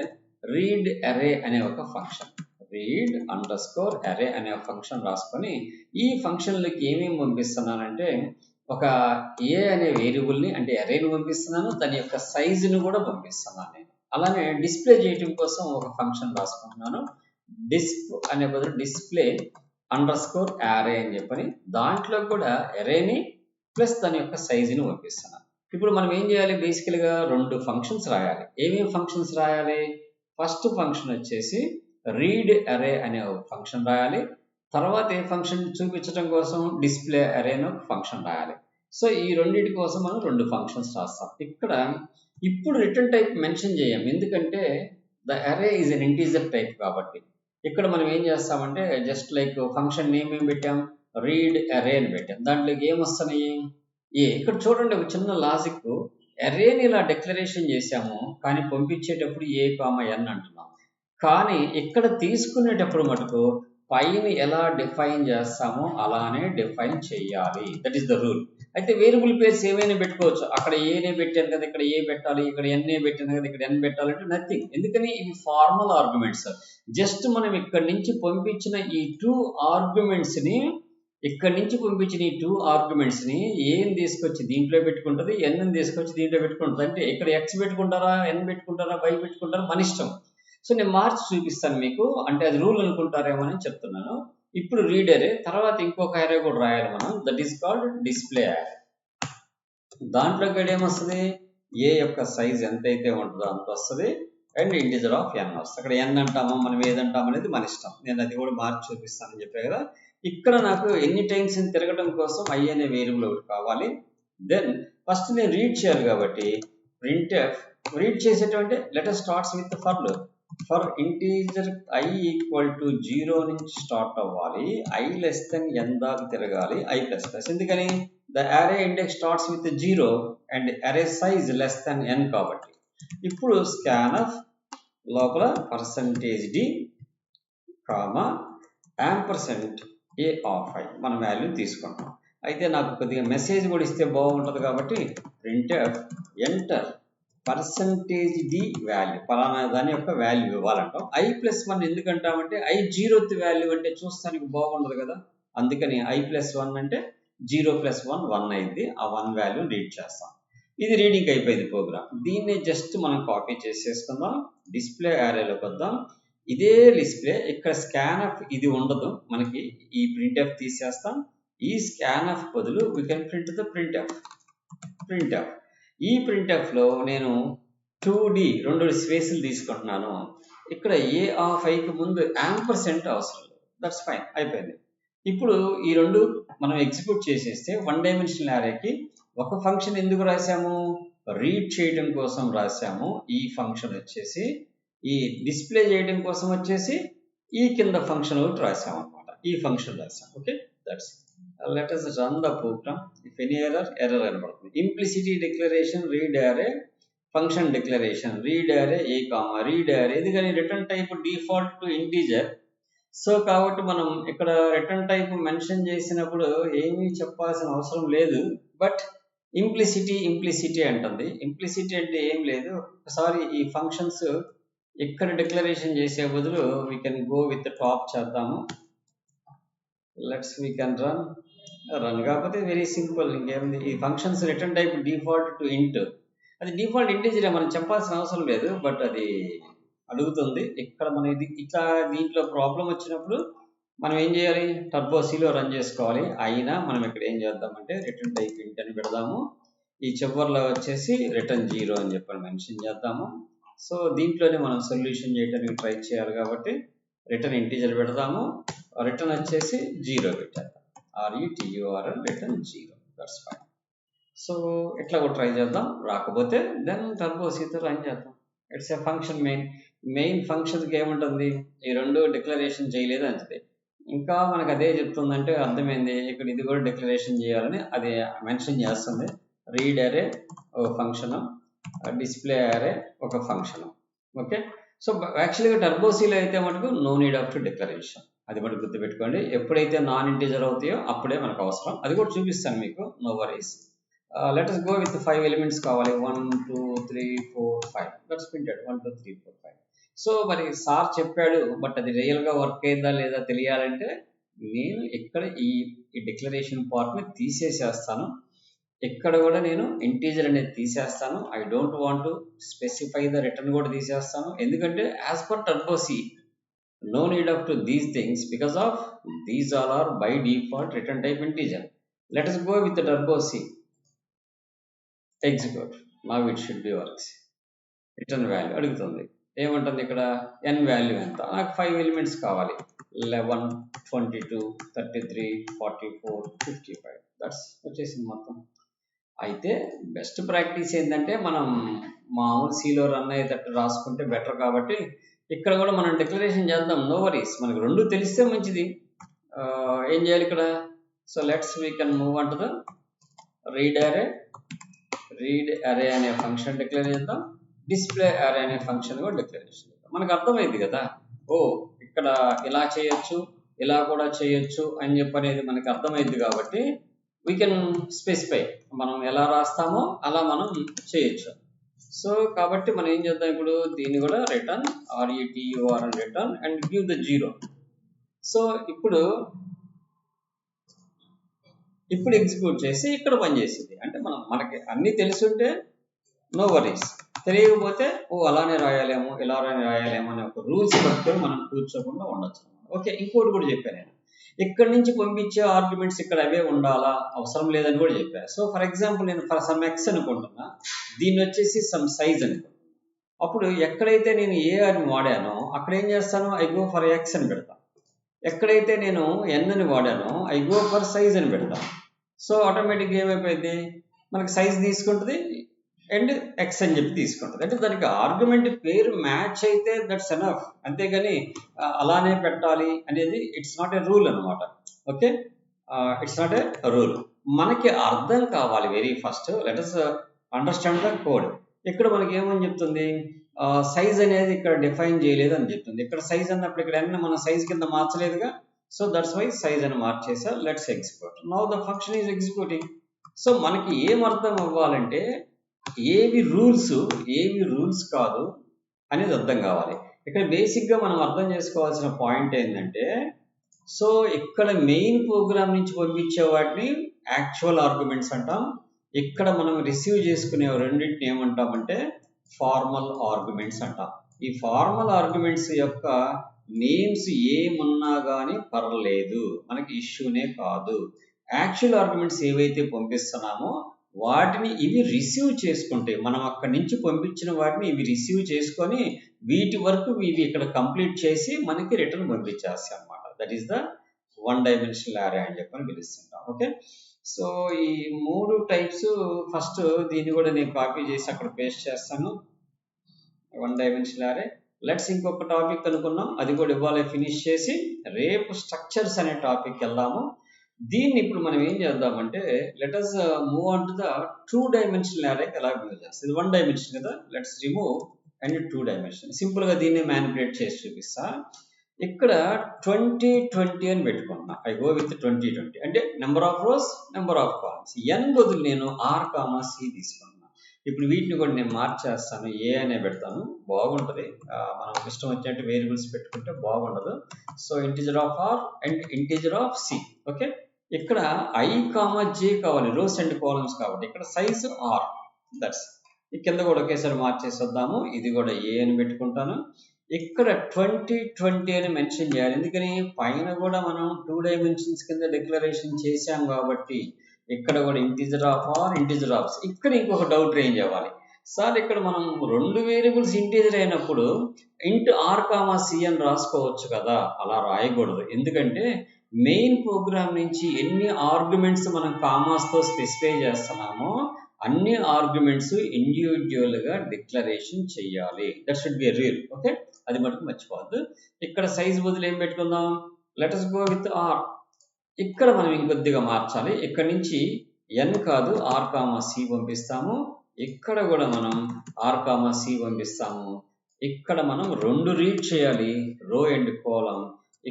రీడ్ అరే అనే ఒక ఫంక్షన్. రీడ్ అండర్స్కోర్ అరే అనే ఫంక్షన్ రాసుకొని ఈ ఫంక్షన్లకి ఏమేమి పంపిస్తున్నానంటే ఒక ఏ అనే వేరియబుల్ని అంటే అరేని పంపిస్తున్నాను, దాని యొక్క సైజుని కూడా పంపిస్తున్నాను నేను. అలానే డిస్ప్లే చేయడం కోసం ఒక ఫంక్షన్ రాసుకుంటున్నాను, అనే బదులు డిస్ప్లే అండర్స్కోర్ అరే అని చెప్పని. దాంట్లో కూడా అరేని ప్లస్ దాని యొక్క సైజుని పంపిస్తున్నాను. ఇప్పుడు మనం ఏం చేయాలి, బేసికల్గా 2 ఫంక్షన్స్ రాయాలి. ఏమేమి ఫంక్షన్స్ రాయాలి, ఫస్ట్ ఫంక్షన్ వచ్చేసి రీడ్ అరే అనే ఒక ఫంక్షన్ రాయాలి. తర్వాత ఏ ఫంక్షన్ చూపించడం కోసం డిస్ప్లే అరే అనే ఒక ఫంక్షన్ రాయాలి. సో ఈ రెండింటి కోసం మనం 2 ఫంక్షన్స్ రాస్తాం. ఇక్కడ ఇప్పుడు రిటర్న్ టైప్ మెన్షన్ చేయం, ఎందుకంటే ద అరే ఈజ్ అన్ ఇంటీజర్ టైప్ కాబట్టి. ఇక్కడ మనం ఏం చేస్తామంటే జస్ట్ లైక్ ఫంక్షన్ నేమ్ ఏం పెట్టాం, రీడ్ అరే అని పెట్టాం. దాంట్లోకి ఏమొస్తున్నాయి, ఇక్కడ చూడండి ఒక చిన్న లాజిక్. అరేని ఇలా డిక్లరేషన్ చేసాము, కానీ పంపించేటప్పుడు a,n అంటున్నాం. కానీ ఇక్కడ తీసుకునేటప్పుడు మటుకు పైని ఎలా డిఫైన్ చేస్తామో అలానే డిఫైన్ చేయాలి. That is the rule. అయితే వేరియబుల్ పేర్స్ ఏమైనా పెట్టుకోవచ్చు. అక్కడ ఏనే పెట్టాను కదా, ఇక్కడ ఏ పెట్టాలి, ఇక్కడ ఎన్ఏ పెట్టాను కదా, ఇక్కడ ఎన్ పెట్టాలంటే నథింగ్. ఎందుకని ఇవి ఫార్మల్ ఆర్గ్యుమెంట్స్. జస్ట్ మనం ఇక్కడి నుంచి పంపించిన ఈ 2 ఆర్గ్యుమెంట్స్ని ఏం తీసుకొచ్చి దీంట్లో పెట్టుకుంటుంది, ఎన్ తీసుకొచ్చి దీంట్లో పెట్టుకుంటుంది. అంటే ఇక్కడ ఎక్స్ పెట్టుకుంటారా, ఎన్ పెట్టుకుంటారా, వై పెట్టుకుంటారా, మన ఇష్టం. సో నేను మార్చి చూపిస్తాను మీకు, అంటే అది రూల్ అనుకుంటారేమో అని చెప్తున్నాను. ఇప్పుడు రీడ్ అరే, తర్వాత ఇంకొక అరే కూడా రాయాలి మనం, దట్ ఈస్ కాల్డ్ డిస్ప్లే అరే. దాంట్లో కూడా ఏమొస్తుంది, ఏ యొక్క సైజ్ ఎంతైతే ఉంటుందో అంత వస్తుంది, అండ్ ఇంటిజర్ ఆఫ్ n వస్తుంది. అక్కడ n అంటామో మనం ఏదంటాం అనేది మన ఇష్టం. నేను అది కూడా మార్చి చూపిస్తానని చెప్పాను కదా. ఇక్కడ నాకు ఎన్ని టైమ్స్ తిరగడం కోసం i అనే వేరియబుల్ ఒకటి కావాలి. దెన్ ఫస్ట్ నేను రీడ్ చేయాలి కాబట్టి printf రీడ్ చేసేటువంటి letter starts with for loop. For integer i = 0 నుంచి స్టార్ట్ అవ్వాలి, i n దాకా తిరగాలి, i++. ఎందుకని ద అరే ఇండెక్స్ స్టార్ట్స్ విత్ 0 అండ్ అరే సైజ్ n కాబట్టి. ఇప్పుడు స్కాన్ఫ్ లోపల %d %a of i మన వాల్యూ తీసుకుంటాం. అయితే నాకు కొద్దిగా మెసేజ్ కూడా ఇస్తే బాగుంటుంది కాబట్టి printf ఎంటర్ %d వాల్యూ, పలానా దాని యొక్క వాల్యూ ఇవ్వాలంటాం. i+1 ఎందుకంటామంటే i 0th వాల్యూ అంటే చూస్తానికి బాగుండదు కదా, అందుకని i+1 అంటే 0 + 1 1 అయింది. ఆ 1 వాల్యూ రీడ్ చేస్తాం. ఇది రీడింగ్ అయిపోయింది ప్రోగ్రామ్. దీన్ని జస్ట్ మనం కాపీ చేసేసుకుందాం, డిస్ప్లే అరేలోకి వద్దాం. ఇదే డిస్ప్లే ఇక్కడ స్కాన్ఫ్ ఇది ఉండదు మనకి, ఈ printf తీసేస్తాం. ఈ స్కాన్ఫ్ బదులు we can print the printf. ఈ printf లో నేను 2d 2 స్పేసులు తీసుకుంటున్నాను. ఇక్కడ a of i కి ముందు యాంపర్సెంట్ అవసరం లేదు, దట్స్ ఫైన్, అయిపోయింది. ఇప్పుడు ఈ రెండు మనం ఎగ్జిక్యూట్ చేసేస్తే 1-dimensional అరేకి ఒక ఫంక్షన్ ఎందుకు రాసాము, రీడ్ చేయడం కోసం రాసాము. ఈ ఫంక్షన్ వచ్చేసి ఈ డిస్ప్లే చేయడం కోసం వచ్చేసి ఈ కింద ఫంక్షన్ ఒకటి రాసాము అనమాట, ఈ ఫంక్షన్ రాసాం. Okay, that's let us run the program. If any error కనబడుతుంది. Implicit declaration read array, function declaration read array a, read array. ఎందుకని return type default to integer. So కాబట్టి మనం ఇక్కడ రిటర్న్ టైప్ మెన్షన్ చేసినప్పుడు ఏమీ చెప్పాల్సిన అవసరం లేదు. బట్ ఇంప్లిసిటీ అంటుంది. ఇంప్లిసిటీ అంటే ఏం లేదు, ఒకసారి ఈ ఫంక్షన్స్ ఇక్కడ డిక్లరేషన్ చేసే బదులు we can go with top చేద్దాము. వీ కెన్ రన్ కాకపోతే వెరీ సింపుల్. ఇంకేముంది, ఈ functions return type default to ఇంట్, అది డిఫాల్ట్ ఇంటీజరే, మనం చెప్పాల్సిన అవసరం లేదు, బట్ అది అడుగుతుంది. ఇక్కడ మన ఇది ఇట్లా దీంట్లో ప్రాబ్లం వచ్చినప్పుడు మనం ఏం చేయాలి, టర్బో సిలో రన్ చేసుకోవాలి. అయినా మనం ఇక్కడ ఏం చేద్దామంటే రిటర్న్ టైప్ ఇంట్ అని పెడదాము. ఈ చివర్లో వచ్చేసి రిటర్న్ 0 అని చెప్పని మెన్షన్ చేద్దాము. సో దీంట్లోనే మనం సొల్యూషన్ చేయడానికి ట్రై చేయాలి కాబట్టి రిటర్న్ ఇంటీజర్ పెడదాము. రిటర్న్ వచ్చేసి 0 పెట్టేద్దాం. RETURN return 0. That's fine. So ఇట్లా కూడా ట్రై చేద్దాం. రాకపోతే దెన్ టర్బో సితో రన్ చేద్దాం. It's a function. మెయిన్ ఫంక్షన్కి ఏముంటుంది, ఈ రెండు డిక్లరేషన్ చేయలేదు అంతే. ఇంకా మనకు అదే చెప్తుందంటే అర్థమైంది, ఇక్కడ ఇది కూడా డిక్లరేషన్ చేయాలని అది మెన్షన్ చేస్తుంది. రీడ్ అరే ఒక ఫంక్షన్, డిస్ప్లే అరే ఒక ఫంక్షన్. ఓకే, సో యాక్చువల్గా టర్బో సిలో అయితే మటుకు no need of to declaration, అది మటుకు గుర్తుపెట్టుకోండి. ఎప్పుడైతే నాన్ ఇంటీజర్ అవుతాయో అప్పుడే మనకు అవసరం. అది కూడా చూపిస్తాను మీకు, no worries. Let us go with 5 elements కావాలి. 1 2 3 4 5 దట్స్ ప్రింటెడ్. 1 2 3 4 5. సో మరి సార్ చెప్పాడు, బట్ అది రియల్గా వర్క్ అయిందా లేదా తెలియాలంటే నేను ఇక్కడ ఈ డిక్లరేషన్ పార్ట్ని తీసేసేస్తాను. ఇక్కడ కూడా నేను ఇంటీజర్ అనేది తీసేస్తాను. I don't want to specify the return కూడా తీసేస్తాను. ఎందుకంటే as per turbo C no need of to these things because of these all are by default return type integer. Let us go with the turbo C. Execute. Now it should be works. Return value అడుగుతుంది. ఏమంటుంది ఇక్కడ, n value ఎంత, నాకు 5 elements కావాలి. 11 22 33 44 55 that's వచ్చేసింది మొత్తం. అయితే best practice ఏంటంటే మనం మామూలు సిలో రన్ అయ్యేటట్టు రాసుకుంటే బెటర్. కాబట్టి ఇక్కడ కూడా మనం డిక్లరేషన్ చేద్దాం. నో వరీస్, మనకు రెండు తెలిస్తే మంచిది. ఏం చేయాలి ఇక్కడ, so we can move unto the read అరే అనే ఫంక్షన్ డిక్లేర్ చేద్దాం. డిస్ప్లే అరే అనే ఫంక్షన్ కూడా డిక్లరేషన్ చేద్దాం. మనకు అర్థమైంది కదా, ఓ ఇక్కడ ఇలా చేయొచ్చు, ఇలా కూడా చేయొచ్చు అని చెప్పనేది మనకి అర్థమైంది. కాబట్టి వీ కెన్ స్పెసిఫై, మనం ఎలా రాస్తామో అలా మనం చేయొచ్చు. సో కాబట్టి మనం ఏం చేద్దాం, ఇప్పుడు దీన్ని కూడా return RETURN return and give the 0. So ఇప్పుడు ఎగ్జిక్యూట్ చేసి ఇక్కడ పనిచేసింది. అంటే మనకి అన్నీ తెలుసుంటే నో వరీస్, తెలియకపోతే అలానే రాయాలేమో ఇలా రాయాలేమో అనే ఒక రూల్స్ పట్టుకొని మనం కూర్చోకుండా ఉండొచ్చు. ఓకే, ఇంకోటి కూడా చెప్పాను నేను, ఇక్కడ నుంచి పంపించే ఆర్గ్యుమెంట్స్ ఇక్కడ అవే ఉండాలా, అవసరం లేదని కూడా చెప్పాను. సో ఫర్ ఎగ్జాంపుల్ నేను ఫర్ సమ్ ఎక్స్ అనుకుంటున్నా, దీన్ని వచ్చేసి సమ్ సైజ్ అనుకుంటున్నా. అప్పుడు ఎక్కడైతే నేను ఏ అని వాడానో అక్కడ ఏం చేస్తాను, ఐ గో ఫర్ ఎక్స్ అని పెడతాను. ఎక్కడైతే నేను ఎన్ అని వాడానో ఐ గో ఫర్ సైజ్ అని పెడతాను. సో ఆటోమేటిక్గా ఏమైపోయింది, మనకి సైజ్ తీసుకుంటుంది అండ్ ఎక్స్ అని చెప్పి తీసుకుంటుంది. అంటే దానికి ఆర్గ్యుమెంట్ పేరు మ్యాచ్ అయితే దట్స్ ఎనఫ్. అంతేగాని అలానే పెట్టాలి అనేది ఇట్స్ నాట్ ఏ రూల్ అనమాట. Okay, it's not a rule. మనకి అర్థం కావాలి very first. Let us understand the code. ఇక్కడ మనకి ఏమని చెప్తుంది, సైజ్ అనేది ఇక్కడ డిఫైన్ చేయలేదు అని చెప్తుంది. ఇక్కడ సైజ్ అన్నప్పుడు ఇక్కడ అన్నీ మనం సైజ్ కింద మార్చలేదుగా. సో దట్స్ వై సైజ్ అని మార్చేసా. Let's execute. Now the function is executing. So మనకి ఏం అర్థం అవ్వాలంటే ఏవి రూల్స్ కాదు అనేది అర్థం కావాలి. ఇక్కడ బేసిక్గా మనం అర్థం చేసుకోవాల్సిన పాయింట్ ఏంటంటే, సో ఇక్కడ మెయిన్ ప్రోగ్రామ్ నుంచి పంపించే వాటిని యాక్చువల్ ఆర్గ్యుమెంట్స్ అంటాం. ఇక్కడ మనం రిసీవ్ చేసుకునే రెండింటిని ఏమంటామంటే ఫార్మల్ ఆర్గ్యుమెంట్స్ అంటాం. ఈ ఫార్మల్ ఆర్గ్యుమెంట్స్ యొక్క నేమ్స్ ఏమున్నా కానీ పర్లేదు, మనకి ఇష్యూనే కాదు. యాక్చువల్ ఆర్గ్యుమెంట్స్ ఏవైతే పంపిస్తున్నామో వాటిని ఇవి రిసీవ్ చేసుకుంటే, మనం అక్కడి నుంచి పంపించిన వాటిని ఇవి రిసీవ్ చేసుకొని వీటి వరకు ఇవి ఇక్కడ కంప్లీట్ చేసి మనకి రిటర్న్ పంపించేస్తాయి అనమాట. దట్ ఈస్ ద 1 డైమెన్షనల్ అరే అని చెప్పని పిలుస్తుంటాం. ఓకే, సో ఈ 3 టైప్స్. ఫస్ట్ దీన్ని కూడా నేను కాపీ చేసి అక్కడ పేస్ట్ చేస్తాను, 1 డైమెన్షనల్ అరే. లెట్స్ ఇంకొక టాపిక్ అనుకున్నాం, అది కూడా ఇవాళ ఫినిష్ చేసి రేపు స్ట్రక్చర్స్ అనే టాపిక్ వెళ్దాము. దీన్ని ఇప్పుడు మనం ఏం చేద్దామంటే let us move on to the 2 dimensional అరే. ఎలా మూవ్ చేస్తాం, ఇది 1 డైమెన్షన్ కదా, లెట్స్ రిమూవ్ అండ్ 2 డైమెన్షన్. సింపుల్గా దీన్ని మ్యానిపులేట్ చేసి చూపిస్తా. ఇక్కడ 20 20 అని పెట్టుకున్నా. ఐ గో విత్ 20 20 అంటే number of rows, number of columns. N బదులు నేను R, C తీసుకున్నా. ఇప్పుడు వీటిని కూడా నేను మార్చేస్తాను, ఏ అనే పెడతాను, బాగుంటుంది. మనం ఇష్టం వచ్చినట్టు వేరియబుల్స్ పెట్టుకుంటే బాగుండదు. So integer of are and integer of C. Okay, ఇక్కడ ఐ కామా జే కావాలి, రోస్ అండ్ కాలమ్స్ కాబట్టి ఇక్కడ సైజ్ ఆర్. దట్స్ ఈ కింద కూడా ఒకేసారి మార్చేసి వద్దాము. ఇది కూడా ఏ అని పెట్టుకుంటాను. ఇక్కడ 2020 అని మెన్షన్ చేయాలి, ఎందుకని పైన కూడా మనం 2 డైమెన్షన్స్ కింద డిక్లరేషన్ చేశాం కాబట్టి ఇక్కడ కూడా integer of are integer of. ఇక్కడ ఇంకొక డౌట్ రేంజ్ అవ్వాలి, సార్ ఇక్కడ మనం 2 వేరియబుల్స్ ఇంటిజర్ అయినప్పుడు ఇంట్ ఆర్ కామా సి అని రాసుకోవచ్చు కదా. అలా రాయకూడదు, ఎందుకంటే మెయిన్ ప్రోగ్రామ్ నుంచి ఎన్ని ఆర్గ్యుమెంట్స్ మనం కామాస్తో స్పెసిఫై చేస్తున్నామో అన్ని ఆర్గ్యుమెంట్స్ ఇండివిజువల్గా డిక్లరేషన్ చేయాలి. That should be rule. Okay, అది మటుకు మర్చిపోవద్దు. ఇక్కడ సైజ్ బదులు ఏం పెట్టుకుందాం, let us go with are. ఇక్కడ మనం ఇంకొద్దిగా మార్చాలి, ఇక్కడ నుంచి ఎన్ కాదు ఆర్ కామా సి పంపిస్తాము. ఇక్కడ కూడా మనం ఆర్ కామా సి పంపిస్తాము. ఇక్కడ మనం 2 రీడ్ చేయాలి, రో అండ్ కాలం.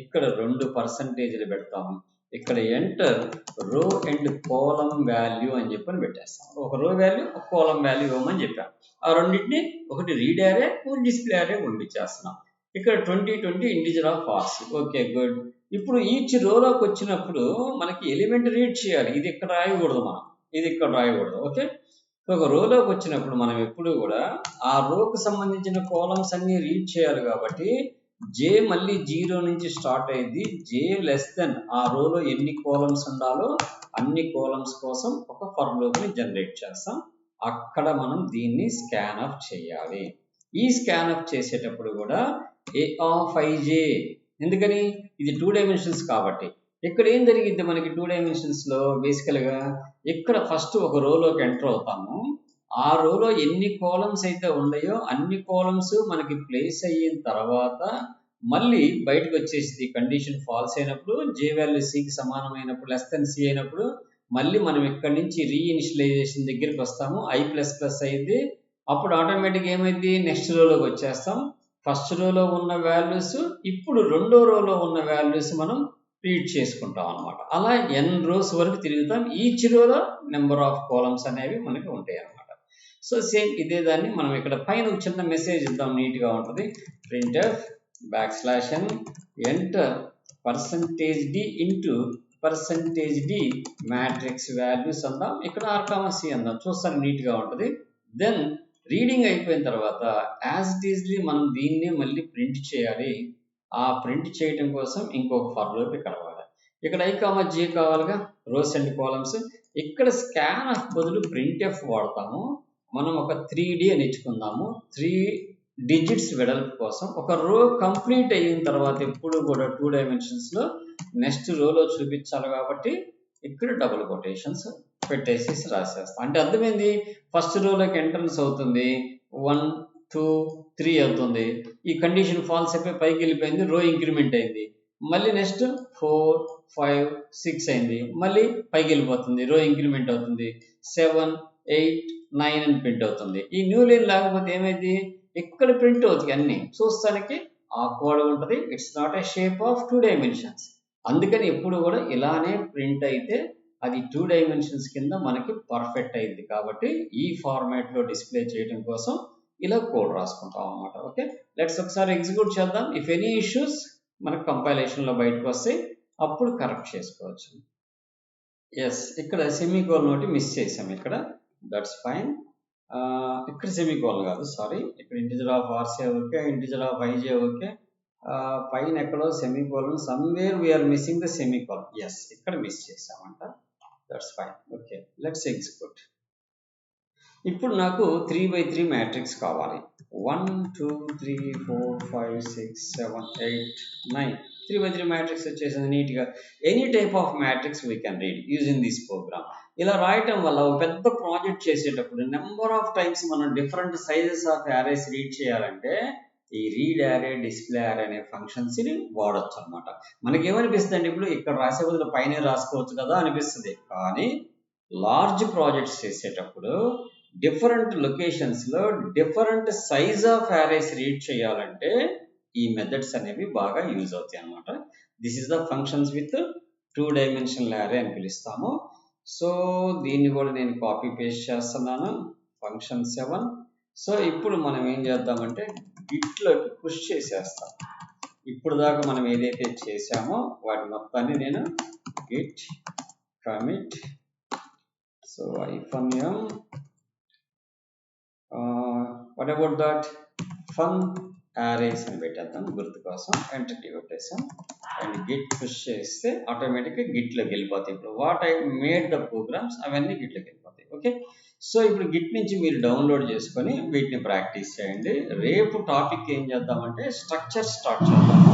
ఇక్కడ 2 పర్సంటేజ్లు పెడతాము. ఇక్కడ ఎంటర్ రో అండ్ కాలం వాల్యూ అని చెప్పని పెట్టేస్తాం. ఒక రో వాల్యూ ఒక కాలం వాల్యూ ఇవ్వమని చెప్పాం. ఆ రెండింటిని ఒకటి రీడ్ యారే ఒకటి డిస్ప్లే యారే పంపించేస్తున్నాం. ఇక్కడ 2020 integer of R's. Okay good. ఇప్పుడు ఈచ్ రోలోకి వచ్చినప్పుడు మనకి ఎలిమెంట్ రీడ్ చేయాలి, ఇది ఇక్కడ రాయకూడదు, మనం ఇది ఇక్కడ రాయకూడదు. ఓకే, ఒక రోలోకి వచ్చినప్పుడు మనం ఎప్పుడు కూడా ఆ రోకు సంబంధించిన కాలమ్స్ అన్ని రీడ్ చేయాలి కాబట్టి జే మళ్ళీ 0 నుంచి స్టార్ట్ అయ్యింది. జే లెస్ దెన్ ఆ రోలో ఎన్ని కాలమ్స్ ఉండాలో అన్ని కాలమ్స్ కోసం ఒక ఫర్ లూప్ని జనరేట్ చేస్తాం. అక్కడ మనం దీన్ని స్కాన్ ఆఫ్ చేయాలి. ఈ స్కాన్ ఆఫ్ చేసేటప్పుడు కూడా ఏ ఆఫ్ ఐజే, ఎందుకని ఇది 2 డైమెన్షన్స్ కాబట్టి. ఇక్కడ ఏం జరిగింది మనకి 2 డైమెన్షన్స్లో బేసికల్గా ఇక్కడ ఫస్ట్ ఒక రోలోకి ఎంటర్ అవుతాము. ఆ రోలో ఎన్ని కాలమ్స్ అయితే ఉన్నాయో అన్ని కాలమ్స్ మనకి ప్లేస్ అయిన తర్వాత మళ్ళీ బయటకు వచ్చేసింది. కండిషన్ ఫాల్స్ అయినప్పుడు జే వాల్యూ సికి సమానమైనప్పుడు లెస్ దెన్ సి అయినప్పుడు మళ్ళీ మనం ఇక్కడి నుంచి రీఇనిషియలైజేషన్ దగ్గరికి వస్తాము. ఐ ప్లస్ ప్లస్ అయింది. అప్పుడు ఆటోమేటిక్ ఏమైంది, నెక్స్ట్ రోలోకి వచ్చేస్తాం. ఫస్ట్ రోలో ఉన్న వాల్యూస్ ఇప్పుడు రెండో రోలో ఉన్న వాల్యూస్ మనం రీడ్ చేసుకుంటాం అనమాట. అలా ఎన్ రోస్ వరకు తిరుగుతాం. ఈచ్ రోలో నెంబర్ ఆఫ్ కాలమ్స్ అనేవి మనకి ఉంటాయి అనమాట. సో సేమ్ ఇదే దాన్ని మనం ఇక్కడ పైన ఒక చిన్న మెసేజ్ ఇద్దాం, నీట్గా ఉంటుంది. printf \n enter %d into %d matrix values అందాం. ఇక్కడ ఆర్ కామా సి అందాం, చూస్తాను నీట్గా ఉంటుంది. దెన్ రీడింగ్ అయిపోయిన తర్వాత యాజ్ ఇట్ ఈజ్లీ మనం దీన్ని మళ్ళీ ప్రింట్ చేయాలి. ఆ ప్రింట్ చేయడం కోసం ఇంకొక ఫర్ లూప్ ఇక్కడ వాడాలి. ఇక్కడ ఐ కామా జే కావాలిగా, రోస్ అండ్ కాలమ్స్. ఇక్కడ స్కాన్ ఆఫ్ బదులు printf వాడతాము. మనం ఒక 3D అని ఇచ్చుకుందాము. 3 డిజిట్స్ వెడల్పు కోసం. ఒక రో కంప్లీట్ అయిన తర్వాత ఎప్పుడు కూడా 2 డైమెన్షన్స్లో నెక్స్ట్ రోలో చూపించాలి కాబట్టి ఇక్కడ డబుల్ కొటేషన్స్ పెట్టేసి రాసేస్తాం. అంటే అర్థమైంది, ఫస్ట్ రోలోకి ఎంట్రన్స్ అవుతుంది 1 2 3 అవుతుంది. ఈ కండిషన్ ఫాల్స్ అయిపోయి పైకి వెళ్ళిపోయింది, రో ఇంక్రిమెంట్ అయింది. మళ్ళీ నెక్స్ట్ 4 5 6 అయింది, మళ్ళీ పైకి వెళ్ళిపోతుంది, రో ఇంక్రిమెంట్ అవుతుంది. 7 8 9 అని ప్రింట్ అవుతుంది. ఈ న్యూ లైన్ లేకపోతే ఏమైంది, ఇక్కడ ప్రింట్ అవుతుంది. అన్ని చూస్తానికి ఆక్వర్డ్గా ఉంటుంది. It's not a shape of 2 dimensions. అందుకని ఎప్పుడు కూడా ఇలానే ప్రింట్ అయితే అది 2 డైమెన్షన్స్ కింద మనకి పర్ఫెక్ట్ అయింది. కాబట్టి ఈ ఫార్మాట్లో డిస్ప్లే చేయడం కోసం ఇలా కోడ్ రాసుకుంటాం అన్నమాట. ఓకే, లెట్స్ ఒకసారి ఎగ్జిక్యూట్ చేద్దాం. ఇఫ్ ఎనీ ఇష్యూస్ మనకు కంపైలేషన్లో బయటకు వస్తే అప్పుడు కరెక్ట్ చేసుకోవచ్చు. ఎస్, ఇక్కడ సెమీకోలన్ ఒకటి మిస్ చేసాం ఇక్కడ. That's fine. ఇక్కడ సెమీకోలన్ కాదు, సారీ. ఇక్కడ integer of r c okay, integer of i j okay. పైన ఎక్కడో semicolon, somewhere we're missing the semicolon. Yes, ఇక్కడ మిస్ చేసామంట. That's fine. Okay, let's execute. ఇప్పుడు నాకు 3x3 మ్యాట్రిక్స్ కావాలి. 1 2 3 4 5 6 7 8 9 3x3 మ్యాట్రిక్స్ వచ్చేసింది నీట్గా. Any type of matrix we can read using this program. ఇలా రాయటం వల్ల ఒక పెద్ద ప్రాజెక్ట్ చేసేటప్పుడు నెంబర్ ఆఫ్ టైమ్స్ మనం different sizes of arrays read చేయాలంటే ఈ రీడ్ యారే, డిస్ప్లే యారే అనే ఫంక్షన్స్ని వాడచ్చు అనమాట. మనకేమనిపిస్తుంది అంటే ఇప్పుడు ఇక్కడ రాసే బదులు పైన రాసుకోవచ్చు కదా అనిపిస్తుంది. కానీ లార్జ్ ప్రాజెక్ట్స్ చేసేటప్పుడు డిఫరెంట్ లొకేషన్స్లో different size of arrays read చేయాలంటే ఈ మెథడ్స్ అనేవి బాగా యూజ్ అవుతాయి అనమాట. This is the functions with 2 dimensional array అని పిలుస్తాము. సో దీన్ని కూడా నేను కాపీ పేస్ట్ చేస్తున్నాను. ఫంక్షన్ 7. సో ఇప్పుడు మనం ఏం చేద్దామంటే గిట్లోకి పుష్ చేసేస్తాం. ఇప్పుడు దాకా మనం ఏదైతే చేసామో వాటి మొత్తాన్ని నేను git commit so -m what about that fun arrays అని పెట్టేద్దాం గుర్తు కోసం. ఎంటర్ కీ కొట్టేసాం అండ్ గిట్ పుష్ చేస్తే ఆటోమేటిక్గా గిట్లోకి వెళ్ళిపోతాయి. ఇప్పుడు what I made the programs అవన్నీ గిట్లోకి వెళ్ళిపోతాయి. ఓకే, సో ఇప్పుడు గిట్ నుంచి మీరు డౌన్లోడ్ చేసుకొని వీటిని ప్రాక్టీస్ చేయండి. రేపు టాపిక్ ఏం చేద్దామంటే స్ట్రక్చర్ స్టార్ట్ చేద్దాము.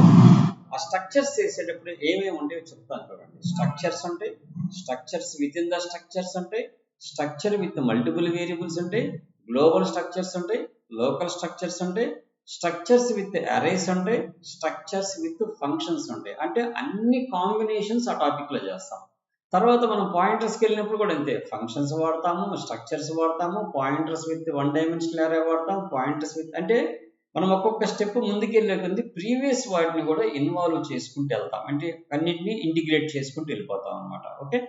ఆ స్ట్రక్చర్స్ చేసేటప్పుడు ఏమేమి ఉంటాయో చెప్తాను చూడండి. స్ట్రక్చర్స్ ఉంటాయి, structures with in the structures ఉంటాయి, స్ట్రక్చర్ విత్ మల్టిపుల్ వేరియబుల్స్ ఉంటాయి, గ్లోబల్ స్ట్రక్చర్స్ ఉంటాయి, లోకల్ స్ట్రక్చర్స్ ఉంటాయి, స్ట్రక్చర్స్ విత్ అరేస్ ఉంటాయి, స్ట్రక్చర్స్ విత్ ఫంక్షన్స్ ఉంటాయి. అంటే అన్ని కాంబినేషన్స్ ఆ టాపిక్ లో చేస్తాం. తర్వాత మనం పాయింటర్స్కి వెళ్ళినప్పుడు కూడా అంతే, ఫంక్షన్స్ వాడతాము, స్ట్రక్చర్స్ వాడతాము, పాయింటర్స్ విత్ 1 డైమెన్షనల్ అరే వాడతాం, పాయింటర్స్ విత్ అంటే మనం ఒక్కొక్క స్టెప్ ముందుకెళ్ళే కొద్ది ప్రీవియస్ వాటిని కూడా ఇన్వాల్వ్ చేసుకుంటూ వెళ్తాం. అంటే అన్నిటిని ఇంటిగ్రేట్ చేసుకుంటూ వెళ్ళిపోతాం అనమాట. ఓకే,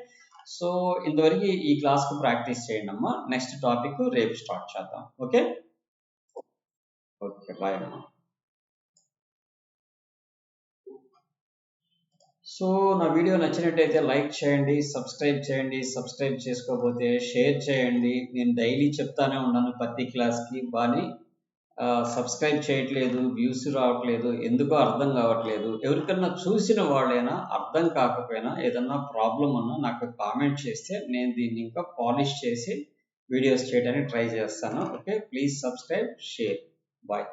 సో ఇంతవరకు ఈ క్లాస్కు ప్రాక్టీస్ చేయండి అమ్మా. నెక్స్ట్ టాపిక్ రేపు స్టార్ట్ చేద్దాం. ఓకే ఓకే, బాయ్ అమ్మా. సో నా వీడియో నచ్చినట్టయితే లైక్ చేయండి, సబ్స్క్రైబ్ చేయండి, సబ్స్క్రైబ్ చేసుకోకపోతే షేర్ చేయండి. నేను డైలీ చెప్తానే ఉన్నాను ప్రతి క్లాస్కి, కానీ సబ్స్క్రైబ్ చేయట్లేదు, వ్యూస్ రావట్లేదు, ఎందుకో అర్థం కావట్లేదు. ఎవరికన్నా చూసిన వాళ్ళైనా అర్థం కాకపోయినా ఏదన్నా ప్రాబ్లం ఉన్నా నాకు కామెంట్ చేస్తే నేను దీన్ని ఇంకా పాలిష్ చేసి వీడియోస్ చేయడానికి ట్రై చేస్తాను. Okay, please subscribe, share. Bye.